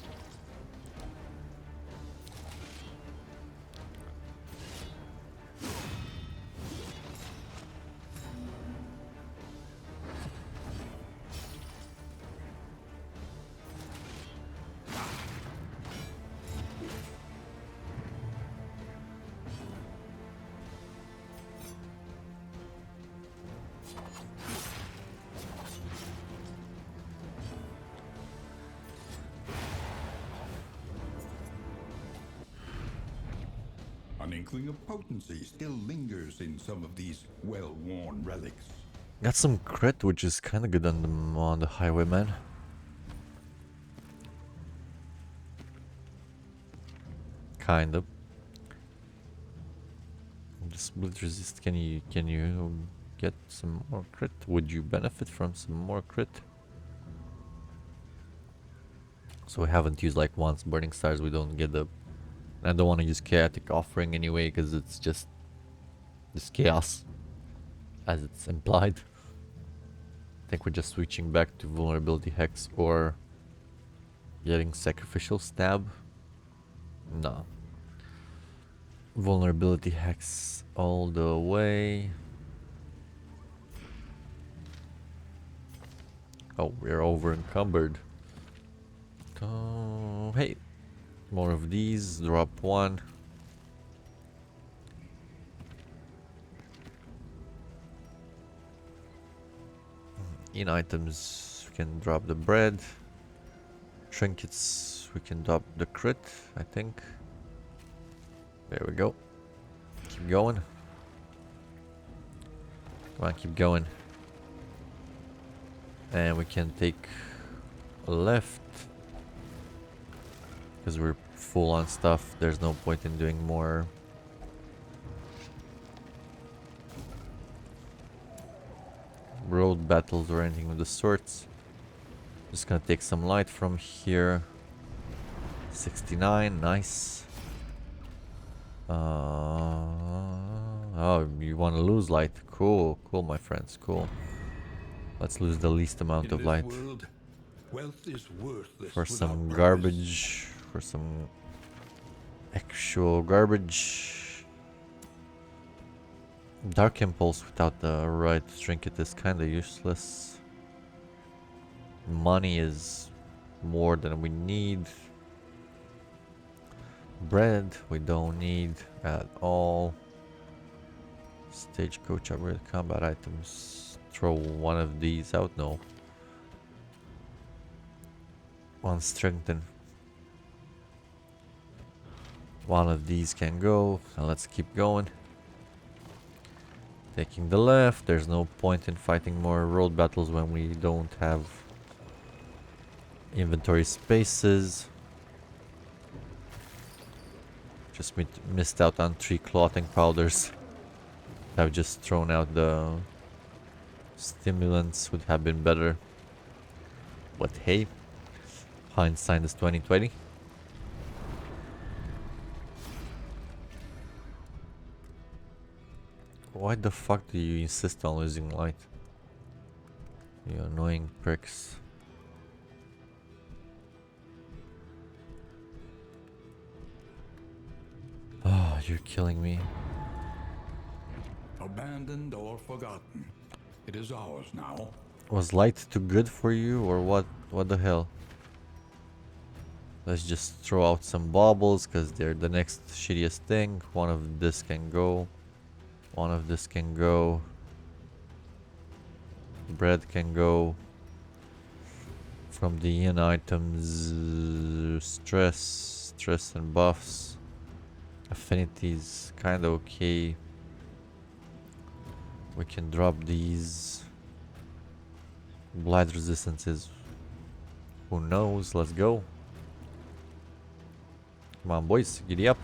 An inkling of potency still lingers in some of these well-worn relics. Got some crit, which is kind of good on the highwayman. Kind of. The split resist. Can you get some more crit? Would you benefit from some more crit? So we haven't used like once burning stars. We don't get the. I don't want to use chaotic offering anyway because it's just this chaos, as it's implied. I think we're just switching back to vulnerability hex or getting sacrificial stab. No. Vulnerability hex all the way. Oh, we're over encumbered. Oh, hey, more of these. Drop one. In items, we can drop the bread. Trinkets, we can drop the crit, I think. There we go. Keep going. Come on, keep going. And we can take a left. Because we're full on stuff. There's no point in doing more. Road battles or anything of the sorts. Just gonna take some light from here. 69, nice. Oh, you want to lose light? Cool, cool, my friends, cool. Let's lose the least amount of light. World, wealth is worthless For without some purpose. garbage. For some actual garbage. Dark Impulse without the right trinket is kinda useless. Money is more than we need. Bread we don't need at all. Stagecoach upgrade combat items. Throw one of these out. No. One strengthen. One of these can go. And let's keep going. Taking the left. There's no point in fighting more road battles when we don't have inventory spaces. Just missed out on 3 clothing powders. I've just thrown out the stimulants, would have been better. But hey, hindsight is 2020. Why the fuck do you insist on losing light? You annoying pricks. Oh, you're killing me. Abandoned or forgotten. It is ours now. Was light too good for you or what? What the hell? Let's just throw out some baubles because they're the next shittiest thing. One of this can go. One of this can go. Bread can go. From the in items, stress and buffs. Affinities kind of okay. We can drop these. Blight resistances. Who knows? Let's go. Come on, boys, giddy up.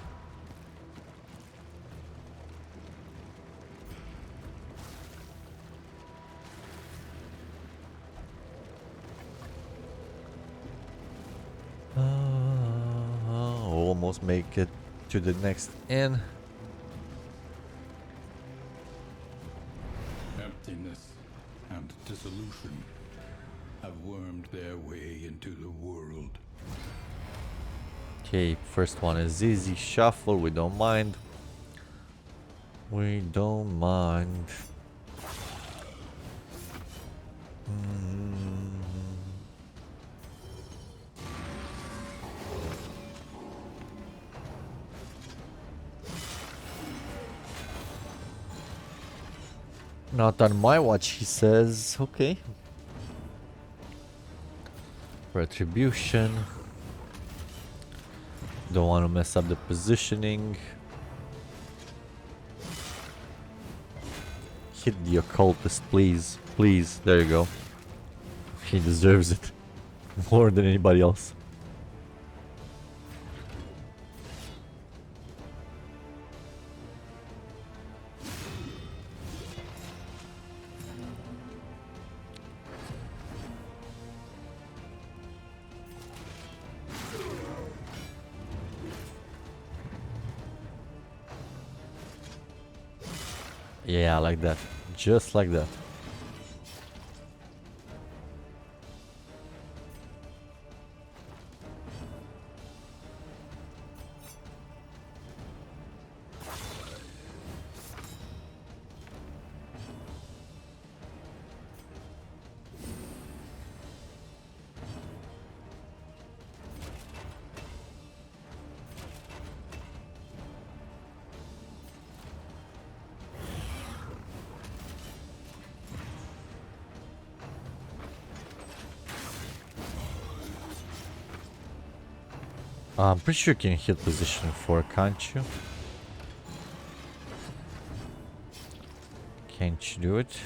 Almost make it to the next inn. Emptiness and dissolution have wormed their way into the world. Okay, first one is easy. Shuffle, we don't mind. We don't mind. Not on my watch, he says. Okay. Retribution. Don't want to mess up the positioning. Hit the occultist, please. Please. There you go. He deserves it. More than anybody else. Yeah, like that. Just like that. I'm pretty sure you can hit position 4, can't you? Can't you do it?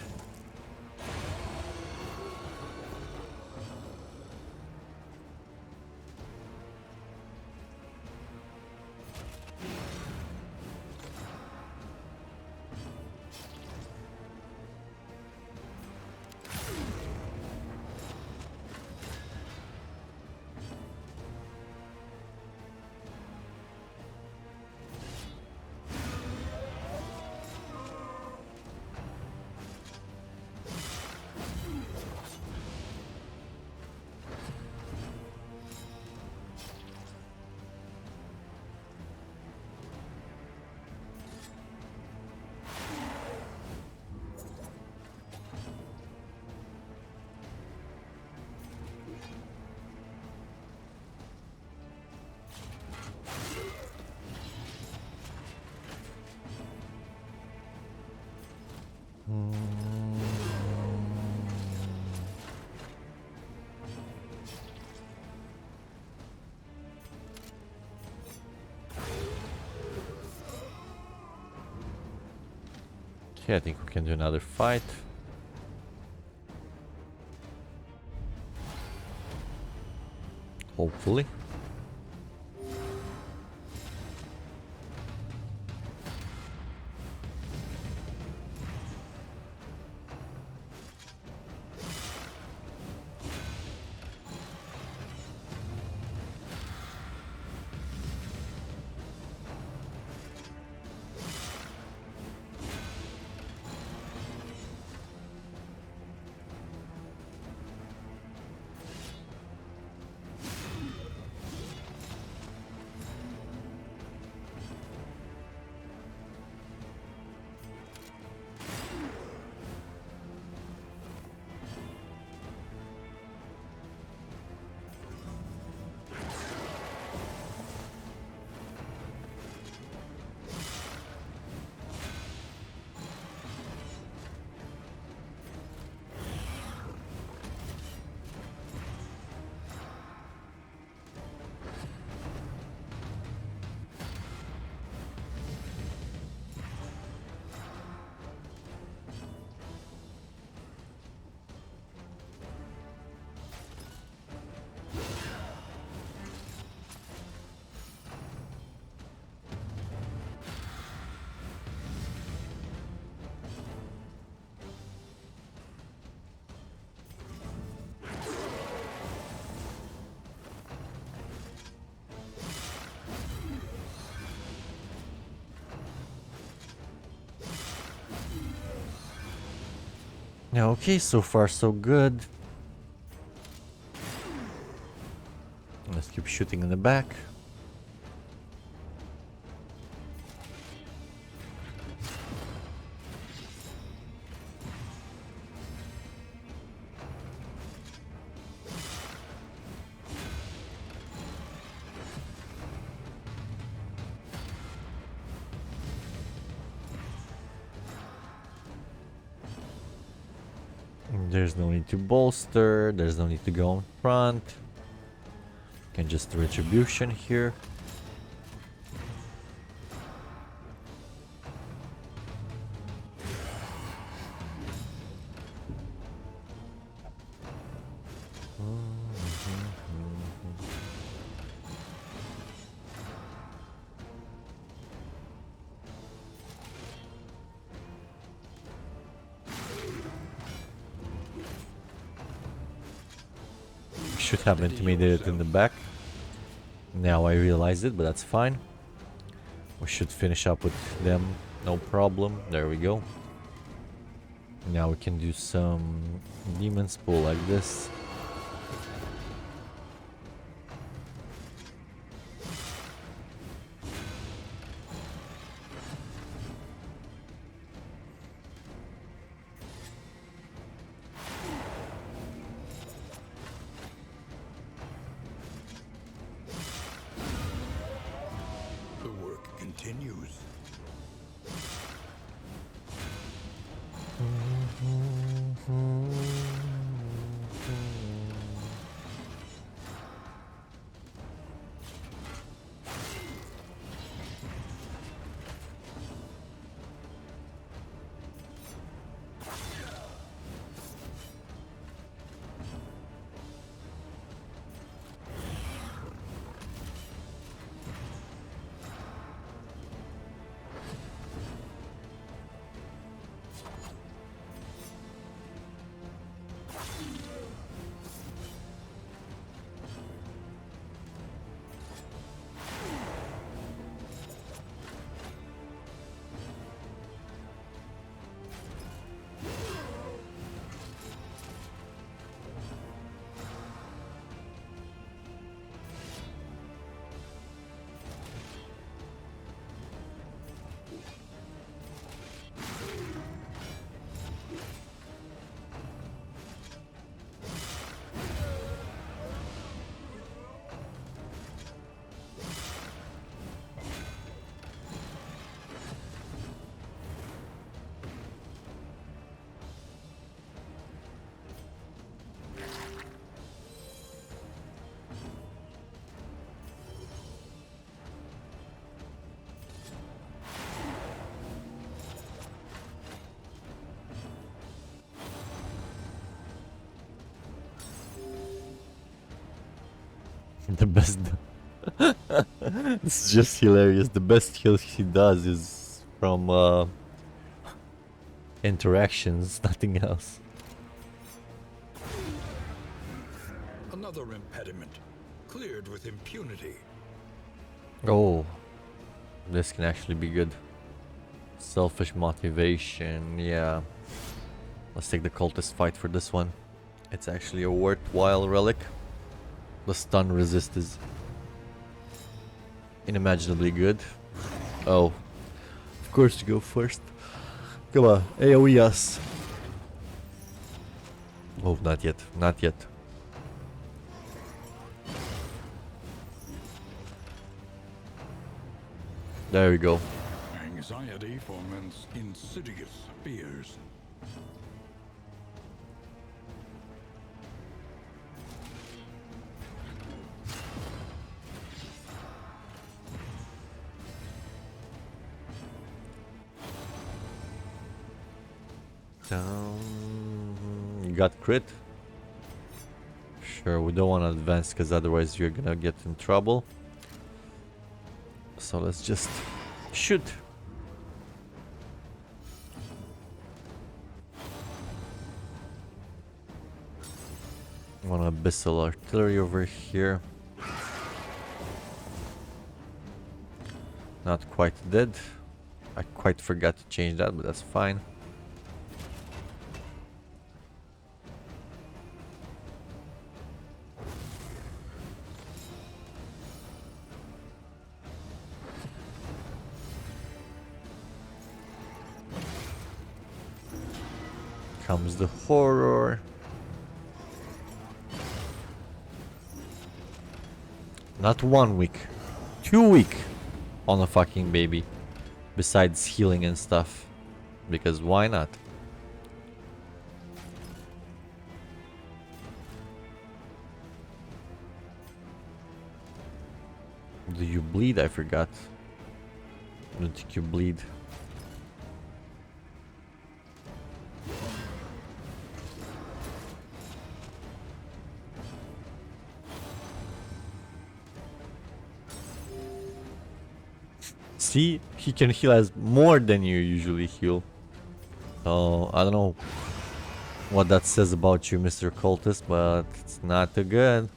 Okay, I think we can do another fight. Hopefully. Yeah, okay, so far so good. Let's keep shooting in the back. There's no need to bolster, there's no need to go in front. Can just retribution here. Should have intimidated in the back. Now I realize it, but that's fine. We should finish up with them, no problem. There we go. Now we can do some demon's pull like this. Continues. The best. It's just hilarious. The best heal he does is from interactions, nothing else. Another impediment, cleared with impunity. Oh, this can actually be good. Selfish motivation, yeah. Let's take the cultist fight for this one. It's actually a worthwhile relic. The stun resist is unimaginably good. Oh, of course you go first. Come on, AoE us. Oh, not yet, not yet. There we go. Anxiety foments insidious fears. You got crit? Sure, we don't want to advance because otherwise you're gonna get in trouble. So let's just shoot. One abyssal artillery over here. Not quite dead. I quite forgot to change that, but that's fine. Comes the horror. Not 1 week, 2 week on a fucking baby. Besides healing and stuff. Because why not? Do you bleed? I forgot. I don't think you bleed. See, he can heal as more than you usually heal. So I don't know what that says about you, Mr. Cultist, but it's not too good.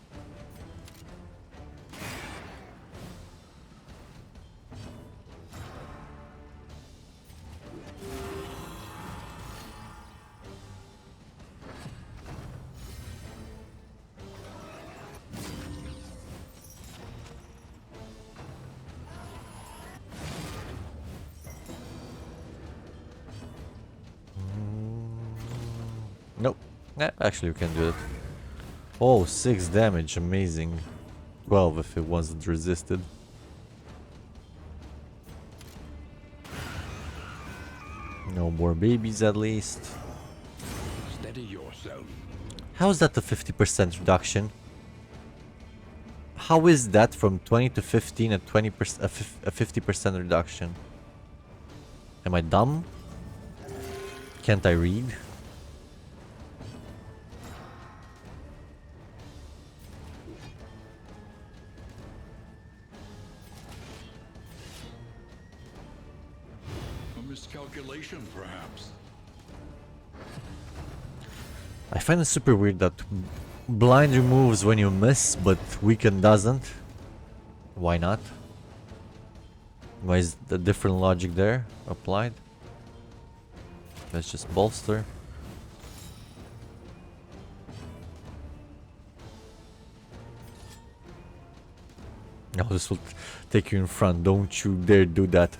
Nope. Yeah, actually we can do it. Oh, 6 damage, amazing. 12 if it wasn't resisted. No more babies at least. Steady yourself. How is that a 50% reduction? How is that from 20 to 15 at 20% a 50% reduction? Am I dumb? Can't I read? A miscalculation, perhaps. I find it super weird that blind removes when you miss, but weaken doesn't. Why not? Why is the different logic there applied? Let's just bolster. No, this will take you in front. Don't you dare do that.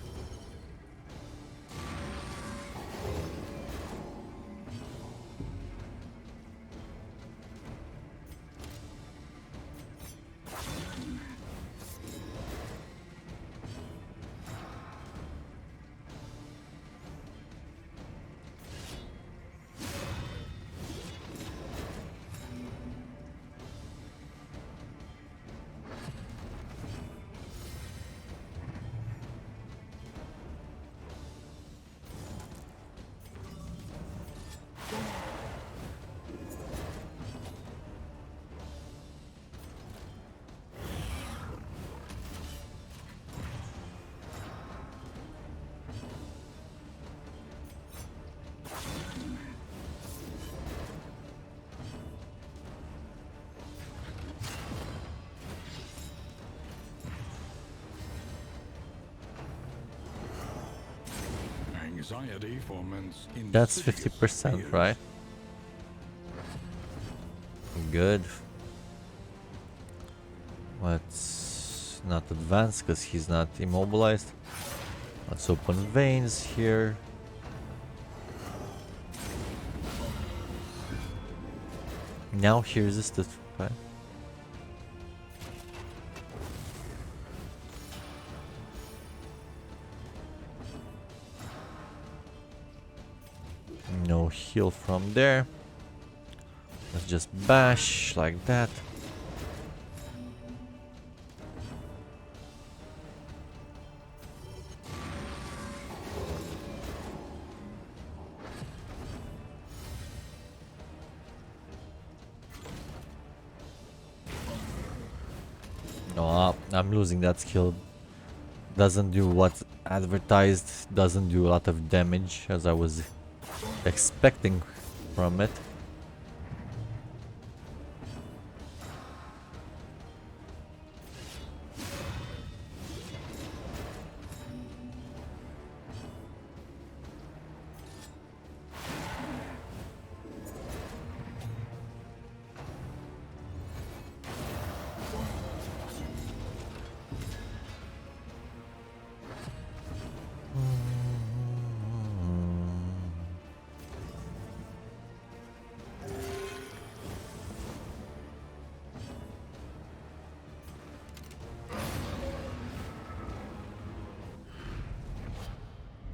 anxiety foments That's insidious 50%, fears. right? Good. Let's not advance because he's not immobilized. Let's open veins here. Now he resisted, right? No heal from there. Let's just bash like that. No, I'm losing that skill. Doesn't do what's advertised. Doesn't do a lot of damage as I was expecting from it.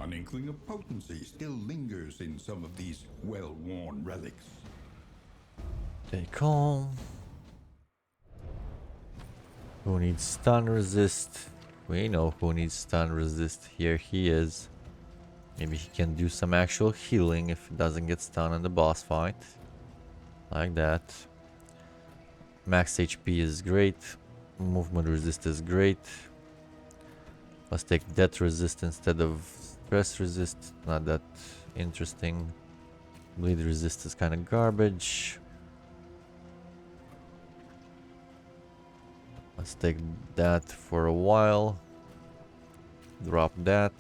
An inkling of potency still lingers in some of these well-worn relics. Stay calm. Who needs stun resist? We know who needs stun resist. Here he is. Maybe he can do some actual healing if he doesn't get stunned in the boss fight. Like that. Max HP is great. Movement resist is great. Let's take death resist instead of stress resist. Not that interesting. Bleed resist is kind of garbage. Let's take that for a while. Drop that.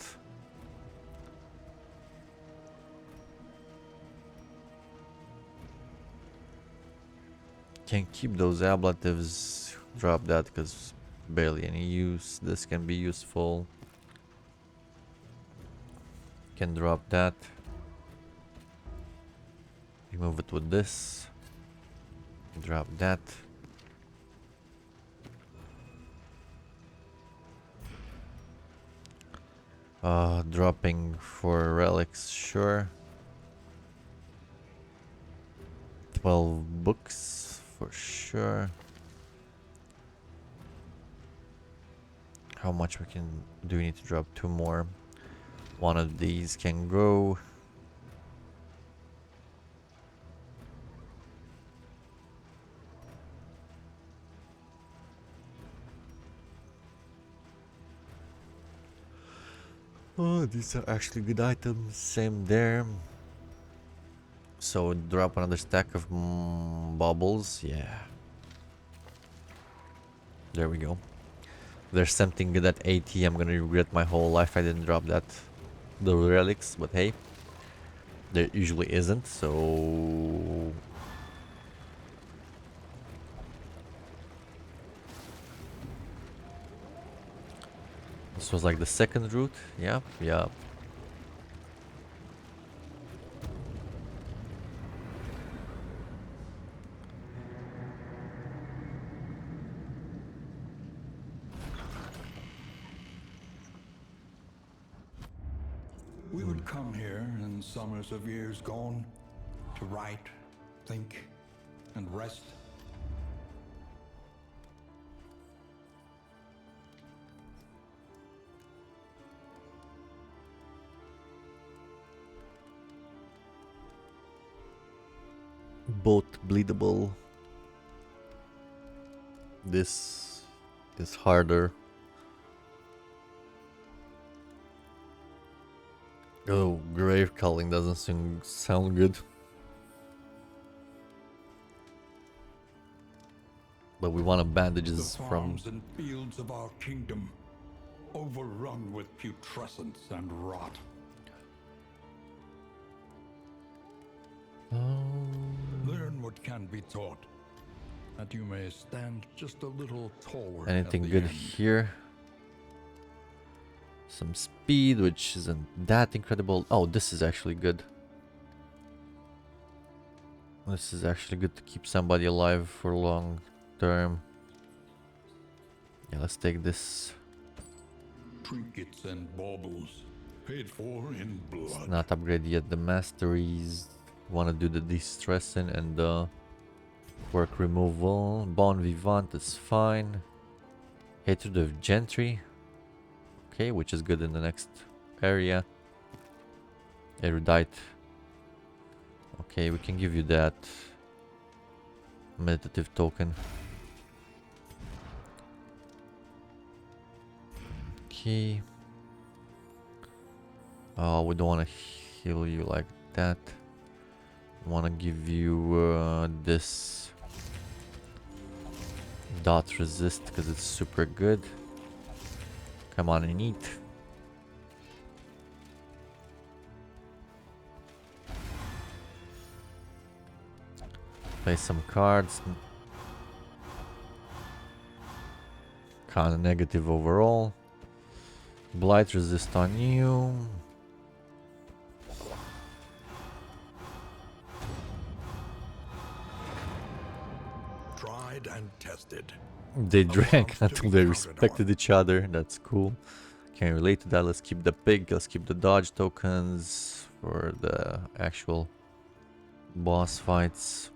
Can keep those ablatives. Drop that because barely any use. This can be useful. Can drop that. Remove it with this. Drop that. Dropping for relics, sure. 12 books for sure. How much we can do? We need to drop 2 more. One of these can grow. Oh, these are actually good items. Same there. So drop another stack of bubbles. Yeah. There we go. There's something good at 80. I'm gonna regret my whole life I didn't drop that. The relics, but hey. There usually isn't, so... This was like the second route. Yep, yep. We would come here in summers of years gone to write, think, and rest. Both bleedable. This is harder. Oh, grave culling doesn't sound good. But we want bandages The from... farms and fields of our kingdom, overrun with putrescence and rot. Learn what can be taught, that you may stand just a little taller Anything at the good end. here? Some speed, which isn't that incredible. Oh, this is actually good. This is actually good to keep somebody alive for long term. Yeah, let's take this. Trinkets and baubles, paid for in It's blood. not upgraded yet. The masteries. Want to do the distressing and the work removal. Bon vivant is fine. Hatred of gentry. Okay, which is good in the next area. Erudite. Okay, we can give you that meditative token. Okay. Oh, we don't want to heal you like that. Want to give you this dot resist because it's super good. Come on and eat. Play some cards. Kind of negative overall. Blight resist on you. Tried and tested. They drank love to until be they counted respected each other. That's cool. Can relate to that. Let's keep the pig. Let's keep the dodge tokens for the actual boss fights.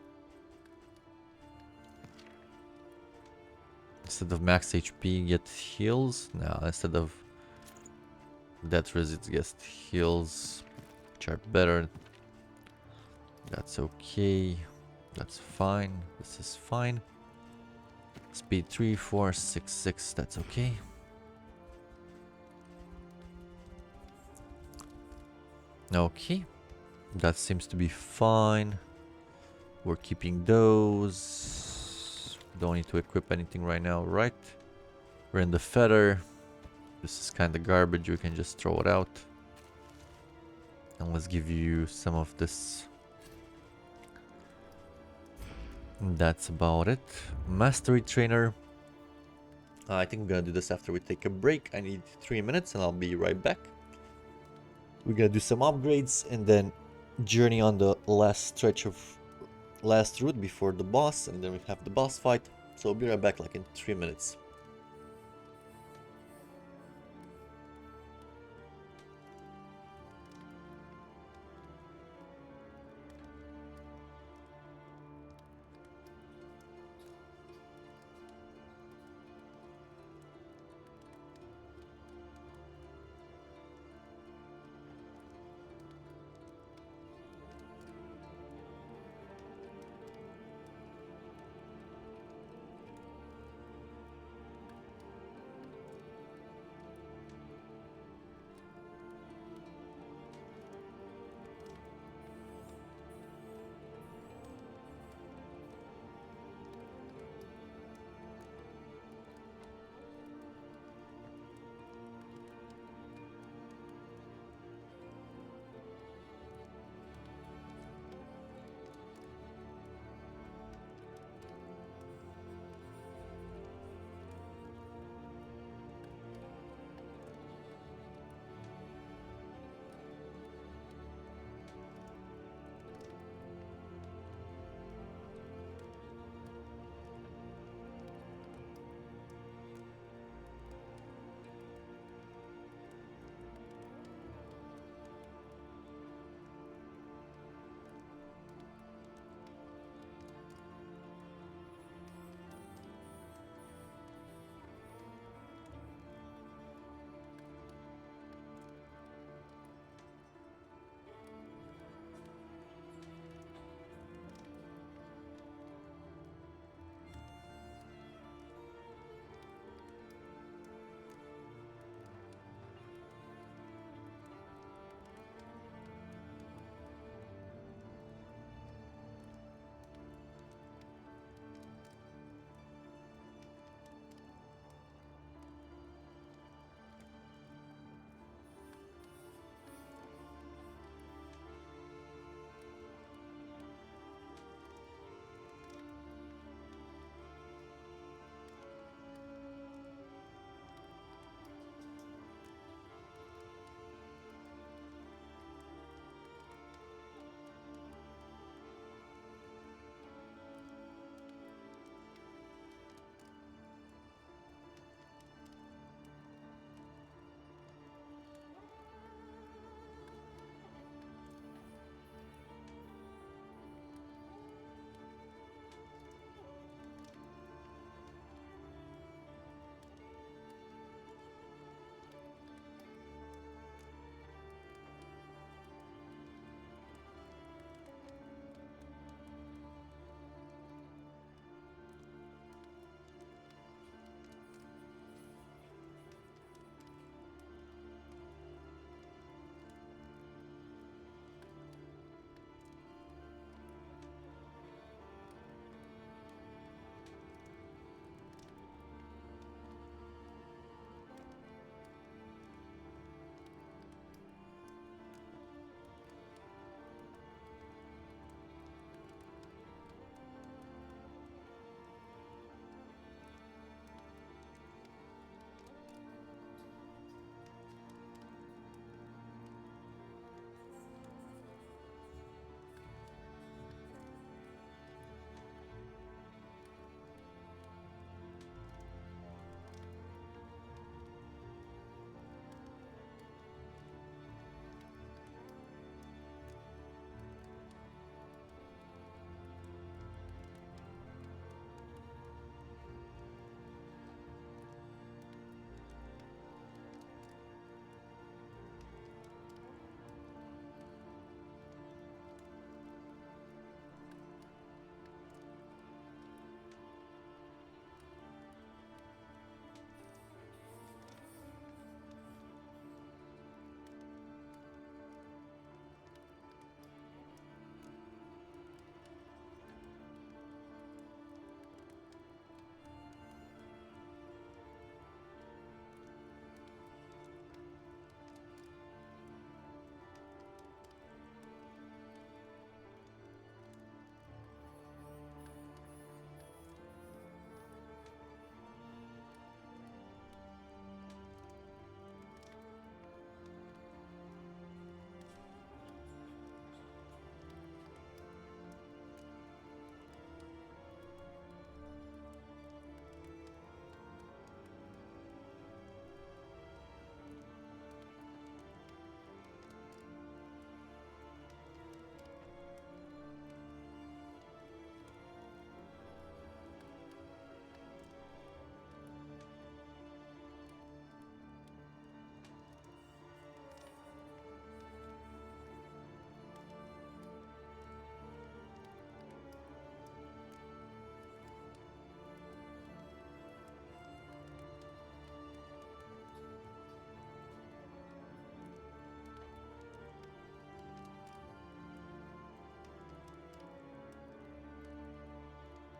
Instead of max HP, get heals. No, instead of death resist, get heals, which are better. That's okay. That's fine. This is fine. Speed 3, 4, 6, 6. That's okay. Okay. That seems to be fine. We're keeping those. Don't need to equip anything right now, right? We're in the feather. This is kind of garbage. We can just throw it out. And let's give you some of this. That's about it. Mastery trainer. I think we're gonna do this after we take a break. I need 3 minutes and I'll be right back. We're gonna do some upgrades and then journey on the last stretch of last route before the boss, and then we have the boss fight. So I'll be right back like in 3 minutes.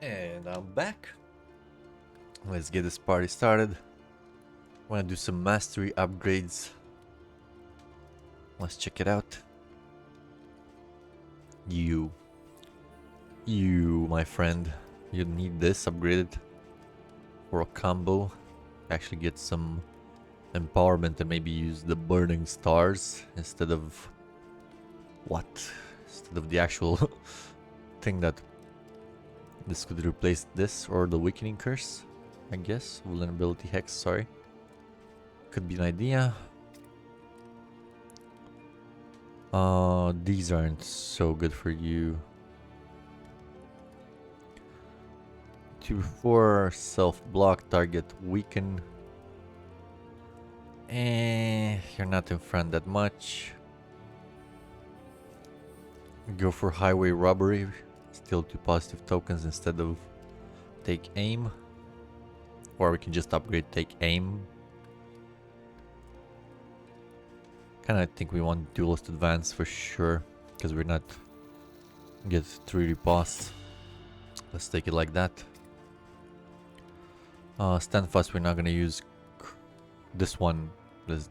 And I'm back. Let's get this party started. Wanna do some mastery upgrades. Let's check it out. You, my friend, you need this upgraded for a combo. Actually get some empowerment and maybe use the burning stars instead of what? Instead of the actual thing that this could replace this, or the weakening curse, I guess. Vulnerability hex, sorry. Could be an idea. These aren't so good for you. 2-4 self-block, target weaken. You're not in front that much. Go for highway robbery. Steal 2 positive tokens instead of take aim. Or we can just upgrade take aim. Kinda think we want duelist advance for sure, because we're not get 3 riposts. Let's take it like that. Stand fast, we're not gonna use this one. This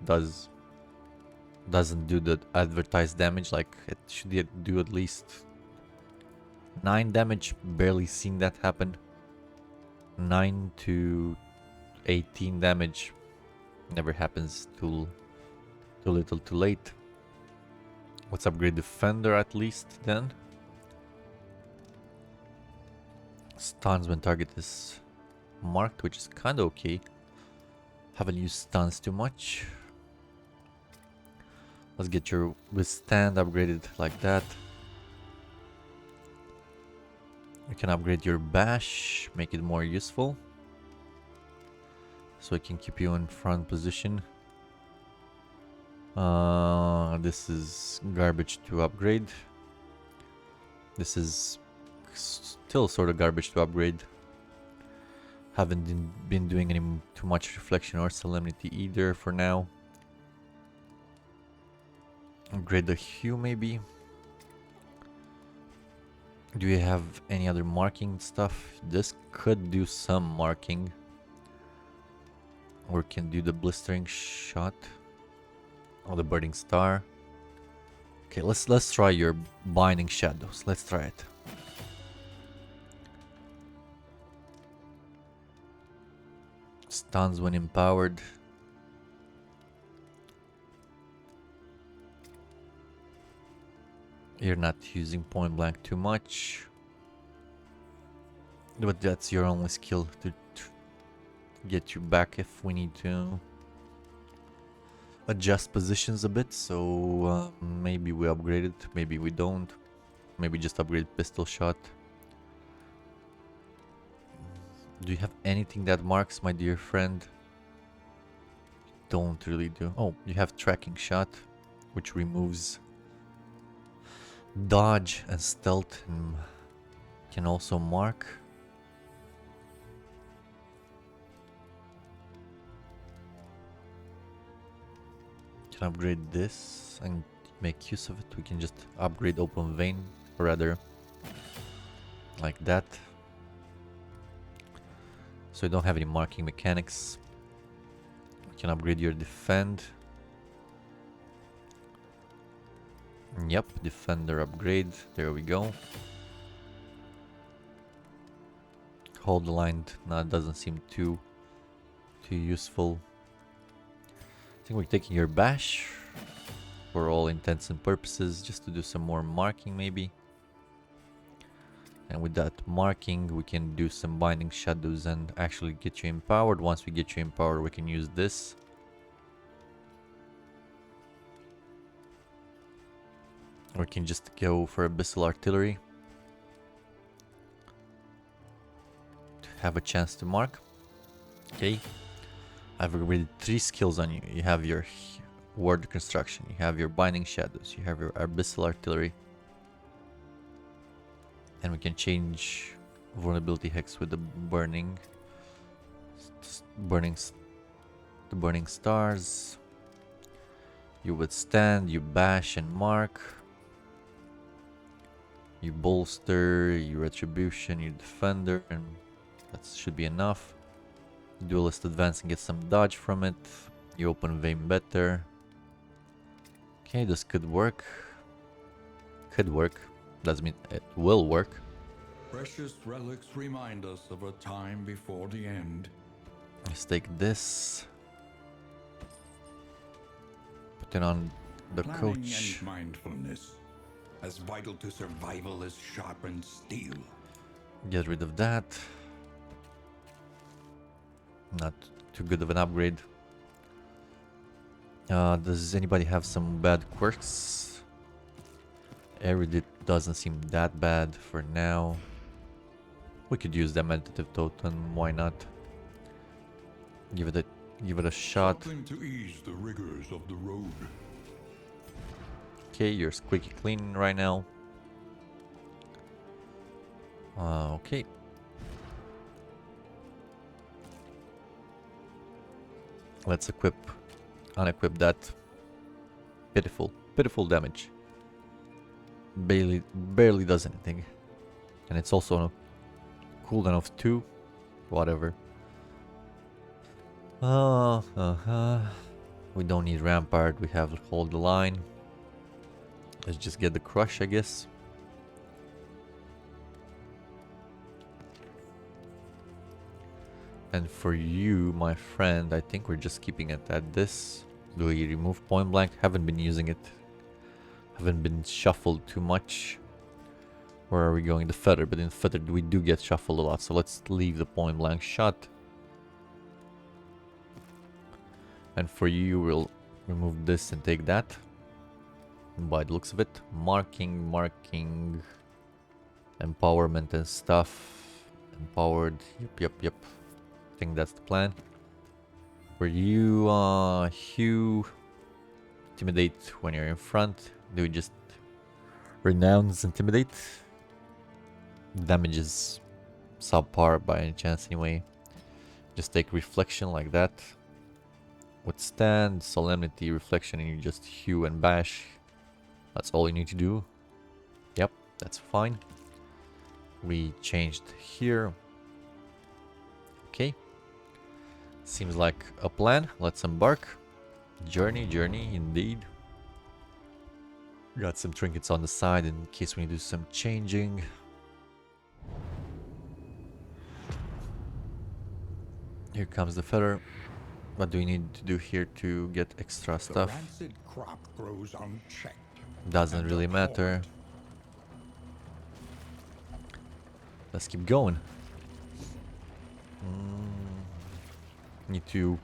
doesn't do the advertised damage, like it should do at least 9 damage. Barely seen that happen. 9 to 18 damage never happens. Too little too late. Let's upgrade defender at least then. Stuns when target is marked, which is kind of okay. Haven't used stuns too much. Let's get your withstand upgraded like that. We can upgrade your bash, make it more useful, so it can keep you in front position. This is garbage to upgrade. This is still sort of garbage to upgrade. Haven't been doing any too much reflection or solemnity either for now. Upgrade the hue maybe. Do we have any other marking stuff? This could do some marking. Or can do the blistering shot. Or the burning star. Okay, let's try your binding shadows. Let's try it. Stuns when empowered. You're not using point blank too much. But that's your only skill to get you back if we need to adjust positions a bit. So maybe we upgrade it, maybe we don't. Maybe just upgrade pistol shot. Do you have anything that marks, my dear friend? Don't really do. Oh, you have tracking shot, which removes dodge and stealth, and can also mark. Can upgrade this and make use of it. We can just upgrade open vein, or rather like that. So you don't have any marking mechanics. We can upgrade your defend. Yep, defender upgrade. There we go. Hold the line. No, it doesn't seem too useful. I think we're taking your bash for all intents and purposes, just to do some more marking maybe. And with that marking, we can do some binding shadows and actually get you empowered. Once we get you empowered, we can use this. Or we can just go for abyssal artillery to have a chance to mark. Okay, I've upgraded 3 skills on you. You have your ward construction, you have your binding shadows, you have your abyssal artillery. And we can change vulnerability hex with the burning stars. You withstand, you bash and mark. You bolster, you retribution, you defender, and that should be enough. Duelist advance and get some dodge from it. You open vein better. Okay, this could work. Could work. Doesn't mean it will work. Precious relics remind us of a time before the end. Let's take this. Put it on the Planning coach. and mindfulness, as vital to survival as sharpened steel. Get rid of that. Not too good of an upgrade. Does anybody have some bad quirks? Erudite doesn't seem that bad for now. We could use the meditative totem, why not? Give it a shot. Something to ease the rigors of the road. Okay, you're squeaky clean right now. Okay. Let's unequip that. Pitiful damage. Barely does anything. And it's also on a cooldown of 2. Whatever. We don't need Rampart, we have Hold the Line. Let's just get the Crush, I guess. And for you, my friend, I think we're just keeping it at this. Do we remove Point Blank? Haven't been using it. Haven't been shuffled too much. Where are we going? The Feather, but in Feather we do get shuffled a lot, so let's leave the Point Blank shot. And for you, we'll remove this and take that. By the looks of it, marking, empowerment and stuff. Empowered, yep. I think that's the plan. For you, Hugh, intimidate when you're in front. Do we just renounce intimidate? Damage is subpar by any chance anyway. Just take reflection like that. Withstand, solemnity, reflection, and you just Hue and bash. That's all you need to do. Yep, that's fine. We changed here. Okay. Seems like a plan. Let's embark. Journey indeed. Got some trinkets on the side in case we need to do some changing. Here comes the feather. What do we need to do here to get extra stuff? The rancid crop grows unchecked. Doesn't really matter. Let's keep going. Need to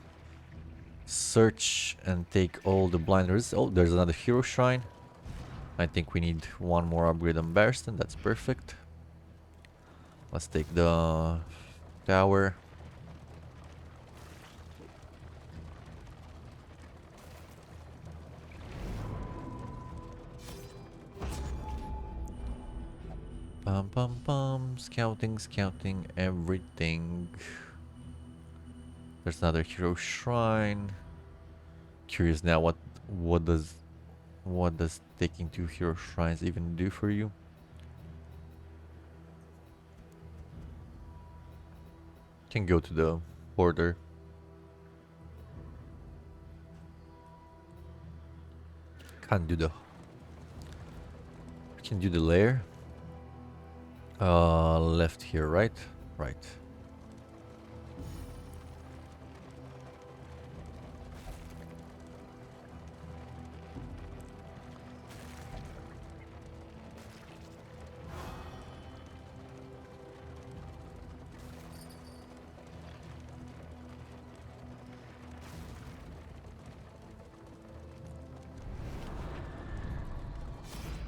search and take all the blinders. Oh, there's another hero shrine. I think we need one more upgrade on Barristan. That's perfect. Let's take the tower. Scouting everything. There's another hero shrine. Curious now, what does taking 2 hero shrines even do for you? Can go to the border. Can't do the. Can do the lair. Left here, right? Right.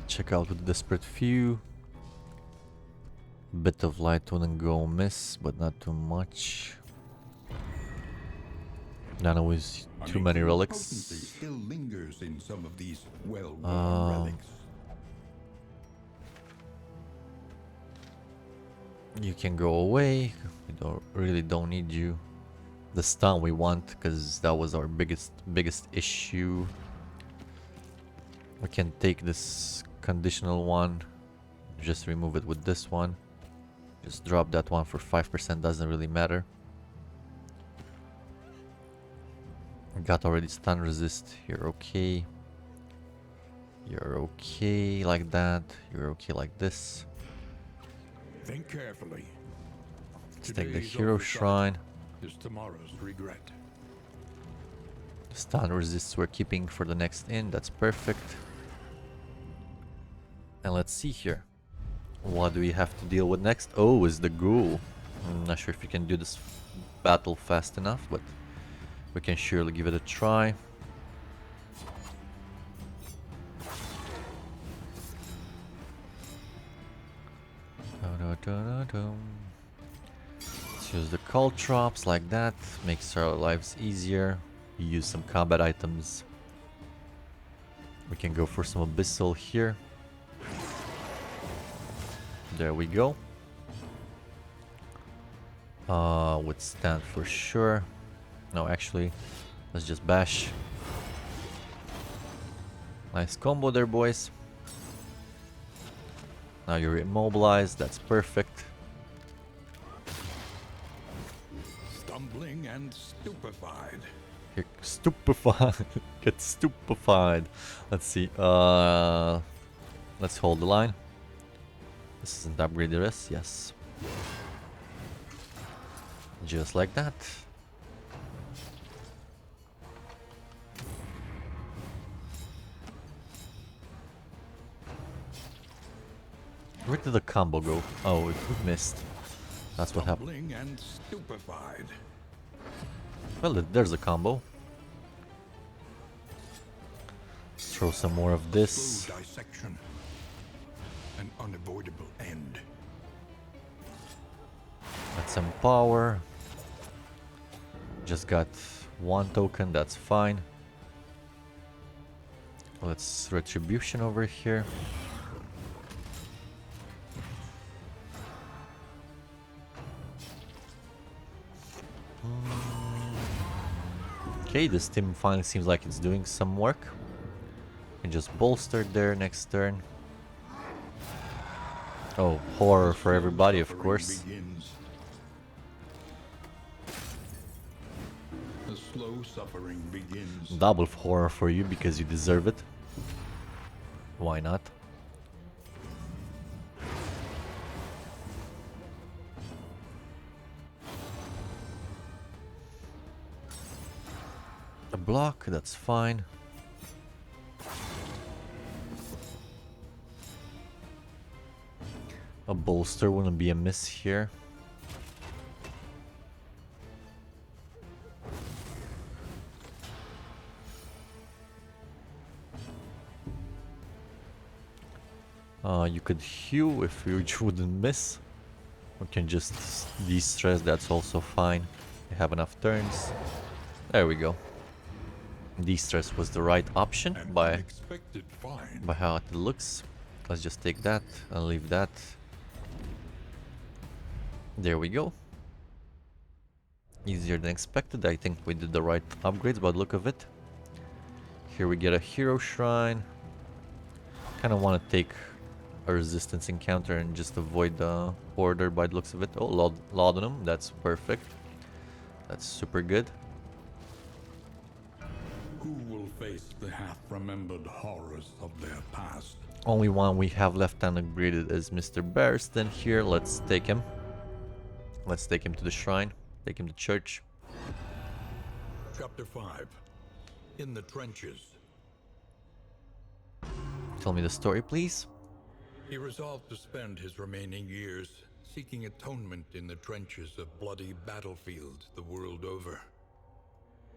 Check out with Desperate Few. Bit of light wouldn't go miss, but not too much. Not always too many relics. Still lingers in some of these well-worn relics. You can go away. We really don't need you. The stun we want, because that was our biggest issue. We can take this conditional one. Just remove it with this one. Just drop that one for 5%, doesn't really matter. Got already stun resist. You're okay. You're okay like that. You're okay like this. Think carefully. Let's take the Today's hero oversight shrine. is tomorrow's regret. Stun resists we're keeping for the next in. That's perfect. And let's see here. What do we have to deal with next? Oh, is the ghoul. I'm not sure if we can do this battle fast enough, but we can surely give it a try. Let's use the caltrops like that. Makes our lives easier. Use some combat items. We can go for some abyssal here. There we go. Withstand for sure. No, actually, let's just bash. Nice combo there, boys. Now you're immobilized, that's perfect. Stumbling and stupefied. You're stupefied. Get stupefied. Let's see. Let's hold the line. This isn't upgraded S, yes. Just like that. Where did the combo go? Oh, it missed. That's what happened. Stumbling and stupefied. Well, there's a combo. Let's throw some more of this. Slow dissection. An unavoidable end. Got some power. Just got one token, that's fine. Let's retribution over here. Okay, this team finally seems like it's doing some work. And just bolstered there next turn. Oh, horror for everybody, of course. Begins. The slow suffering begins. Double horror for you because you deserve it. Why not? A block, that's fine. A bolster wouldn't be a miss here. You could heal if you wouldn't miss. We can just de-stress, that's also fine. We have enough turns. There we go. De-stress was the right option An by unexpected find. how it looks. Let's just take that and leave that. There we go. Easier than expected. I think we did the right upgrades by the look of it. Here we get a hero shrine. Kind of want to take a resistance encounter and just avoid the order by the looks of it. Oh, laudanum. That's perfect. That's super good. Who will face the half-remembered horrors of their past? Only one we have left unupgraded is Mr. Barristan here. Let's take him. Let's take him to the shrine. Take him to church. Chapter 5. In the Trenches. Tell me the story, please. He resolved to spend his remaining years seeking atonement in the trenches of bloody battlefields the world over.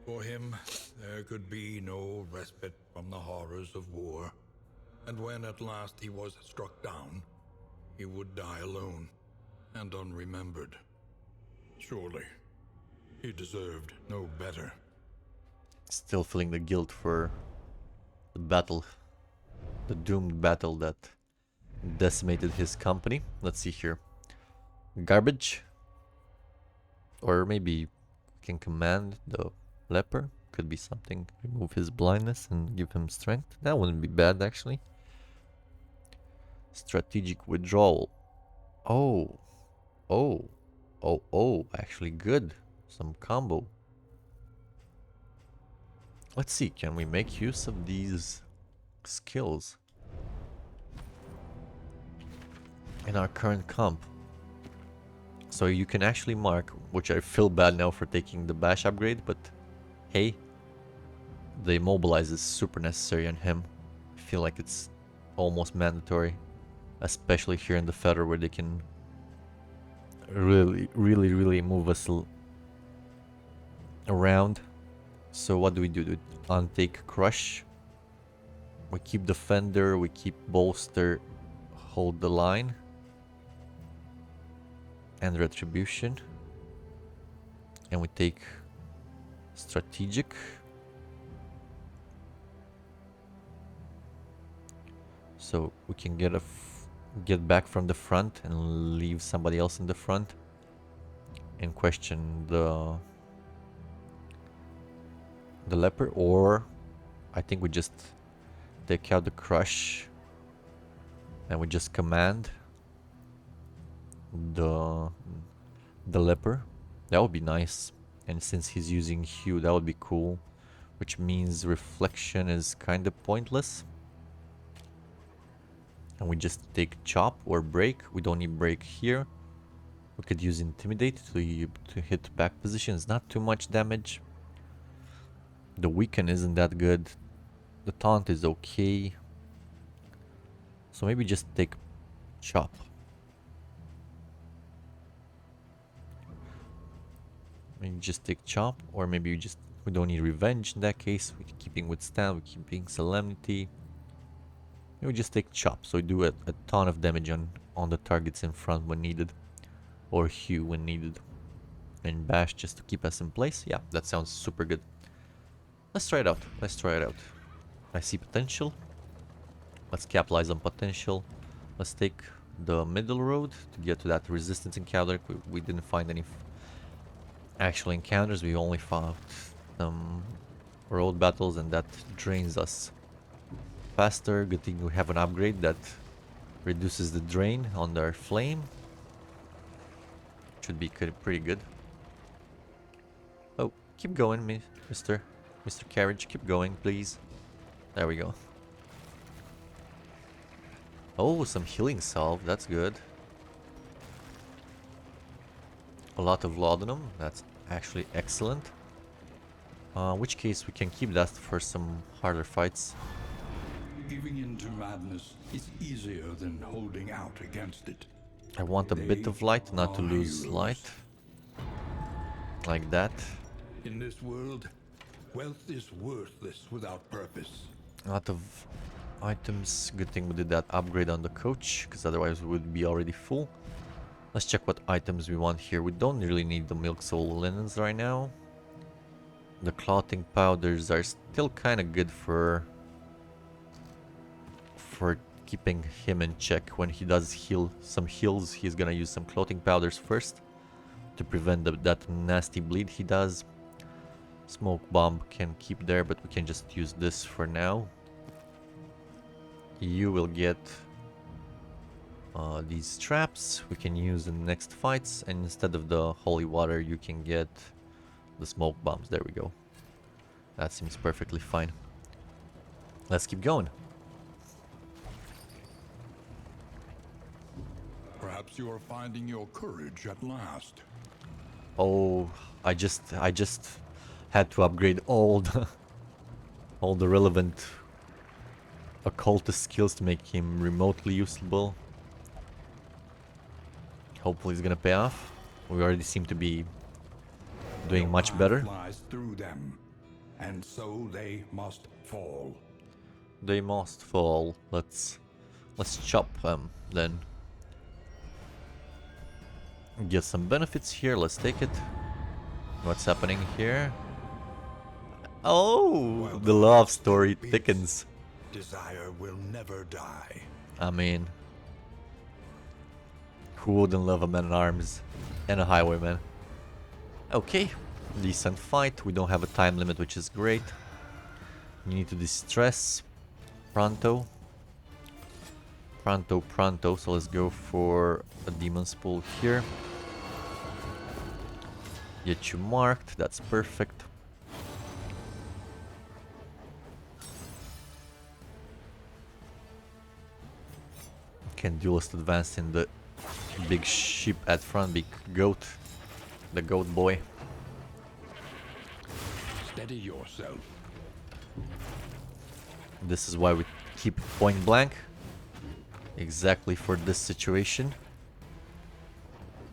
For him, there could be no respite from the horrors of war, and when at last he was struck down, he would die alone and unremembered. Surely, he deserved no better. Still feeling the guilt for the battle, the doomed battle that decimated his company. Let's see here. Garbage. Or maybe can command the leper. Could be something. Remove his blindness and give him strength. That wouldn't be bad, actually. Strategic withdrawal. Oh. Oh. Oh. Actually good. Some combo. Let's see. Can we make use of these skills in our current comp? So you can actually mark, which I feel bad now for taking the bash upgrade, but hey, the immobilize is super necessary on him. I feel like it's almost mandatory, especially here in the Feder where they can really move us around. So what do? Untake crush. We keep defender, we keep bolster, hold the line. And retribution. And we take strategic. So we can get back from the front and leave somebody else in the front and question the leper, or I think we just take out the crush and we just command the leper. That would be nice. And since he's using hue, that would be cool, which means reflection is kind of pointless. And we just take chop or break. We don't need break here. We could use intimidate to hit back positions. Not too much damage. The weaken isn't that good. The taunt is okay. So maybe just take chop. Maybe just take chop, or maybe we don't need revenge in that case. We're keeping withstand, we're keeping solemnity. Maybe we just take chop, so we do a ton of damage on the targets in front when needed, or hue when needed, and bash just to keep us in place. Yeah, that sounds super good. Let's try it out. Let's try it out. I see potential. Let's capitalize on potential. Let's take the middle road to get to that resistance encounter. We didn't find any actual encounters. We only found some road battles, and that drains us faster. Good thing we have an upgrade that reduces the drain on their flame. Should be pretty good. Oh, keep going, Mr. Carriage. Keep going, please. There we go. Oh, some healing salve. That's good. A lot of laudanum. That's actually excellent. Which case we can keep that for some harder fights. Giving in to madness is easier than holding out against it. I want a bit of light, not to lose light. Like that. In this world, wealth is worthless without purpose. A lot of items. Good thing we did that upgrade on the coach, because otherwise we would be already full. Let's check what items we want here. We don't really need the milk soul linens right now. The clotting powders are still kind of good for keeping him in check. When he does some heals, he's gonna use some clothing powders first to prevent that nasty bleed he does. Smoke bomb can keep there, but we can just use this for now. You will get these traps we can use in the next fights, and instead of the holy water you can get the smoke bombs. There we go. That seems perfectly fine. Let's keep going. Perhaps you are finding your courage at last. Oh, I just had to upgrade all the relevant occultist skills to make him remotely usable. Hopefully it's gonna pay off. We already seem to be doing much better. Flies through them, and so they must fall. They must fall. Let's chop them then. Get some benefits here. Let's take it. What's happening here? Oh, the love story thickens. Desire will never die. I mean, who wouldn't love a man-at-arms and a highwayman? Okay, decent fight. We don't have a time limit, which is great. You need to distress pronto. Pronto, pronto. So let's go for a Demon's Pull here. Get you marked. That's perfect. Can Duelist advance in the big sheep at front, big goat, the goat boy. Steady yourself. This is why we keep point blank. Exactly for this situation.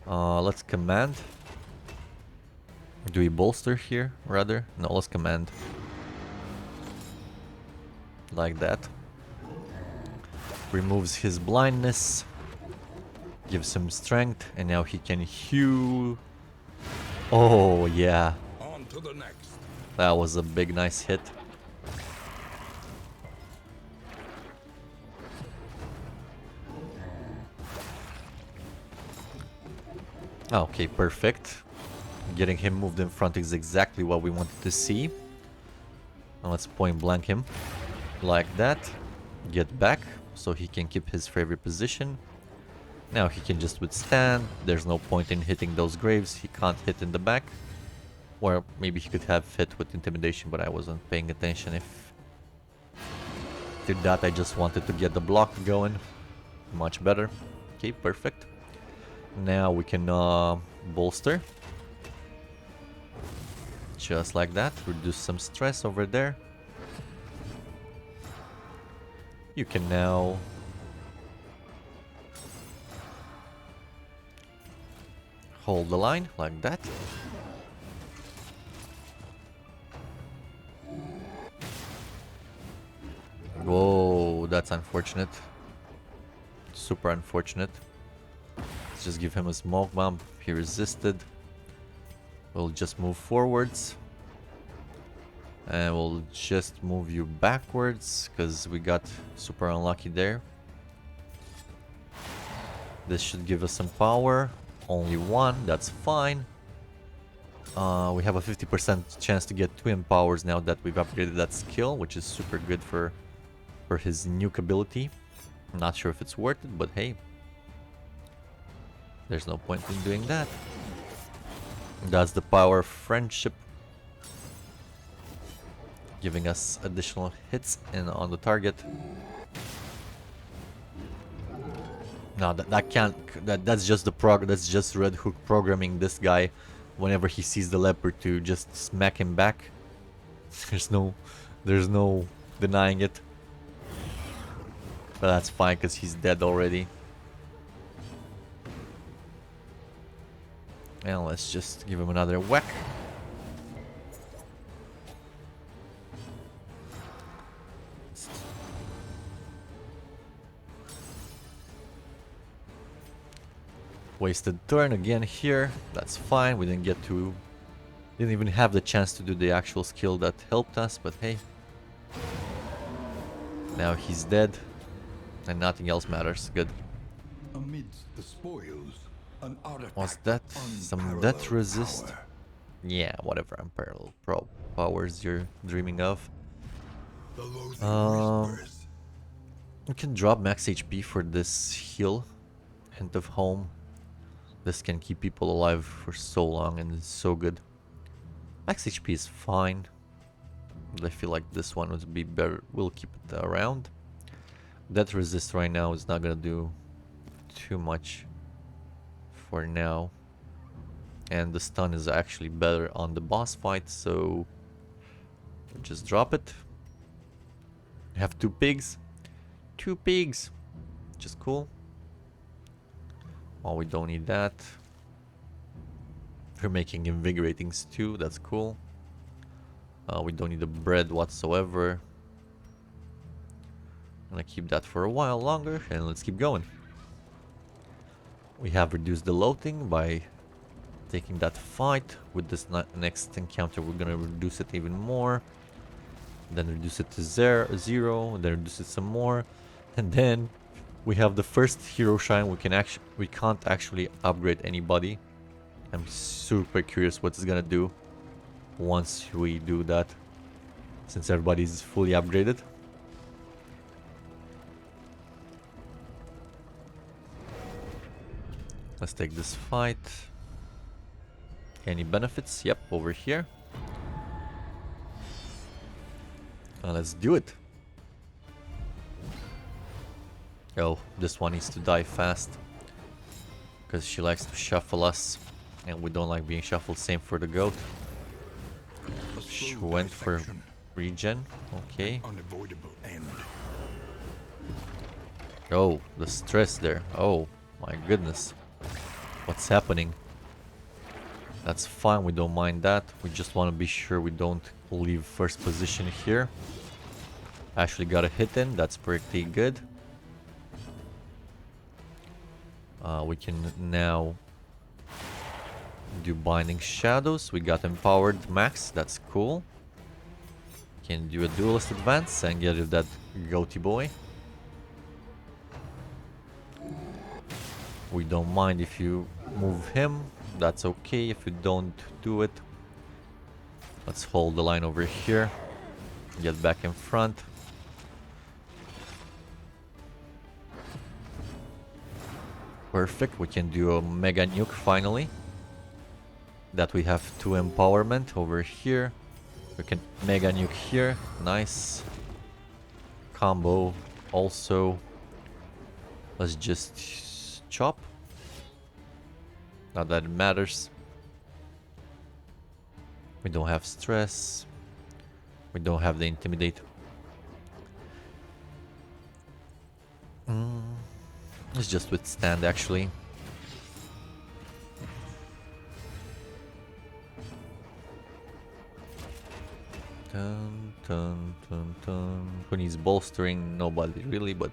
Let's command. Do we bolster here, rather? No, let's command. Like that. Removes his blindness. Gives him strength, and now he can heal. Oh, yeah. On to the next. That was a big, nice hit. Okay, perfect. Getting him moved in front is exactly what we wanted to see. Now let's point blank him. Like that. Get back, so he can keep his favorite position. Now he can just withstand. There's no point in hitting those graves. He can't hit in the back. Or maybe he could have hit with intimidation, but I wasn't paying attention. If did that, I just wanted to get the block going. Much better. Okay, perfect. Now we can bolster. Just like that. Reduce some stress over there. You can now hold the line like that. Whoa, that's unfortunate. Super unfortunate. Let's just give him a smoke bomb. He resisted. We'll just move forwards. And we'll just move you backwards, because we got super unlucky there. This should give us some power. Only one, that's fine. We have a 50% chance to get twin powers now that we've upgraded that skill, which is super good for his nuke ability. I'm not sure if it's worth it, but hey. There's no point in doing that. That's the power of friendship. Giving us additional hits on the target. No, that can't. That's just the that's just Red Hook programming this guy. Whenever he sees the leopard, to just smack him back. There's no denying it. But that's fine, because he's dead already. And let's just give him another whack. Wasted turn again here. That's fine. We didn't even have the chance to do the actual skill that helped us, but hey. Now he's dead. And nothing else matters. Good. Amidst the spoils, an artifact Was that of some unparalleled death resist? power. Yeah, whatever unparalleled powers you're dreaming of. The loathing whispers. We can drop max HP for this heal. Hint of Home. This can keep people alive for so long and it's so good. Max HP is fine. But I feel like this one would be better. We'll keep it around. Death resist right now is not gonna do too much for now. And the stun is actually better on the boss fight, so just drop it. We have two pigs. Two pigs. Which is cool. Oh, we don't need that. We're making invigorating stew, that's cool. We don't need the bread whatsoever. I'm gonna keep that for a while longer, and let's keep going. We have reduced the loading by taking that fight. With this next encounter, we're gonna reduce it even more. Then reduce it to zero, then reduce it some more. And then we have the first hero shine. We can't actually upgrade anybody. I'm super curious what it's gonna do once we do that, since everybody's fully upgraded. Let's take this fight. Any benefits? Yep, over here. Let's do it. Oh, this one needs to die fast. Because she likes to shuffle us. And we don't like being shuffled. Same for the goat. She went for regen. Okay. Unavoidable end. Oh, the stress there. Oh, my goodness. What's happening? That's fine. We don't mind that. We just want to be sure we don't leave first position here. Actually got a hit in. That's pretty good. We can now do Binding Shadows. We got Empowered Max. That's cool. Can do a Duelist Advance and get rid of that goatee boy. We don't mind if you move him. That's okay if you don't do it. Let's hold the line over here. Get back in front. Perfect. We can do a Mega Nuke finally. That we have 2 empowerment over here. We can Mega Nuke here. Nice. Combo also. Let's just chop. Not that it matters. We don't have stress. We don't have the intimidate. Let's just withstand actually. Dun, dun, dun, dun. Who needs bolstering? Nobody really, but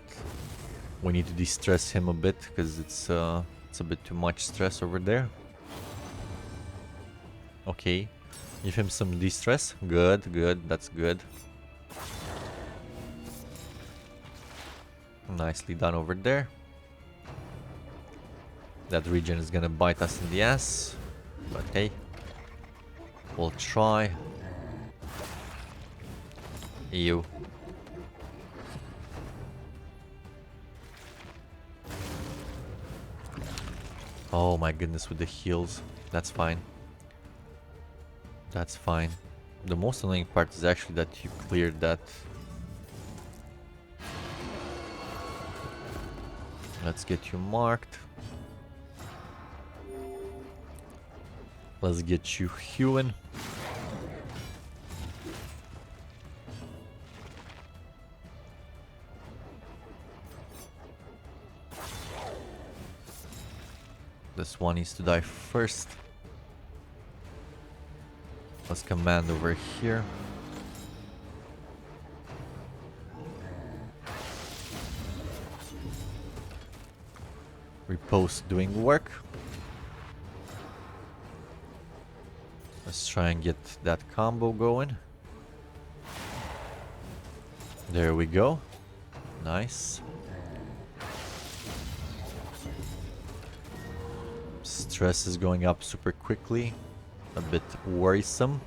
we need to de-stress him a bit because it's a bit too much stress over there. Okay, give him some de-stress. Good, good, that's good. Nicely done over there. That regen is gonna bite us in the ass, but hey, we'll try. You. Oh my goodness, with the heals. That's fine. That's fine. The most annoying part is actually that you cleared that. Let's get you marked. Let's get you Hewen. This one needs to die first. Let's command over here. Riposte doing work. Let's try and get that combo going. There we go. Nice. Stress is going up super quickly. A bit worrisome.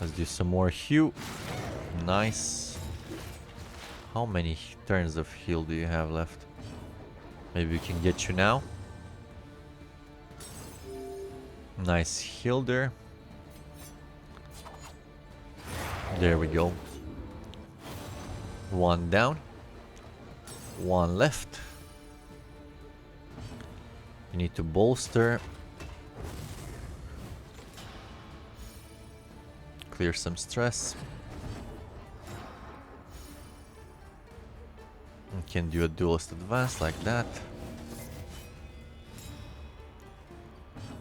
Let's do some more heal. Nice. How many turns of heal do you have left? Maybe we can get you now. Nice heal there. There we go. One down. One left. You need to bolster. Clear some stress. You can do a duelist advance like that.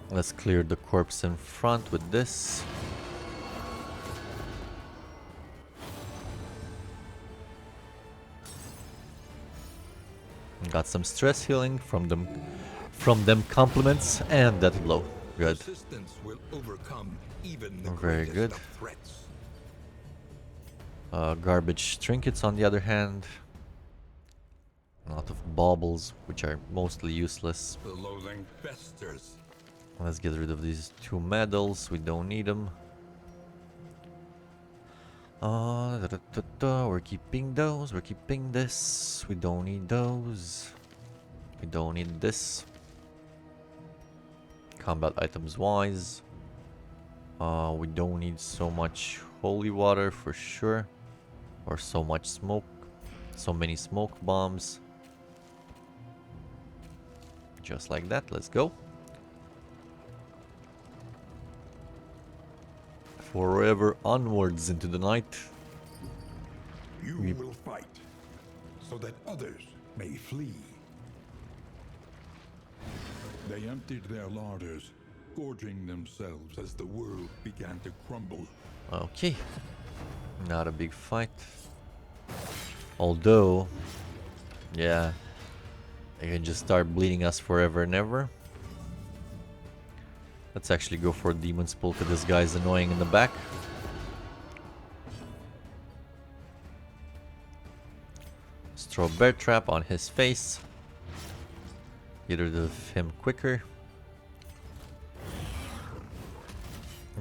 Let's clear the corpse in front with this. Got some stress healing from them compliments and that blow. Good. Persistence will overcome even the Very greatest good. of threats. Garbage trinkets on the other hand. A lot of baubles, which are mostly useless. The loathing festers. Let's get rid of these 2 medals. We don't need them. We're keeping those. We're keeping this. We don't need those. We don't need this. combat items wise. We don't need so much holy water for sure. Or so much smoke. So many smoke bombs. Just like that, let's go. Forever onwards into the night. You will fight, so that others may flee. They emptied their larders, gorging themselves as the world began to crumble. Okay. Not a big fight. Although, yeah, they can just start bleeding us forever and ever. Let's actually go for Demon's Pull because this guy's annoying in the back. Let's throw a bear trap on his face. Get rid of him quicker.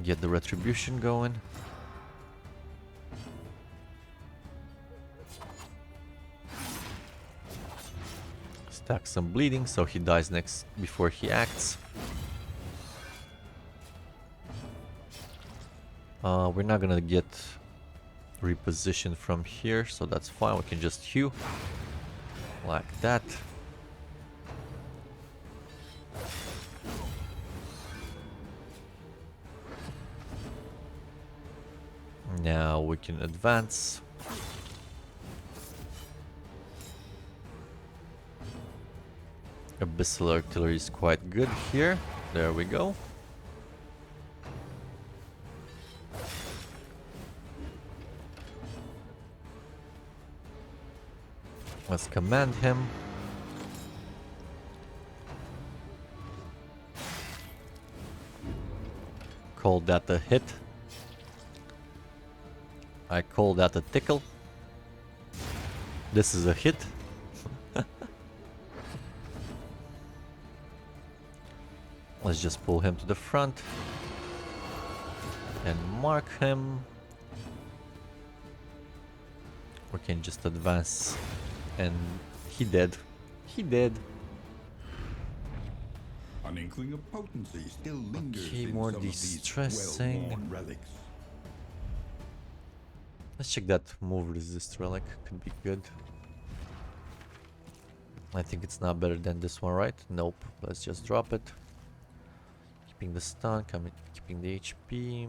Get the retribution going. Stack some bleeding so he dies next before he acts. We're not gonna get repositioned from here, so that's fine. We can just hew like that. Now we can advance. Abyssal artillery is quite good here. There we go. Let's command him. Call that a hit. I call that a tickle. This is a hit. Let's just pull him to the front and mark him. We can just advance, and he dead. He dead. An inkling of potency still lingers Okay, in more some of these distressing. well-worn relics. Let's check that move resist relic. Could be good. I think it's not better than this one, right? Nope. Let's just drop it. Keeping the stun, keeping the HP.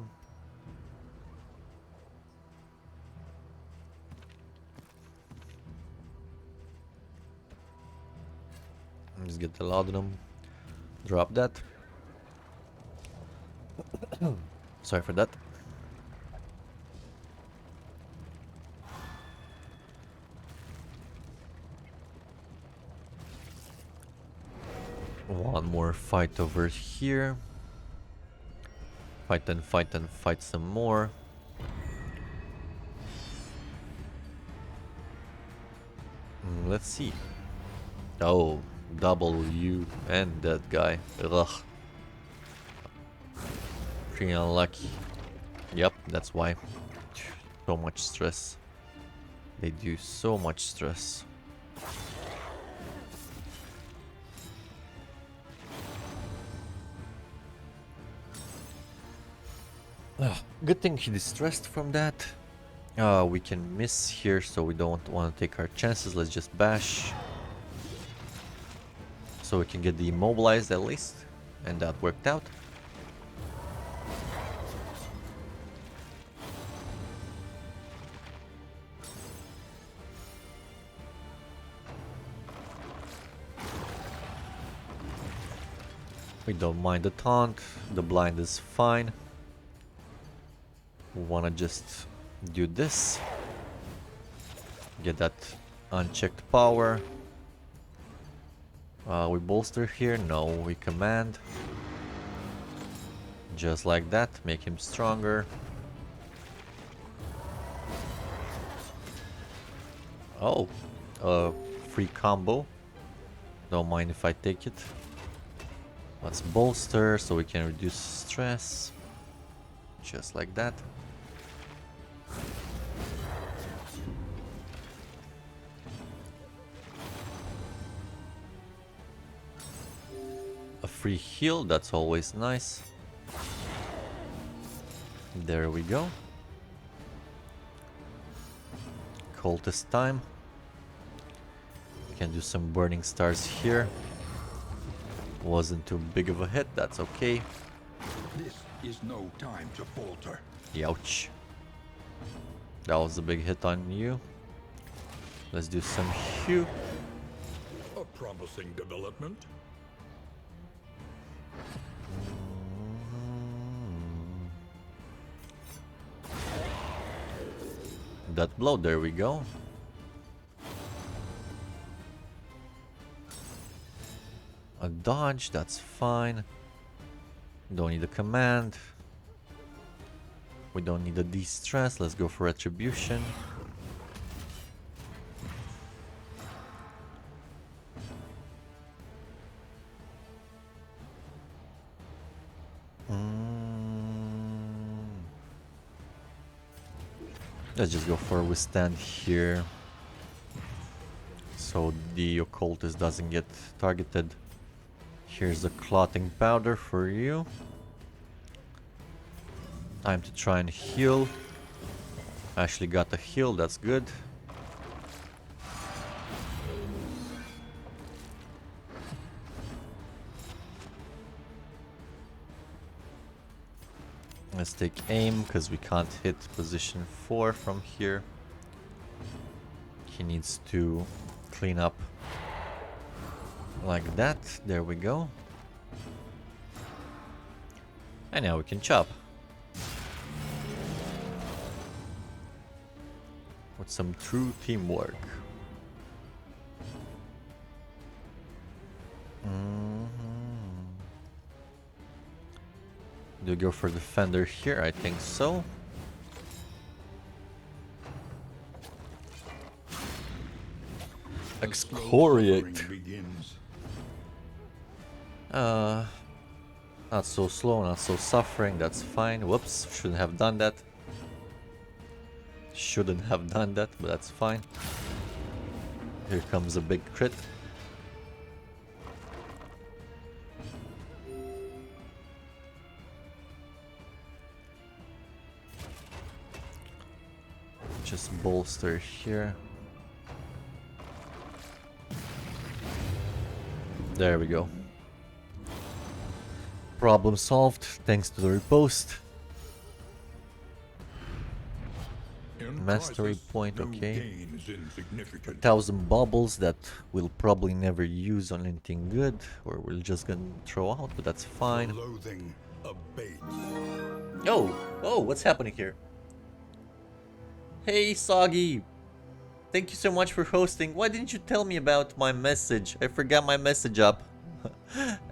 Let's get the laudanum. Drop that. Sorry for that. One more fight over here. Fight and fight and fight some more. Let's see. Oh, double you and that guy. Ugh. Pretty unlucky. Yep, that's why. So much stress. They do so much stress. Good thing he distressed from that. We can miss here, so we don't want to take our chances. Let's just bash. So we can get the immobilized at least. And that worked out. We don't mind the taunt. The blind is fine. We wanna just do this. Get that unchecked power. We bolster here? No, we command. Just like that, make him stronger. Oh, free combo. Don't mind if I take it. Let's bolster so we can reduce stress. Just like that. A free heal, that's always nice. There we go. Occultist time. Can do some burning stars here. Wasn't too big of a hit, that's okay. This is no time to falter. Ouch. That was a big hit on you. Let's do some hew. A promising development. That blow, there we go. A dodge, that's fine. Don't need a command. We don't need a de-stress, let's go for retribution. Let's just go for withstand here, so the occultist doesn't get targeted. Here's the clotting powder for you. Time to try and heal. Actually got the heal, that's good. Let's take aim, because we can't hit position 4 from here. He needs to clean up like that. There we go. And now we can chop. With some true teamwork. Do we go for defender here? I think so. Excoriate. Not so slow, not so suffering, that's fine. Whoops, shouldn't have done that. Shouldn't have done that, but that's fine. Here comes a big crit. Just bolster here. There we go. Problem solved, thanks to the riposte. Mastery point, okay. 1,000 bubbles that we'll probably never use on anything good, or we're just gonna throw out, but that's fine. Oh, what's happening here? Hey, Soggy! Thank you so much for hosting. Why didn't you tell me about my message? I forgot my message up.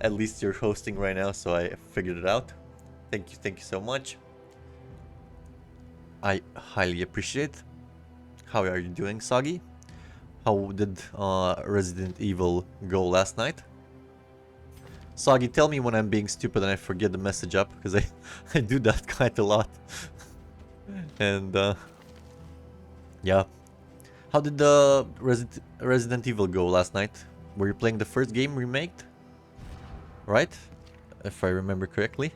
At least you're hosting right now, so I figured it out. Thank you so much. I highly appreciate. How are you doing, Soggy? How did Resident Evil go last night? Soggy, tell me when I'm being stupid and I forget the message up, because I do that quite a lot. And yeah. How did the Resident Evil go last night? Were you playing the first game remade? Right? If I remember correctly.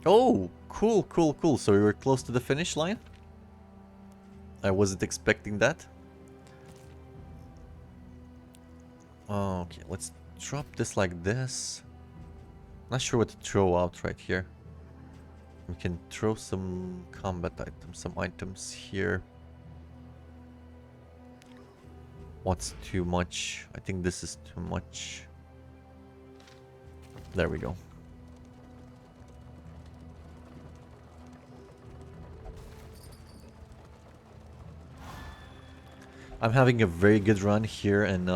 Oh, cool. So we were close to the finish line? I wasn't expecting that. Okay, let's drop this like this. Not sure what to throw out right here. We can throw some combat items, some items here. What's too much? I think this is too much. There we go. I'm having a very good run here in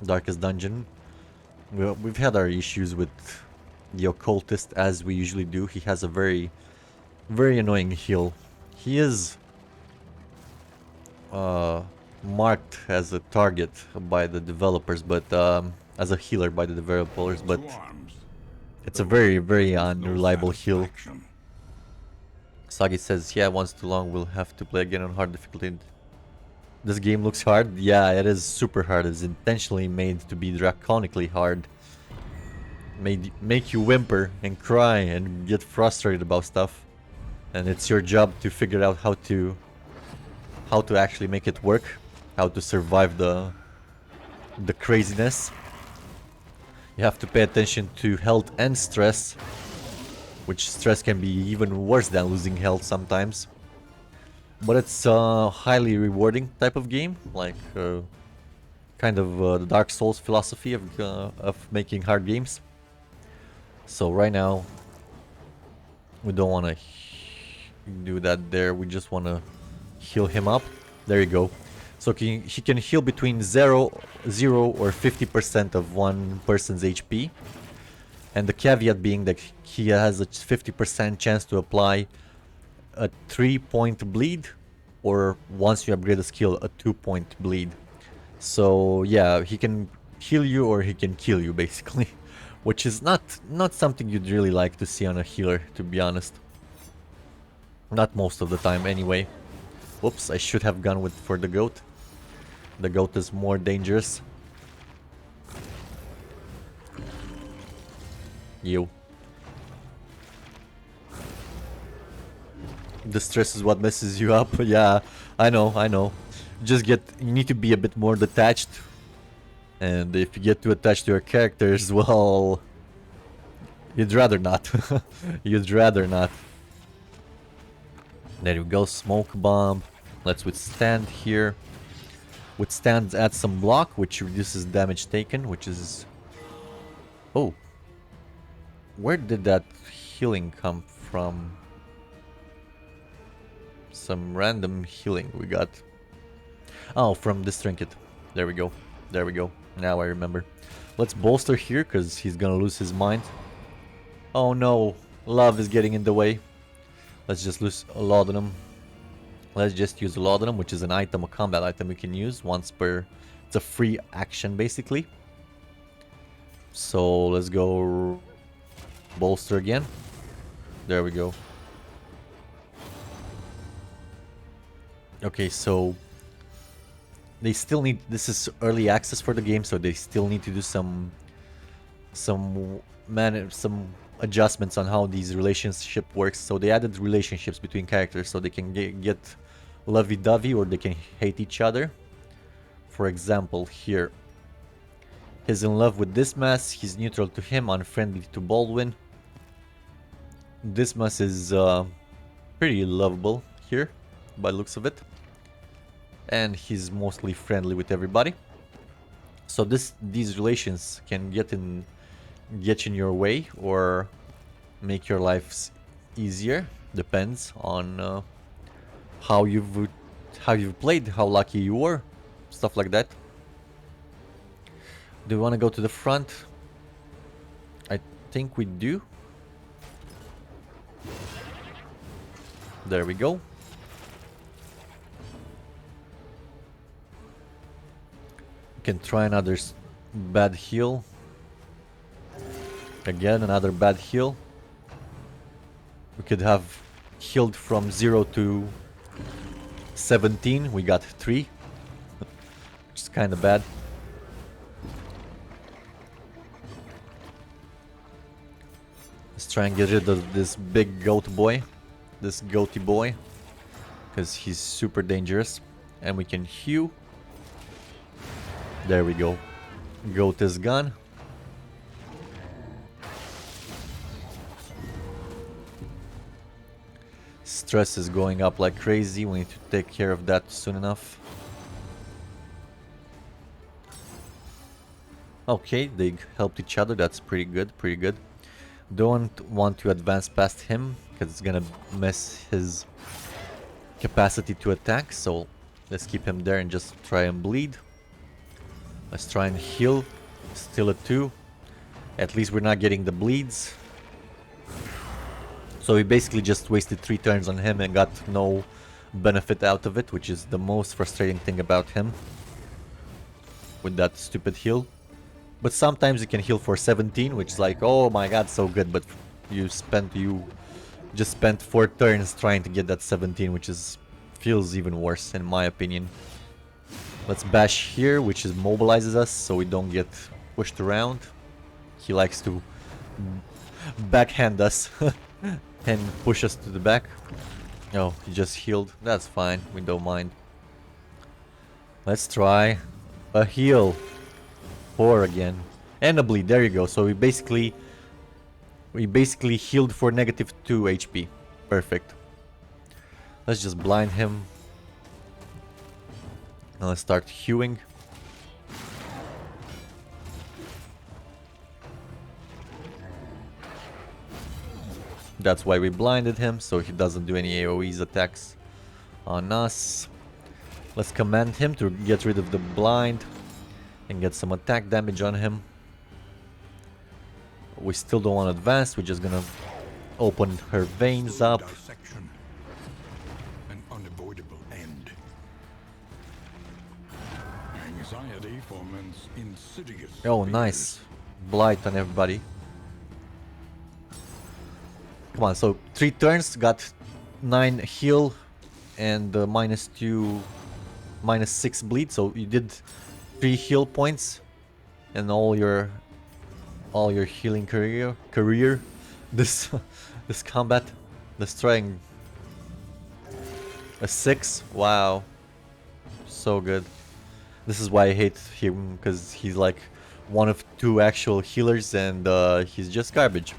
Darkest Dungeon. We've had our issues with the Occultist, as we usually do. He has a very annoying heal. He is marked as a target by the developers, but as a healer by the developers, but it's a very unreliable heal. Sagi says, yeah, once too long we'll have to play again on hard difficulty. This game looks hard. Yeah, it is super hard. It's intentionally made to be draconically hard. Make you whimper and cry and get frustrated about stuff. And it's your job to figure out how to actually make it work, how to survive the craziness. You have to pay attention to health and stress, which stress can be even worse than losing health sometimes. But it's a highly rewarding type of game, like kind of the Dark Souls philosophy of making hard games. So right now, we don't want to do that there. We just want to heal him up. There you go. So he can heal between 0 or 50% of one person's HP. And the caveat being that he has a 50% chance to apply a 3-point bleed, or once you upgrade the skill, a 2-point bleed. So yeah, he can heal you or he can kill you basically, which is not something you'd really like to see on a healer, to be honest. Not most of the time anyway. Whoops, I should have gone for the goat. The goat is more dangerous. You. The stress is what messes you up. Yeah, I know. You need to be a bit more detached. And if you get too attached to your characters, well, you'd rather not. You'd rather not. There you go, smoke bomb. Let's withstand here. Withstand adds some block, which reduces damage taken, which is... Oh. Where did that healing come from? Some random healing we got. Oh, from this trinket. There we go. There we go. Now I remember. Let's bolster here, because he's gonna lose his mind. Oh no. Love is getting in the way. Let's just lose a laudanum. Let's just use a laudanum, which is an item, a combat item we can use once per... It's a free action, basically. So, let's go... bolster again. There we go. Okay, so... They still need... This is early access for the game, so they still need to do some adjustments on how these relationship works. So they added relationships between characters, so they can get lovey-dovey or they can hate each other. For example, here, he's in love with Dismas, he's neutral to him, unfriendly to Baldwin. Dismas is pretty lovable here, by the looks of it, and he's mostly friendly with everybody. So these relations can get in your way or make your lives easier. Depends on how you've played, how lucky you were, stuff like that. Do we want to go to the front? I think we do. There we go. We can try another bad heal. Again, another bad heal. We could have healed from 0 to 17. We got 3. Which is kind of bad. Let's try and get rid of this big goat boy. This goaty boy. Because he's super dangerous. And we can hew. There we go. Goat is gone. Stress is going up like crazy. We need to take care of that soon enough. Okay, they helped each other. That's pretty good, pretty good. Don't want to advance past him because it's gonna mess his capacity to attack. So let's keep him there and just try and bleed. Let's try and heal. Still at 2. At least we're not getting the bleeds. So we basically just wasted 3 turns on him and got no benefit out of it, which is the most frustrating thing about him. With that stupid heal. But sometimes you can heal for 17, which is like, oh my god, so good. But you just spent 4 turns trying to get that 17, which feels even worse in my opinion. Let's bash here, which is mobilizes us so we don't get pushed around. He likes to backhand us and push us to the back. Oh, he just healed. That's fine. We don't mind. Let's try a heal. 4 again. And a bleed. There you go. So we basically healed for -2 HP. Perfect. Let's just blind him. And let's start hewing. That's why we blinded him, so he doesn't do any AoE's attacks on us. Let's command him to get rid of the blind and get some attack damage on him. We still don't want to advance, we're just gonna open her veins up. Dissection. An unavoidable end. Anxiety foments insidious. Oh, fears. nice. Blight on everybody. Come on, so 3 turns, got 9 heal and -2, -6 bleed. So you did 3 heal points and all your healing career. This this combat, destroying a 6. Wow, so good. This is why I hate him, because he's like one of 2 actual healers and he's just garbage.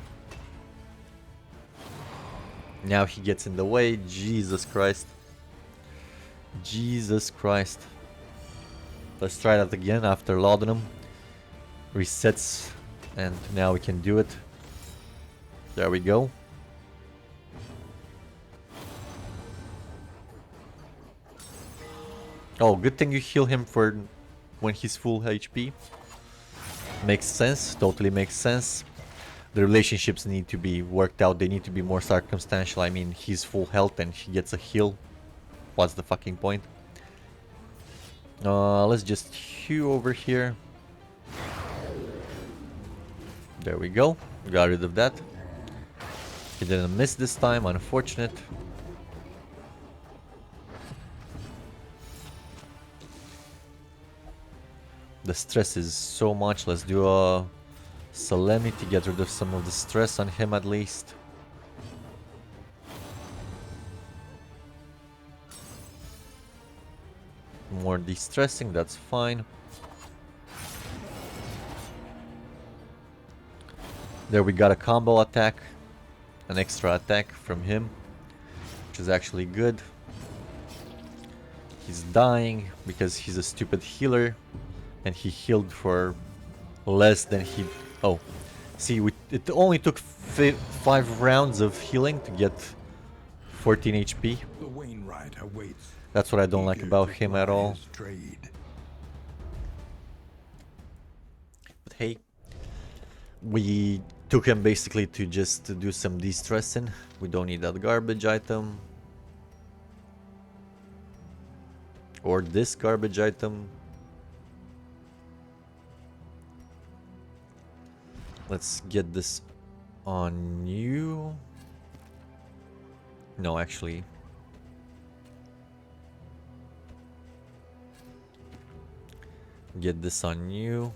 Now he gets in the way. Jesus Christ. Jesus Christ. Let's try that again after laudanum. Resets. And now we can do it. There we go. Oh, good thing you heal him for when he's full HP. Makes sense. Totally makes sense. The relationships need to be worked out. They need to be more circumstantial. I mean, he's full health and he gets a heal. What's the fucking point? Let's just hew over here. There we go. Got rid of that. He didn't miss this time. Unfortunate. The stress is so much. Let's do a solemnity, get rid of some of the stress on him at least. More de-stressing, that's fine. There we got a combo attack, an extra attack from him, which is actually good. He's dying because he's a stupid healer and he healed for less than he... Oh, see, it only took 5 rounds of healing to get 14 HP. The Wainwright awaits. That's what I don't like eager about to him ply at all. his trade. But hey, we took him basically to just do some de-stressing. We don't need that garbage item. Or this garbage item. Let's get this on you. No, actually. Get this on you.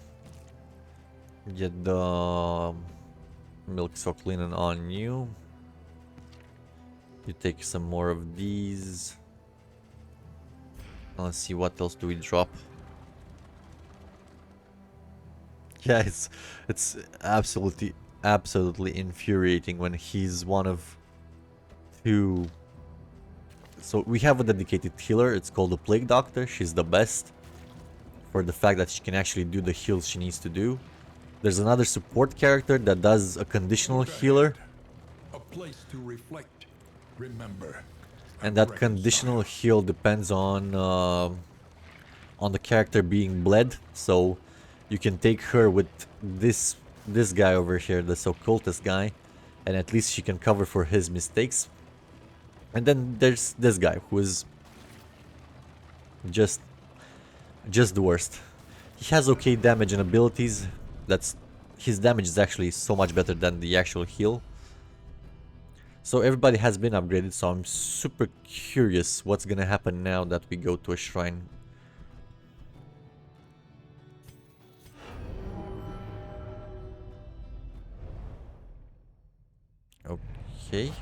Get the milk sock linen on you. You take some more of these. Let's see, what else do we drop? Yeah, it's absolutely infuriating when he's one of 2. So we have a dedicated healer. It's called the Plague Doctor. She's the best for the fact that she can actually do the heals she needs to do. There's another support character that does a conditional healer. A place to reflect, remember, And that reconcile. conditional heal depends on the character being bled. So you can take her with this guy over here, this occultist guy, and at least she can cover for his mistakes. And then there's this guy who is just the worst. He has okay damage and abilities. His damage is actually so much better than the actual heal. So everybody has been upgraded, so I'm super curious what's gonna happen now that we go to a shrine. Okay.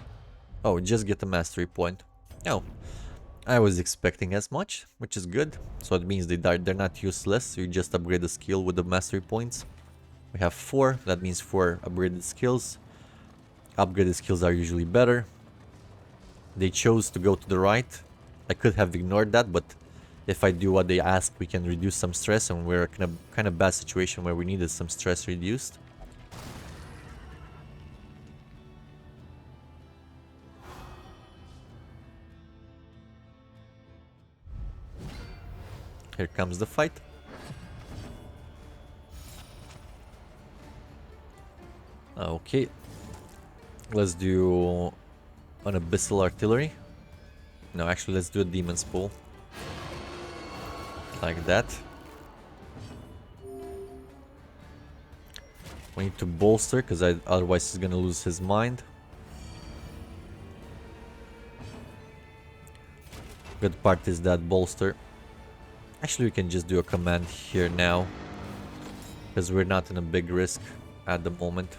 Oh, just get a mastery point. Oh, I was expecting as much, which is good. So it means they're not useless. You just upgrade the skill with the mastery points. We have 4. That means 4 upgraded skills. Upgraded skills are usually better. They chose to go to the right. I could have ignored that, but if I do what they ask, we can reduce some stress, and we're in a kind of bad situation where we needed some stress reduced. Here comes the fight. Okay. Let's do an abyssal artillery. No, actually, let's do a demon's pool. Like that. We need to bolster, because otherwise he's gonna lose his mind. Good part is that bolster. Actually, we can just do a command here now, because we're not in a big risk at the moment.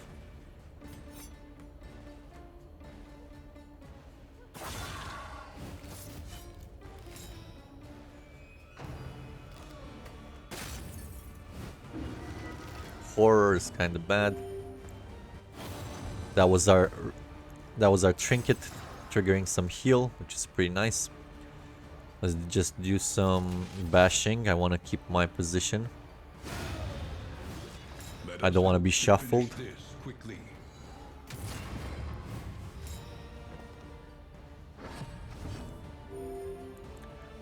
Horror is kind of bad. That was our trinket, triggering some heal, which is pretty nice. Let's just do some bashing. I want to keep my position. I don't want to be shuffled.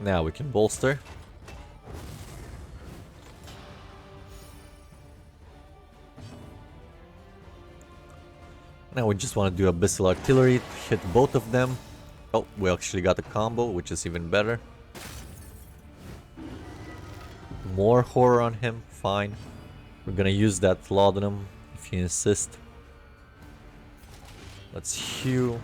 Now we can bolster. Now we just want to do abyssal artillery, hit both of them. Oh, we actually got a combo, which is even better. More horror on him, fine. We're gonna use that laudanum if you insist. Let's heal.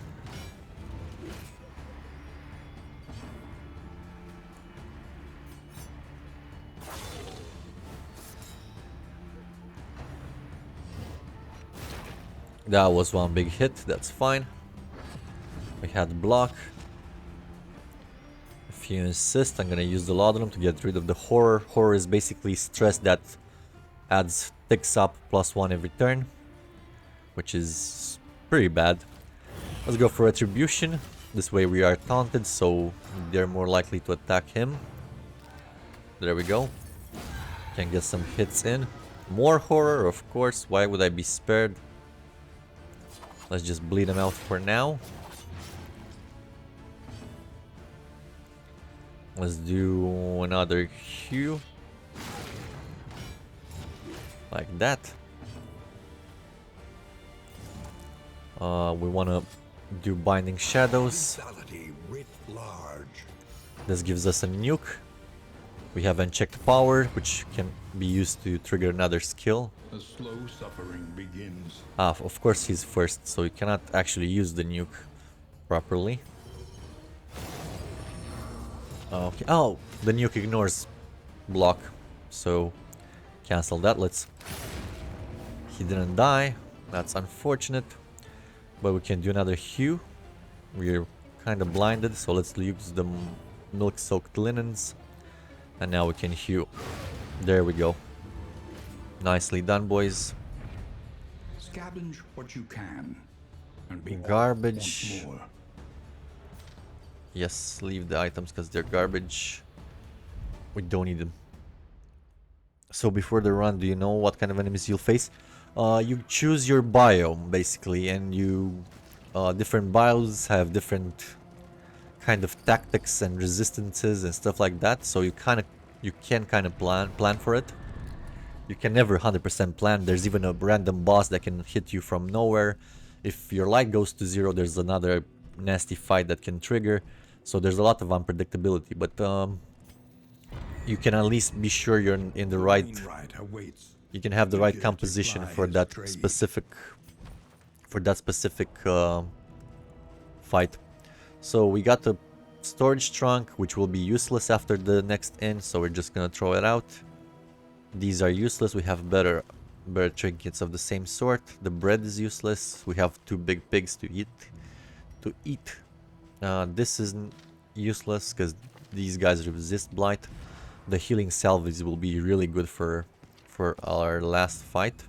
That was one big hit, that's fine. We had block. If you insist, I'm gonna use the laudanum to get rid of the horror. Horror is basically stress that ticks up +1 every turn, which is pretty bad. Let's go for retribution. This way we are taunted, so they're more likely to attack him. There we go. Can get some hits in. More horror, of course. Why would I be spared? Let's just bleed him out for now. Let's do another hue. Like that. We want to do Binding Shadows. This gives us a nuke. We have Unchecked Power, which can be used to trigger another skill. The slow suffering begins. Of course he's first, so you cannot actually use the nuke properly. Okay. Oh, the nuke ignores block, so cancel that. He didn't die. That's unfortunate, but we can do another hue. We're kind of blinded, so let's use the milk-soaked linens, and now we can hue. There we go. Nicely done, boys. Scavenge what you can, and be Garbage. off once more. Yes, leave the items because they're garbage. We don't need them. So before the run, do you know what kind of enemies you'll face? You choose your biome basically, and different biomes have different kind of tactics and resistances and stuff like that. So you can kind of plan for it. You can never 100% plan. There's even a random boss that can hit you from nowhere. If your light goes to 0, there's another nasty fight that can trigger. So there's a lot of unpredictability, but you can at least be sure you're in the right. You can have the right composition for that specific fight. So we got the storage trunk, which will be useless after the next inn. So we're just gonna throw it out. These are useless. We have better Better trinkets of the same sort. The bread is useless. We have 2 big pigs to eat. This isn't useless because these guys resist blight. The healing salves will be really good for our last fight.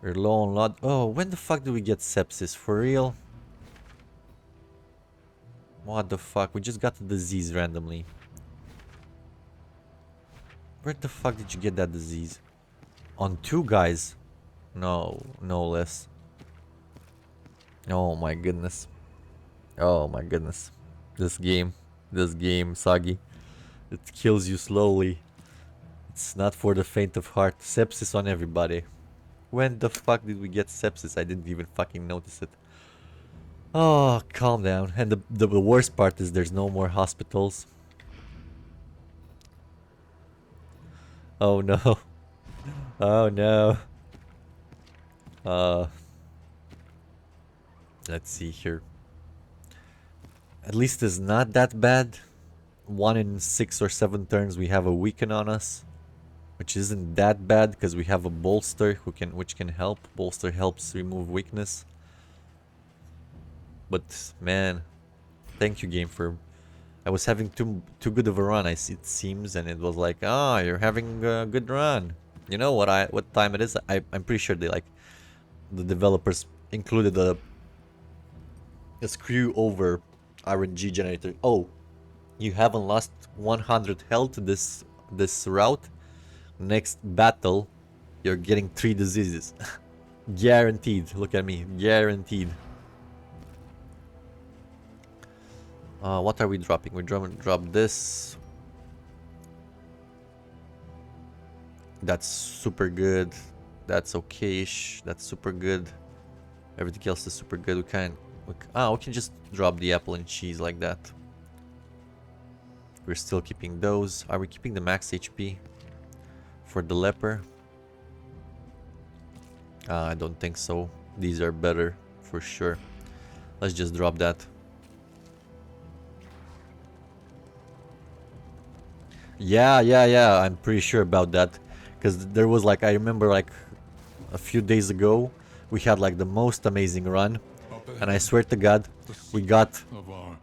We're low on blood. Oh, when the fuck do we get sepsis? For real? What the fuck? We just got the disease randomly. Where the fuck did you get that disease? On 2 guys? No, no less. Oh my goodness. Oh my goodness. This game, Sagi. It kills you slowly. It's not for the faint of heart. Sepsis on everybody. When the fuck did we get sepsis? I didn't even fucking notice it. Oh, calm down. And the worst part is there's no more hospitals. Oh no. Oh no. Let's see here. At least it's not that bad. 1 in 6 or 7 turns we have a weaken on us, which isn't that bad because we have a bolster which can help. Bolster helps remove weakness. But man, thank you game for. I was having too good of a run. It seems, and it was like, ah, you're having a good run. You know what time it is? I'm pretty sure the developers included a screw over RNG generator. Oh, you haven't lost 100 health this route. Next battle, you're getting 3 diseases. Guaranteed. Look at me. Guaranteed. What are we dropping? We're drop this. That's super good. That's okay-ish. That's super good. Everything else is super good. We can just drop the apple and cheese like that. We're still keeping those. Are we keeping the max HP for the leper? I don't think so. These are better for sure. Let's just drop that. Yeah. I'm pretty sure about that. Because there was I remember a few days ago, we had the most amazing run. And I swear to God, we got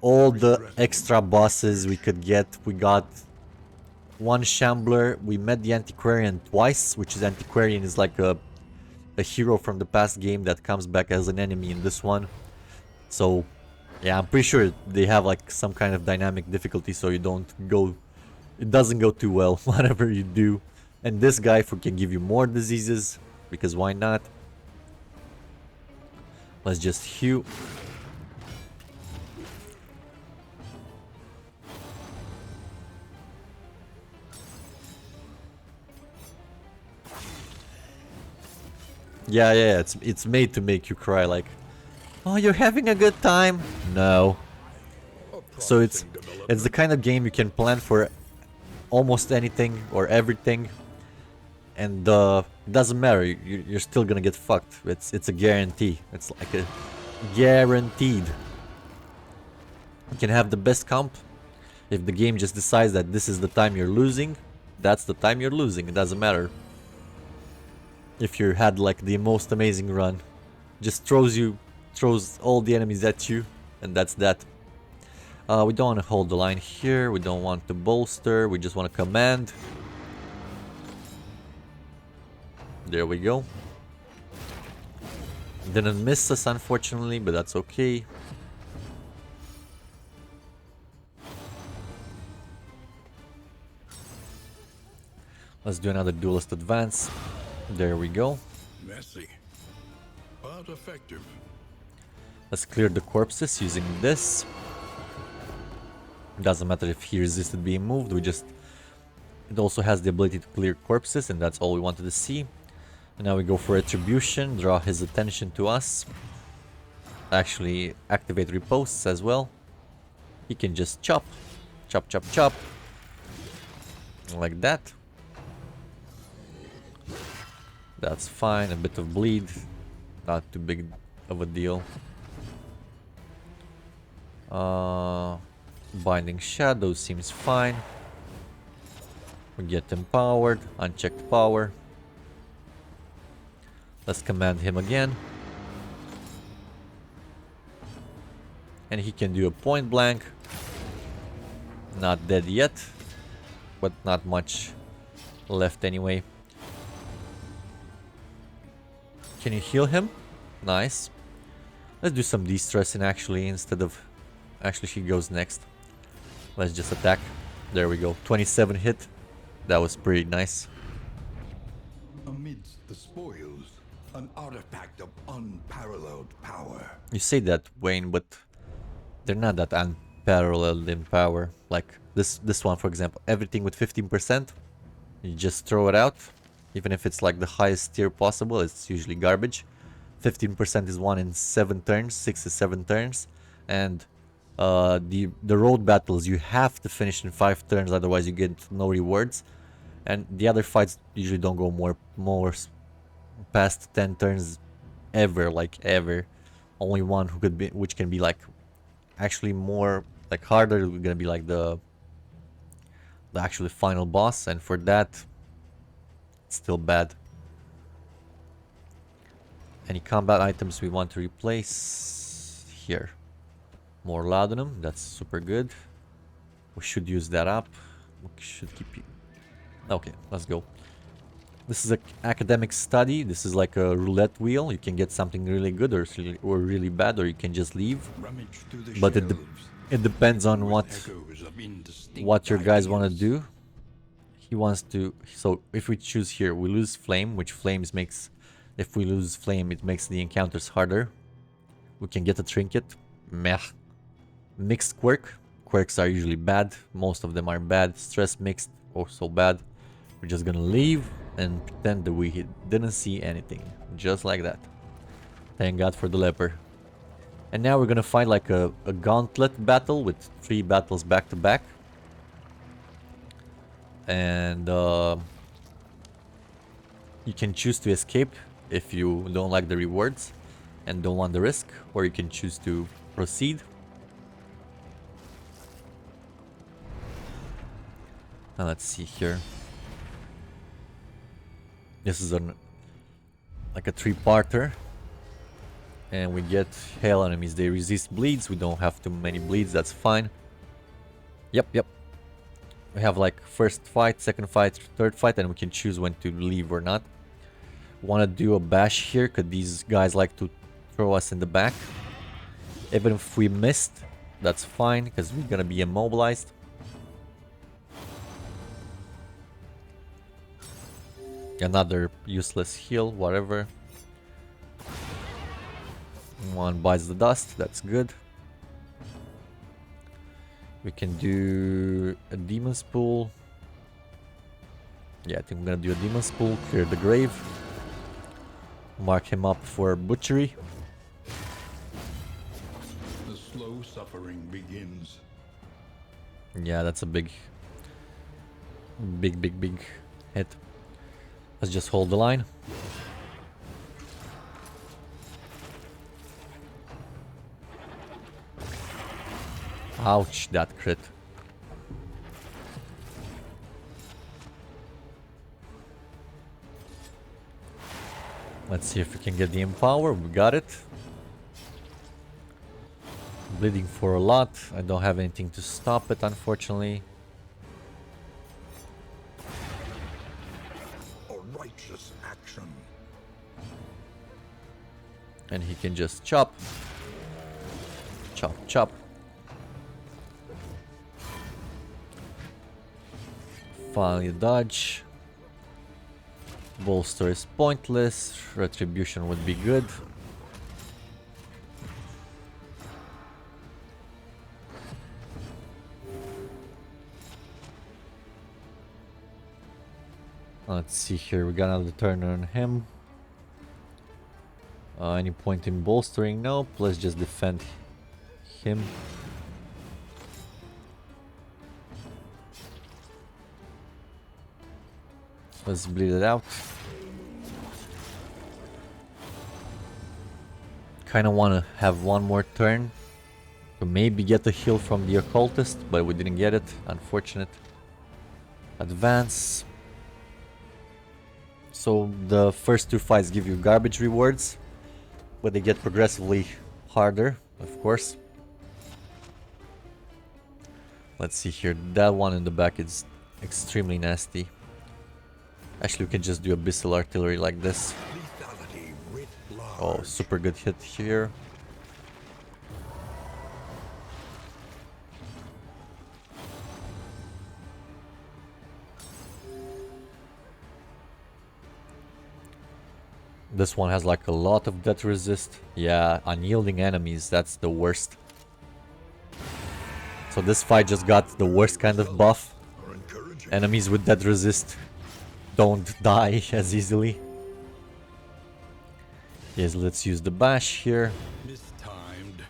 all the extra bosses we could get. We got 1 Shambler. We met the Antiquarian twice, which is Antiquarian is a hero from the past game that comes back as an enemy in this one. So, yeah, I'm pretty sure they have some kind of dynamic difficulty so it doesn't go too well whatever you do. And this guy can give you more diseases, because why not? Let's just heal. Yeah, it's made to make you cry oh, you're having a good time? No. So it's the kind of game you can plan for almost anything or everything, and it doesn't matter. You're still gonna get fucked. It's a guarantee. It's a guaranteed. You can have the best comp. If the game just decides that this is the time you're losing, that's the time you're losing. It doesn't matter. If you had the most amazing run, just throws all the enemies at you, and that's that. We don't want to hold the line here. We don't want to bolster. We just want to command. There we go. Didn't miss us, unfortunately, but that's okay. Let's do another duelist advance. There we go. Messy, but effective. Let's clear the corpses using this. Doesn't matter if he resisted being moved. It also has the ability to clear corpses, and that's all we wanted to see. And now we go for Retribution, draw his attention to us. Actually, activate riposts as well. He can just chop. Like that. That's fine, a bit of bleed. Not too big of a deal. Binding Shadows seems fine. We get empowered, unchecked power. Let's command him again. And he can do a point blank. Not dead yet, but not much left anyway. Can you heal him? Nice. Let's do some de-stressing actually instead of... Actually, he goes next. Let's just attack. There we go. 27 hit. That was pretty nice. Amidst the spoils, an artifact of unparalleled power. You say that, Wayne, but they're not that unparalleled in power. Like this one, for example. Everything with 15%, you just throw it out. Even if it's like the highest tier possible, it's usually garbage. 15% is 1 in 7 turns, 6 is 7 turns. And the road battles you have to finish in 5 turns, otherwise you get no rewards. And the other fights usually don't go more past 10 turns ever, like ever. Only one who could be, which can be like actually more like harder, gonna be like the actually final boss, and for that it's still bad. Any combat items we want to replace here? More laudanum, that's super good. We should use that up. We should keep it. Okay, let's go. This is an academic study. This is like a roulette wheel. You can get something really good or really bad, or you can just leave. But it depends on what your guys want to do. He wants to... So if we choose here, we lose flame, which flames makes... If we lose flame, it makes the encounters harder. We can get a trinket. Meh. Mixed quirk. Quirks are usually bad. Most of them are bad. Stress mixed, also bad. We're just gonna leave and pretend that we didn't see anything. Just like that. Thank God for the leper. And now we're gonna fight like a gauntlet battle with 3 battles back to back. And you can choose to escape if you don't like the rewards and don't want the risk, or you can choose to proceed. Now let's see here. This is like a 3-parter, and we get hail enemies. They resist bleeds. We don't have too many bleeds. That's fine. Yep. We have like first fight, second fight, third fight, and we can choose when to leave or not. Want to do a bash here because these guys like to throw us in the back. Even if we missed, that's fine because we're gonna be immobilized. Another useless heal, whatever. One bites the dust, that's good. We can do a demon's pool. Yeah, I think I'm gonna do a demon's pool, clear the grave. Mark him up for butchery. The slow suffering begins. Yeah, that's a big hit. Let's just hold the line. Ouch, that crit. Let's see if we can get the empower. We got it. Bleeding for a lot. I don't have anything to stop it, unfortunately. A righteous action. And he can just chop. Chop. Finally dodge. Bolster is pointless. Retribution would be good. Let's see here. We got another turn on him. Any point in bolstering? Nope. Let's just defend him. Let's bleed it out. Kinda wanna have one more turn to maybe get a heal from the Occultist, but we didn't get it. Unfortunate. Advance. So the first two fights give you garbage rewards, but they get progressively harder, of course. Let's see here. That one in the back is extremely nasty. Actually, we can just do abyssal artillery like this. Lethality writ Oh, large. super good hit here. This one has like a lot of death resist. Yeah, unyielding enemies, that's the worst. So this fight just got the worst kind of buff. Are encouraging. Enemies with death resist don't die as easily. Yes, let's use the bash here. Mistimed.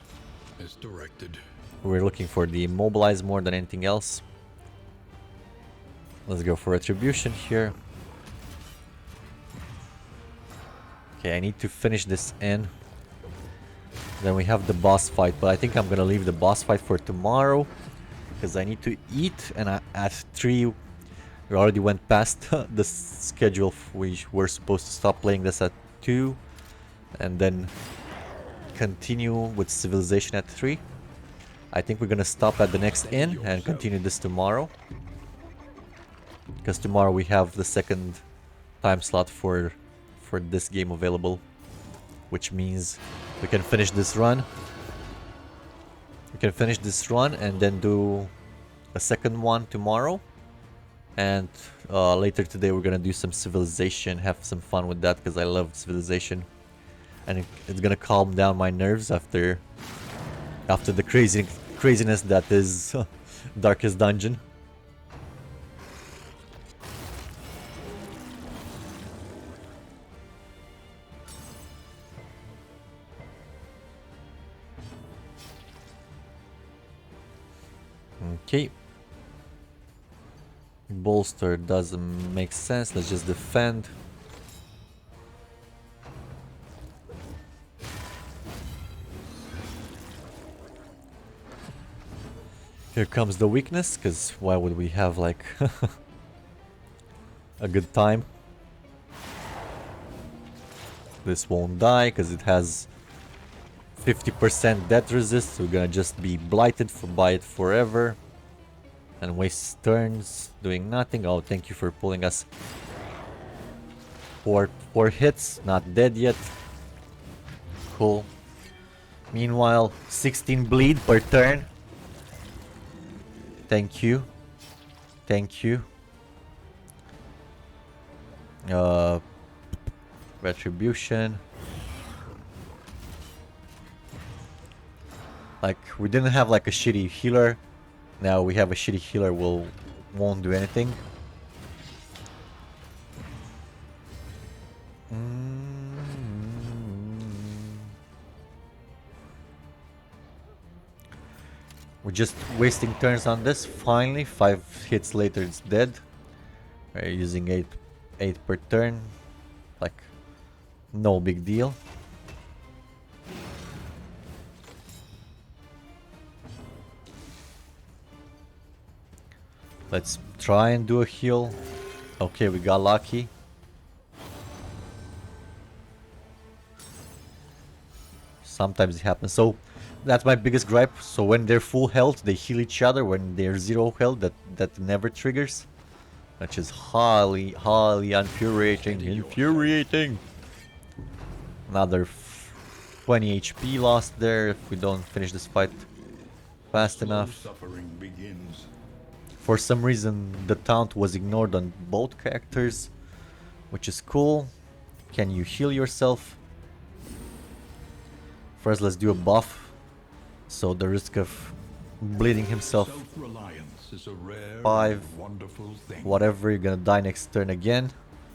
Misdirected. We're looking for the immobilize more than anything else. Let's go for retribution here. Okay, I need to finish this in. Then we have the boss fight, but I think I'm gonna leave the boss fight for tomorrow because I need to eat, and at 3 we already went past the schedule. We were supposed to stop playing this at 2 and then continue with civilization at 3. I think we're gonna stop at the next inn and continue this tomorrow, because tomorrow we have the second time slot for this game available, which means we can finish this run. We can finish this run and then do a second one tomorrow. And later today we're gonna do some civilization, have some fun with that because I love civilization, and it's gonna calm down my nerves after the craziness that is Darkest Dungeon. Okay. Bolster doesn't make sense. Let's just defend. Here comes the weakness, because why would we have like a good time? This won't die because it has 50% death resist. We're gonna just be blighted by it forever and waste turns doing nothing. Oh, thank you for pulling us. Four hits, not dead yet. Cool. Meanwhile, 16 bleed per turn. Thank you. Thank you. Retribution. Like, we didn't have like a shitty healer. Now we have a shitty healer, won't do anything. We're just wasting turns on this. Finally, 5 hits later it's dead. We're using 8 per turn. Like, no big deal. Let's try and do a heal. Okay, we got lucky. Sometimes it happens. So that's my biggest gripe. So when they're full health, they heal each other. When they're 0 health, that never triggers. Which is highly infuriating. Infuriating. Another 20 HP lost there if we don't finish this fight fast enough. Suffering begins. For some reason, the taunt was ignored on both characters, which is cool. Can you heal yourself? First, let's do a buff. So the risk of bleeding himself. Self-reliance is a rare 5, and wonderful thing. whatever, you're gonna die next turn again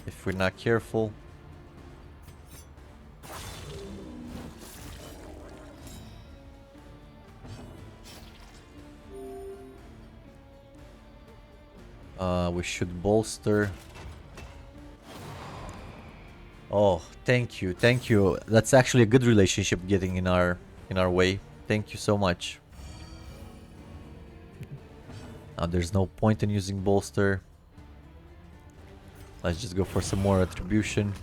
if we're not careful. We should bolster. Oh, thank you, thank you. That's actually a good relationship getting in our way. Thank you so much. Now there's no point in using bolster. Let's just go for some more attribution.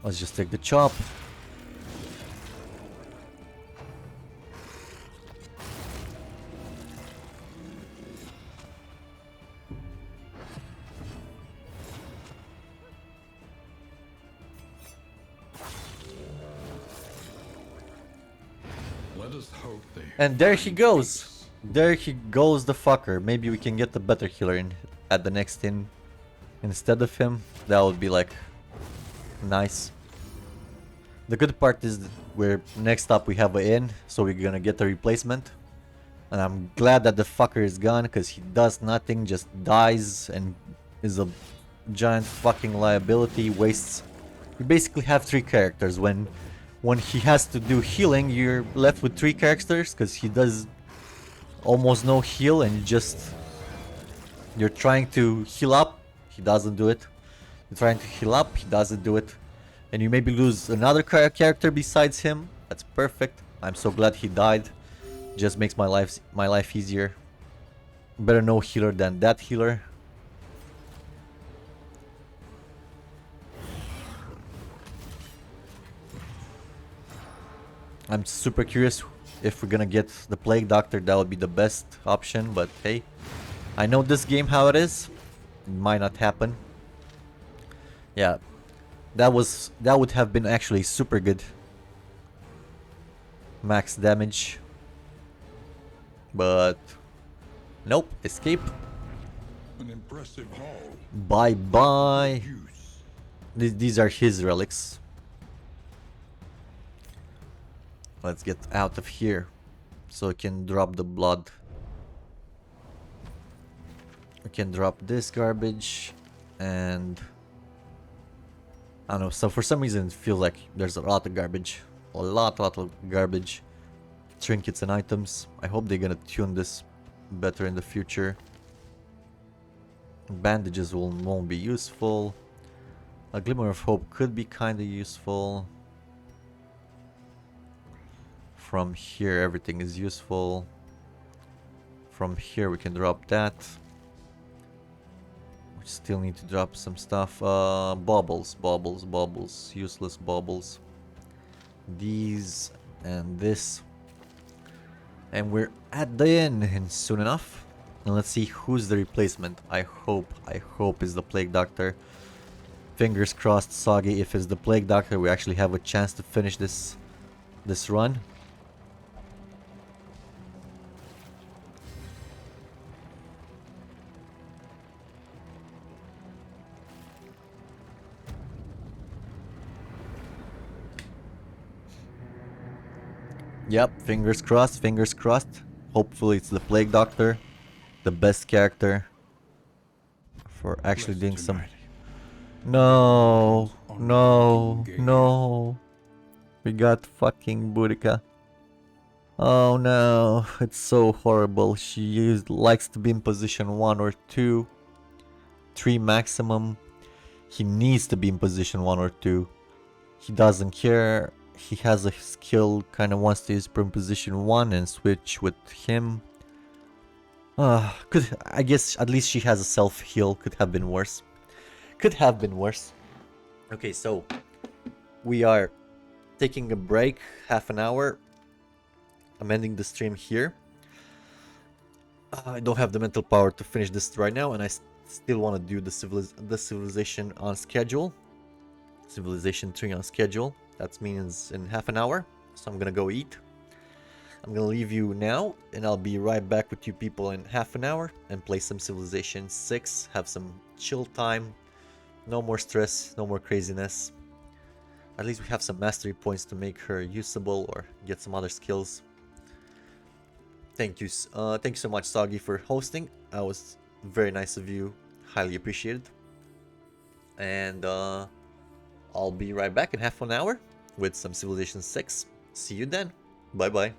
Let's just take the chop. Let us hope they And there he find goes. peace. There he goes, the fucker. Maybe we can get the better healer in at the next in instead of him. That would be like nice. The good part is that we're next up we have an inn, so we're gonna get a replacement. And I'm glad that the fucker is gone, because he does nothing, just dies and is a giant fucking liability, wastes. You basically have 3 characters. When he has to do healing, you're left with 3 characters, because he does almost no heal, and you're trying to heal up, he doesn't do it. You're trying to heal up, he doesn't do it. And you maybe lose another character besides him. That's perfect. I'm so glad he died. Just makes my life easier. Better no healer than that healer. I'm super curious if we're gonna get the Plague Doctor. That would be the best option, but hey, I know this game how it is. It might not happen. Yeah, that would have been actually super good. Max damage. But nope, escape. An impressive haul. Bye bye. Use. These are his relics. Let's get out of here so we can drop the blood. We can drop this garbage and I don't know, so for some reason it feels like there's a lot of garbage. A lot of garbage. Trinkets and items. I hope they're gonna tune this better in the future. Bandages won't be useful. A glimmer of hope could be kinda useful. From here everything is useful. From here we can drop that. We still need to drop some stuff. Baubles. Useless baubles. These and this. And we're at the inn and soon enough. And let's see who's the replacement. I hope is the Plague Doctor. Fingers crossed, Soggy. If it's the Plague Doctor, we actually have a chance to finish this run. Yep, fingers crossed, fingers crossed. Hopefully it's the Plague Doctor, the best character for actually doing some... No, no. We got fucking Boudica. Oh no, it's so horrible. She likes to be in position 1 or 2. 3 maximum. He needs to be in position 1 or 2. He doesn't care. He has a skill, kind of wants to use in position 1 and switch with him. I guess at least she has a self-heal. Could have been worse. Could have been worse. Okay, so we are taking a break, half an hour. I'm ending the stream here. I don't have the mental power to finish this right now, and I still want to do the civilization on schedule. Civilization 3 on schedule. That means in half an hour. So I'm gonna go eat. I'm gonna leave you now, and I'll be right back with you people in half an hour and play some Civilization 6. Have some chill time. No more stress, no more craziness. At least we have some mastery points to make her usable or get some other skills. Thank you so much, Soggy, for hosting. That was very nice of you. Highly appreciated. And I'll be right back in half an hour with some Civilization 6. See you then. Bye bye.